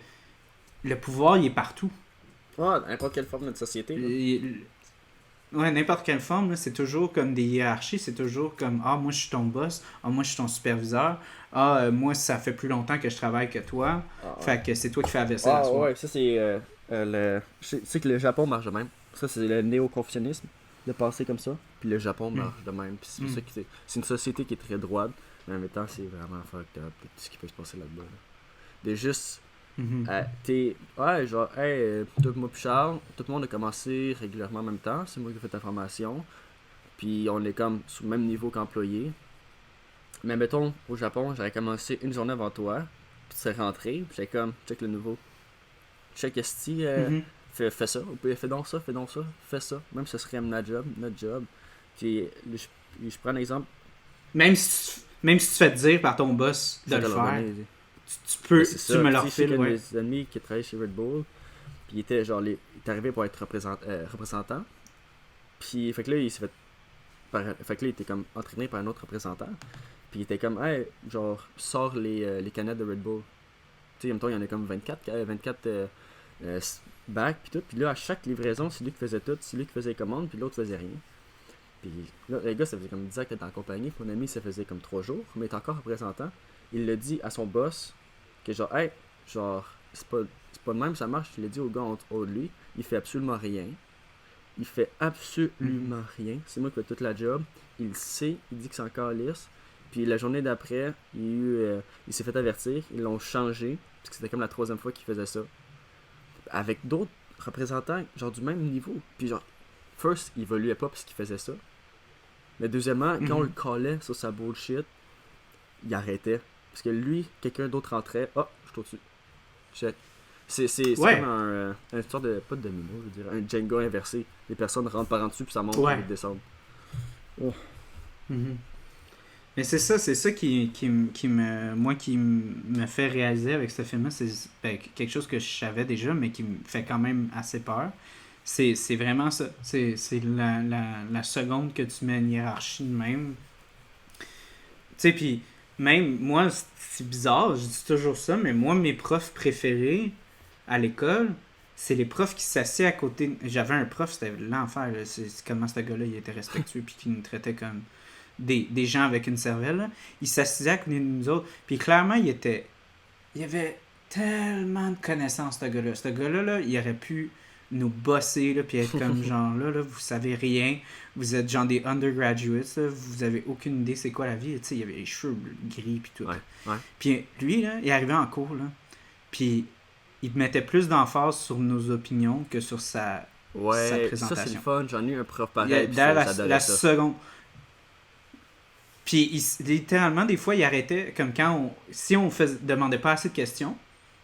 le pouvoir, il est partout. Ah, n'importe quelle forme de société. Ouais, n'importe quelle forme, là, c'est toujours comme des hiérarchies, c'est toujours comme ah, moi je suis ton boss, ah, moi je suis ton superviseur, ah, moi ça fait plus longtemps que je travaille que toi, fait que c'est toi qui fais la vaisselle à soir. Ouais, ça c'est je sais que le Japon marche de même. Ça c'est le néo-confucianisme, de penser comme ça. Puis le Japon marche de même. Puis c'est pour ça que c'est une société qui est très droite, mais en même temps c'est vraiment fucked up tout ce qui peut se passer là-bas. De juste ouais, genre, hey, tout moi puis Charles, tout le monde a commencé régulièrement en même temps, c'est moi qui ai fait la formation, puis on est comme sur le même niveau qu'employé. Mais mettons, au Japon, j'aurais commencé une journée avant toi, puis tu serais rentré, puis j'étais comme, check le nouveau. Check esti, fais ça, fais donc ça, fais ça. Même si ce serait notre job. Puis je prends un exemple. Même si tu fais te dire par ton boss de le faire. Tu me le refiles, ouais. Des amis qui travaillaient chez Red Bull, puis il était genre, il est arrivé pour être représentant, puis fait que là, il s'est fait que là, il était comme entraîné par un autre représentant, puis il était comme, hey, genre, sors les canettes de Red Bull. Tu sais, en même temps, il y en a comme 24 bacs, puis tout, puis là, à chaque livraison, c'est lui qui faisait tout, c'est lui qui faisait les commandes, puis l'autre faisait rien. Puis là, les gars, ça faisait comme 10 ans qu'il était en compagnie, puis mon ami, ça faisait comme 3 jours, mais il est encore représentant. Il l'a dit à son boss, que genre, hey, genre, c'est pas de même, ça marche. Il l'a dit au gars en haut de lui, il fait absolument rien. Il fait absolument rien. C'est moi qui fais toute la job. Il le sait, il dit que c'est encore lisse. Puis la journée d'après, il s'est fait avertir, ils l'ont changé, parce que c'était comme la 3e fois qu'il faisait ça. Avec d'autres représentants, genre du même niveau. Puis genre, first, il évoluait pas parce qu'il faisait ça. Mais deuxièmement, quand on le collait sur sa bullshit, il arrêtait. Parce que lui, quelqu'un d'autre rentrait. Ah, je suis au-dessus. Check. C'est comme une sorte de. Pas de domino, je veux dire. Un Jenga inversé. Les personnes rentrent par en dessus, puis ça monte et descend. Oh. Mais c'est ça qui me fait réaliser avec ce film-là. C'est quelque chose que je savais déjà, mais qui me fait quand même assez peur. C'est vraiment ça. C'est la seconde que tu mets une hiérarchie de même. Tu sais, puis. Même, moi, c'est bizarre, je dis toujours ça, mais moi, mes profs préférés à l'école, c'est les profs qui s'assiedent à côté. J'avais un prof, c'était l'enfer. C'est comment ce gars-là, il était respectueux, puis qu'il nous traitait comme des gens avec une cervelle. Là. Il s'assisait à côté de nous autres, puis clairement, il avait tellement de connaissances, ce gars-là. Ce gars-là, là, il aurait pu nous bosser, là, puis être comme genre là, vous savez rien, vous êtes genre des undergraduates, là, vous avez aucune idée c'est quoi la vie, tu sais, il avait les cheveux gris puis tout. Ouais. Puis lui, là, il arrivait en cours, là, puis il mettait plus d'emphase sur nos opinions que sur sa présentation. Ça c'est le fun, j'en ai eu un prof pareil, la seconde. Puis littéralement, des fois, il arrêtait, comme si on demandait pas assez de questions,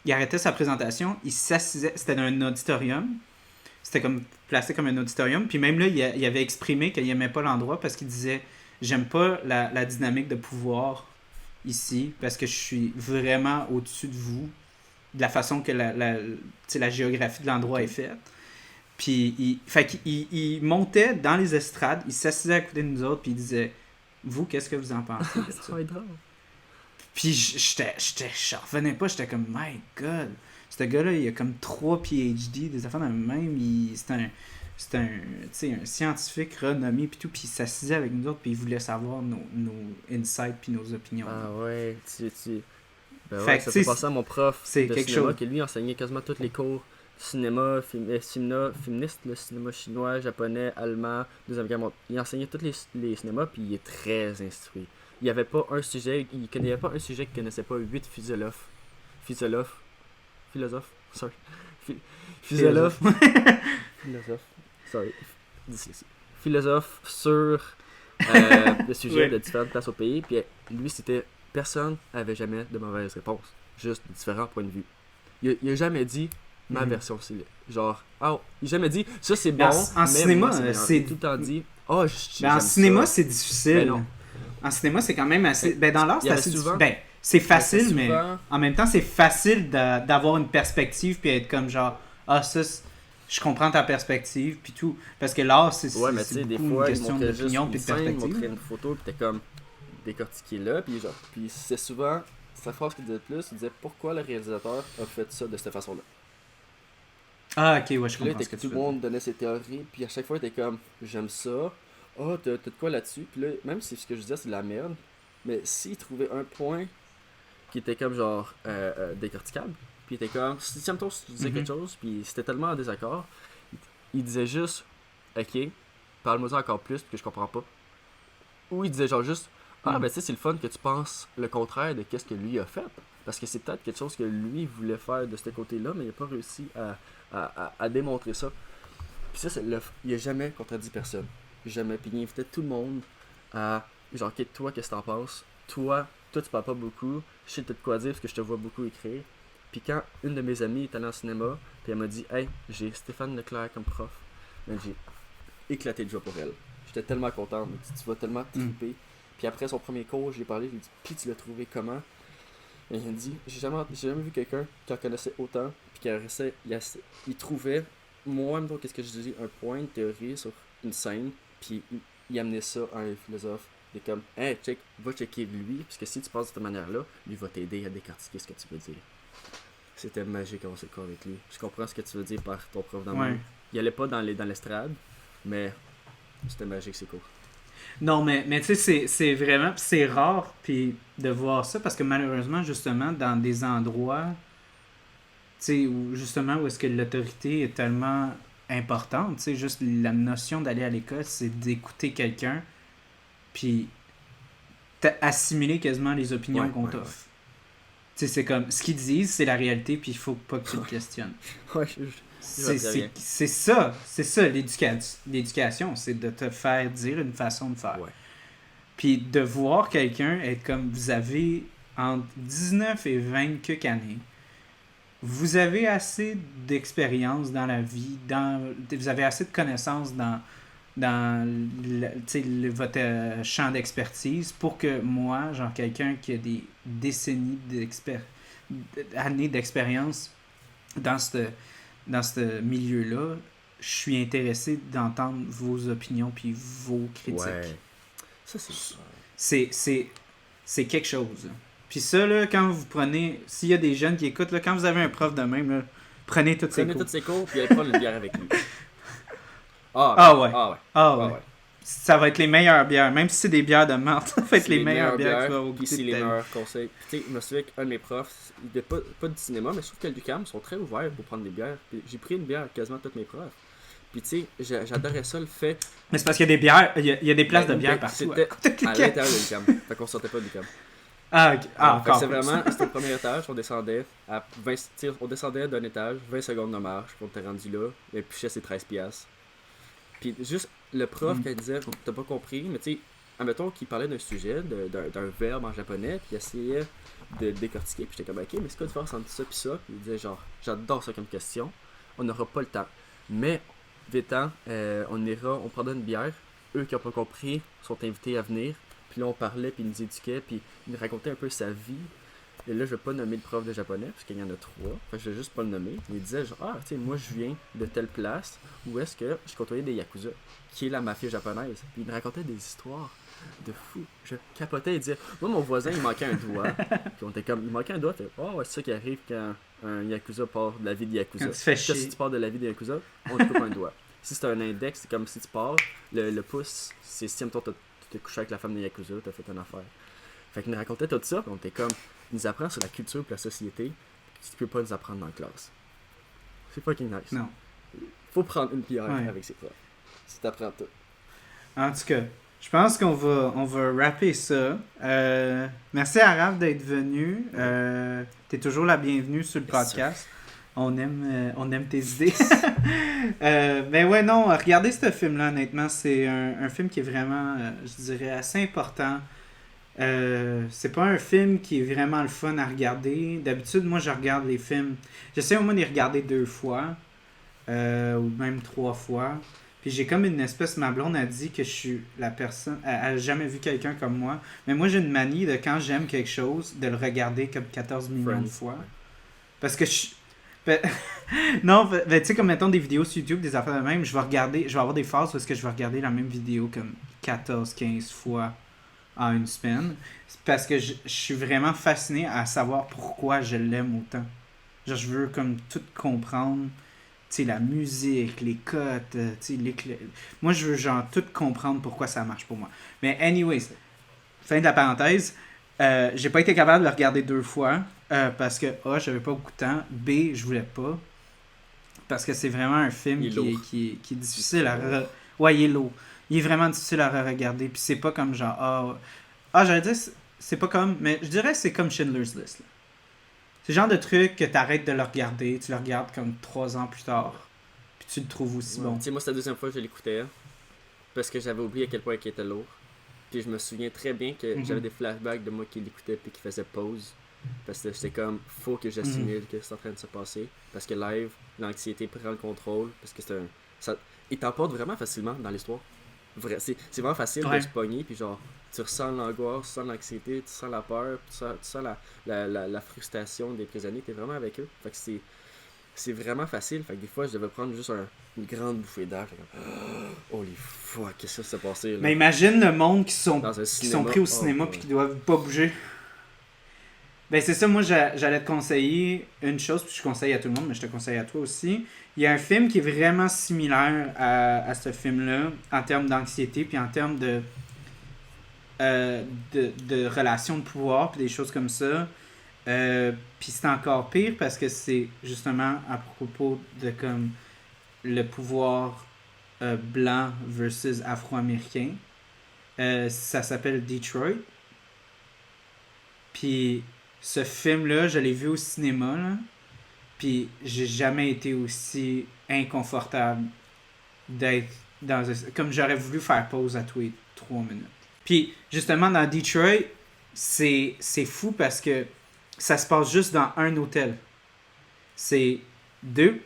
il arrêtait sa présentation, il s'assisait, c'était dans un auditorium, c'était comme placé comme un auditorium, puis même là, il avait exprimé qu'il n'aimait pas l'endroit parce qu'il disait « J'aime pas la dynamique de pouvoir ici, parce que je suis vraiment au-dessus de vous, de la façon que la géographie de l'endroit est faite. » Puis il montait dans les estrades, il s'assisait à côté de nous autres, puis il disait « Vous, qu'est-ce que vous en pensez de ça? » Ça va être drôle. Puis je revenais pas, j'étais comme « My God! » Ce gars-là, il a comme 3 PhD, des affaires de même. C'est un scientifique renommé, puis tout. Puis il s'assisait avec nous autres, puis il voulait savoir nos insights, puis nos opinions. Ah ouais, Ben ouais, ça fait passer à mon prof de cinéma, qui lui enseignait quasiment tous les cours. Cinéma, féministe, le cinéma chinois, japonais, allemand, deuxième guerre mondiale. Il enseignait tous les cinémas, puis il est très instruit. Il n'y avait pas un sujet, il connaissait pas un sujet qu'il connaissait pas 8 philosophes. Philosophe sur le sujet de différentes places au pays. Puis lui, c'était personne n'avait jamais de mauvaise réponse. juste différents points de vue. Il a jamais dit ma version, c'est genre, il a jamais dit ça c'est bon, en mais cinéma, moi, c'est tout le temps dit, en cinéma, c'est difficile. Ben non. En cinéma, c'est quand même assez. Ben, dans l'art, c'est assez souvent... difficile. Ben, c'est facile, mais souvent... en même temps, c'est facile d'avoir une perspective puis être comme genre, ça, je comprends ta perspective puis tout. Parce que l'art, c'est mais tu sais, des fois, une question d'opinion puis de perspective. Il montrait une photo puis t'es comme décortiqué là, puis genre, puis c'est souvent sa phrase qu'il disait plus, il disait pourquoi le réalisateur a fait ça de cette façon-là. Ah, ok, ouais, je comprends. Là, tout le monde donnait ses théories, puis à chaque fois, t'es comme, j'aime ça, t'as de quoi là-dessus, puis là, même si ce que je disais, c'est de la merde, mais s'il trouvait un point qui était comme genre décorticable, puis il était comme, si tu disais quelque chose, puis c'était tellement en désaccord, il disait juste, ok, parle-moi ça encore plus, parce que je comprends pas. Ou il disait genre juste, ben tu sais, c'est le fun que tu penses le contraire de qu'est-ce que lui a fait. Parce que c'est peut-être quelque chose que lui voulait faire de ce côté-là, mais il n'a pas réussi à démontrer ça. Puis ça, il n'a jamais contredit personne. Jamais. Puis il invitait tout le monde à, genre, ok, toi, qu'est-ce que t'en penses? Toi, tu parles pas beaucoup. Je sais peut-être quoi dire parce que je te vois beaucoup écrire. Puis quand une de mes amies est allée en cinéma, puis elle m'a dit, hey, j'ai Stéphane Leclerc comme prof, mais j'ai éclaté de joie pour elle. J'étais tellement content. Tu vas tellement triper. Puis après son premier cours, je lui ai parlé, je lui ai dit, puis tu l'as trouvé comment? Et il m'a dit, j'ai jamais vu quelqu'un qui en connaissait autant, puis il trouvait, moi, même qu'est-ce que je dis, un point de théorie sur une scène, puis il amenait ça à un philosophe. Il est comme, hey, va checker lui, puisque si tu penses de cette manière-là, lui va t'aider à décortiquer ce que tu veux dire. C'était magique d'avoir ce cours avec lui. Je comprends ce que tu veux dire par ton prof d'amour. Ouais. Il allait pas dans l'estrade, mais c'était magique ces cours. Non, mais tu sais, c'est vraiment... C'est rare puis de voir ça, parce que malheureusement, justement, dans des endroits, tu sais, où est-ce que l'autorité est tellement importante, tu sais, juste la notion d'aller à l'école, c'est d'écouter quelqu'un, puis assimiler quasiment les opinions qu'on t'offre. Ouais. Tu sais, c'est comme, ce qu'ils disent, c'est la réalité, puis il faut pas que tu le questionnes. C'est ça l'éducation, c'est de te faire dire une façon de faire. Ouais. Puis de voir quelqu'un être comme, vous avez entre 19 et 20 quelques années, vous avez assez d'expérience dans la vie, vous avez assez de connaissances dans votre champ d'expertise pour que moi, genre quelqu'un qui a des décennies d'années d'expérience dans ce milieu-là, je suis intéressé d'entendre vos opinions puis vos critiques. Ouais. Ça, c'est quelque chose. Puis ça, là, quand vous prenez... S'il y a des jeunes qui écoutent, là, quand vous avez un prof de même, là, prenez tous ses cours, puis allez prendre une bière avec lui. Ouais. Ça va être les meilleures bières. Même si c'est des bières de menthe, ça va être les meilleures bières que tu vas goûter. Puis c'est les meilleurs conseils. Tu sais, je me souviens qu'un de mes profs, il n'était pas du cinéma, mais je trouve qu'à l'UQAM, ils sont très ouverts pour prendre des bières. Puis j'ai pris une bière à quasiment tous mes profs. Puis tu sais, j'adorais ça, le fait... Mais c'est parce qu'il y a des bières, il y a des places de bière partout. C'était à l'intérieur de l'UQAM. Fait qu'on sortait pas de l'UQAM. Encore. C'était le premier étage, on descendait d'un étage, 20 secondes de marche, puis on était rendu là, et puis c'est 13$. Puis juste le prof qui disait, t'as pas compris, mais tu sais, admettons qu'il parlait d'un sujet, d'un verbe en japonais, puis il essayait de décortiquer, puis j'étais comme, ok, mais c'est quoi la différence entre ça puis ça? Puis il disait genre, j'adore ça comme question, on n'aura pas le temps. Mais, vite-temps, on prendra une bière, eux qui n'ont pas compris sont invités à venir, puis là on parlait, puis ils nous éduquaient, puis ils nous racontaient un peu sa vie. Et là, je vais pas nommer le prof de japonais, parce qu'il y en a 3. Fait que je vais juste pas le nommer. Il disait genre, tu sais, moi je viens de telle place où est-ce que je côtoyais des yakuza, qui est la mafia japonaise. Puis il me racontait des histoires de fou. Je capotais et disait, moi mon voisin il manquait un doigt. Puis on était comme, il manquait un doigt. Fait, ouais, c'est ça qui arrive quand un yakuza part de la vie de yakuza. Si tu pars de la vie de yakuza, on te coupe un doigt. Si c'est un index, c'est comme si tu pars, le pouce, c'est si toi t'es couché avec la femme de yakuza, t'as fait une affaire. Fait qu'il nous racontait tout ça, puis on était comme, il nous apprend sur la culture et la société, ce qu'il peut pas nous apprendre dans la classe. C'est fucking nice. Non. Faut prendre une bière avec ses profs. Si t'apprends tout. En tout cas, je pense qu'on va rapper ça. Merci à Raph d'être venu. T'es toujours la bienvenue sur le podcast. On aime tes idées. Ben ouais, non, regardez ce film-là, honnêtement. C'est un film qui est vraiment, je dirais, assez important C'est pas un film qui est vraiment le fun à regarder. D'habitude, moi, je regarde les films. J'essaie au moins de les regarder 2 fois, ou même 3 fois. Puis j'ai comme une espèce, ma blonde a dit que je suis la personne, elle a jamais vu quelqu'un comme moi. Mais moi, j'ai une manie de quand j'aime quelque chose, de le regarder comme 14 millions de Friends. fois. Ouais. Parce que je. Ben, non, ben, tu sais, comme mettons des vidéos sur YouTube, des affaires de même, je vais avoir des phases où est-ce que je vais regarder la même vidéo comme 14 15 fois en une semaine. C'est parce que je suis vraiment fasciné à savoir pourquoi je l'aime autant. Genre, je veux comme tout comprendre. Tu sais, la musique, les cotes, tu sais, moi, je veux genre tout comprendre pourquoi ça marche pour moi. Mais anyways, fin de la parenthèse, j'ai pas été capable de le regarder 2 fois parce que A, j'avais pas beaucoup de temps. B, je voulais pas. Parce que c'est vraiment un film Il est lourd. qui est Il est difficile très à lourd. Ouais, il est lourd. Il est vraiment difficile à regarder. Puis c'est pas comme genre. J'allais dire, c'est pas comme. Mais je dirais que c'est comme Schindler's List. Là. C'est le genre de truc que t'arrêtes de le regarder. Tu le regardes comme 3 ans plus tard. Puis tu le trouves aussi Ouais. bon. Tu sais, moi, c'est la deuxième fois que je l'écoutais. Parce que j'avais oublié à quel point il était lourd. Puis je me souviens très bien que j'avais Mhm. des flashbacks de moi qui l'écoutait puis qui faisait pause. Parce que j'étais comme, faut que Mhm. j'assimile que c'est en train de se passer. Parce que live, l'anxiété prend le contrôle. Parce que c'est un. Ça, il t'emporte vraiment facilement dans l'histoire. C'est vraiment facile de Ouais. se pogner. Puis genre, tu ressens l'angoisse, tu sens l'anxiété, tu sens la peur, tu sens la frustration des prisonniers. T'es vraiment avec eux. Fait que c'est vraiment facile. Fait que des fois, je devais prendre juste une grande bouffée d'air. Fait comme, holy fuck, qu'est-ce qui s'est passé là? Mais imagine le monde Dans un qui sont cinéma, pris au oh cinéma puis boy. qui doivent pas bouger. Ben c'est ça, moi j'allais te conseiller une chose, puis je conseille à tout le monde, mais je te conseille à toi aussi. Il y a un film qui est vraiment similaire à ce film-là, en termes d'anxiété, puis en termes euh, de relations de pouvoir, puis des choses comme ça. Puis c'est encore pire parce que c'est justement à propos de comme le pouvoir blanc versus afro-américain. Ça s'appelle Detroit. Puis ce film-là, je l'ai vu au cinéma, là. Puis j'ai jamais été aussi inconfortable d'être dans un... Comme j'aurais voulu faire pause à tous les 3 minutes. Puis justement, dans Detroit, c'est fou parce que ça se passe juste dans un hôtel. C'est deux...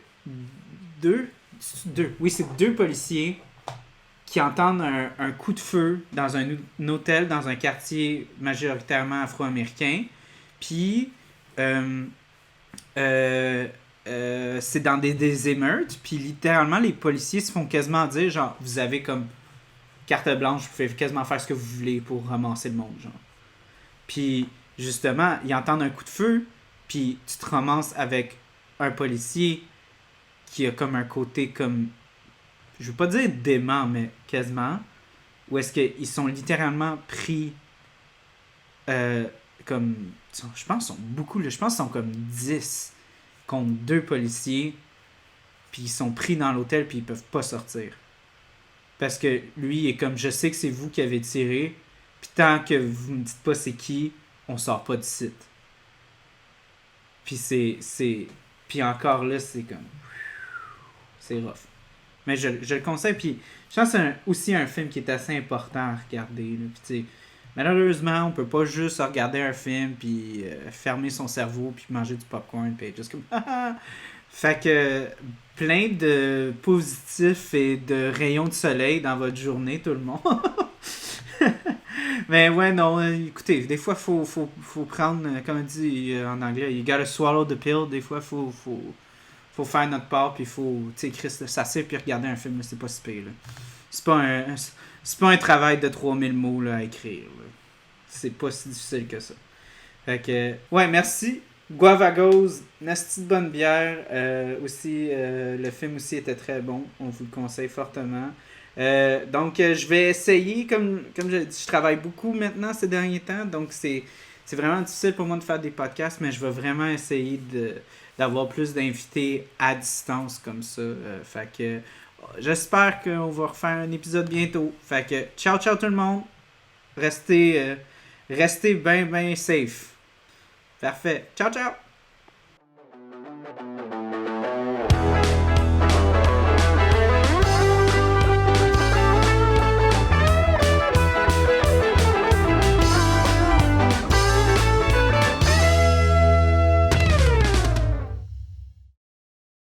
Deux... Deux. Oui, c'est 2 policiers qui entendent un coup de feu dans un hôtel, dans un quartier majoritairement afro-américain. Puis, euh, euh, c'est dans des émeutes. Puis, littéralement, les policiers se font quasiment dire, genre, vous avez comme carte blanche, vous pouvez quasiment faire ce que vous voulez pour ramasser le monde, genre. Puis, justement, ils entendent un coup de feu, puis tu te ramasses avec un policier qui a comme un côté comme, je veux pas dire dément, mais quasiment, où est-ce qu'ils sont littéralement pris euh, comme, je pense qu'ils sont beaucoup, là, je pense qu'ils sont comme 10 contre 2 policiers, puis ils sont pris dans l'hôtel, puis ils peuvent pas sortir. Parce que lui, il est comme, je sais que c'est vous qui avez tiré, puis tant que vous me dites pas c'est qui, on sort pas du site. Puis puis encore là, c'est comme, c'est rough. Mais je le conseille, puis je pense que c'est aussi un film qui est assez important à regarder. Là. Puis, tu sais, malheureusement, on peut pas juste regarder un film, puis fermer son cerveau, puis manger du popcorn, puis être juste comme... Fait que plein de positifs et de rayons de soleil dans votre journée, tout le monde. Mais ouais, non, écoutez, des fois, faut prendre, comme on dit en anglais, you gotta swallow the pill. Des fois, faut faire notre part, puis faut, tu sais, Chris, s'asseoir puis regarder un film, là, c'est pas si pire, là. C'est pas un travail de 3000 mots là, à écrire, là. C'est pas si difficile que ça. Fait que, ouais, merci. Guavagos, nasty de bonne bière. Aussi, le film aussi était très bon. On vous le conseille fortement. Donc, je vais essayer, comme je dis, je travaille beaucoup maintenant ces derniers temps. Donc, c'est vraiment difficile pour moi de faire des podcasts, mais je vais vraiment essayer d'avoir plus d'invités à distance comme ça. Fait que, j'espère qu'on va refaire un épisode bientôt. Fait que, ciao, ciao tout le monde. Restez bien, bien safe. Parfait. Ciao, ciao!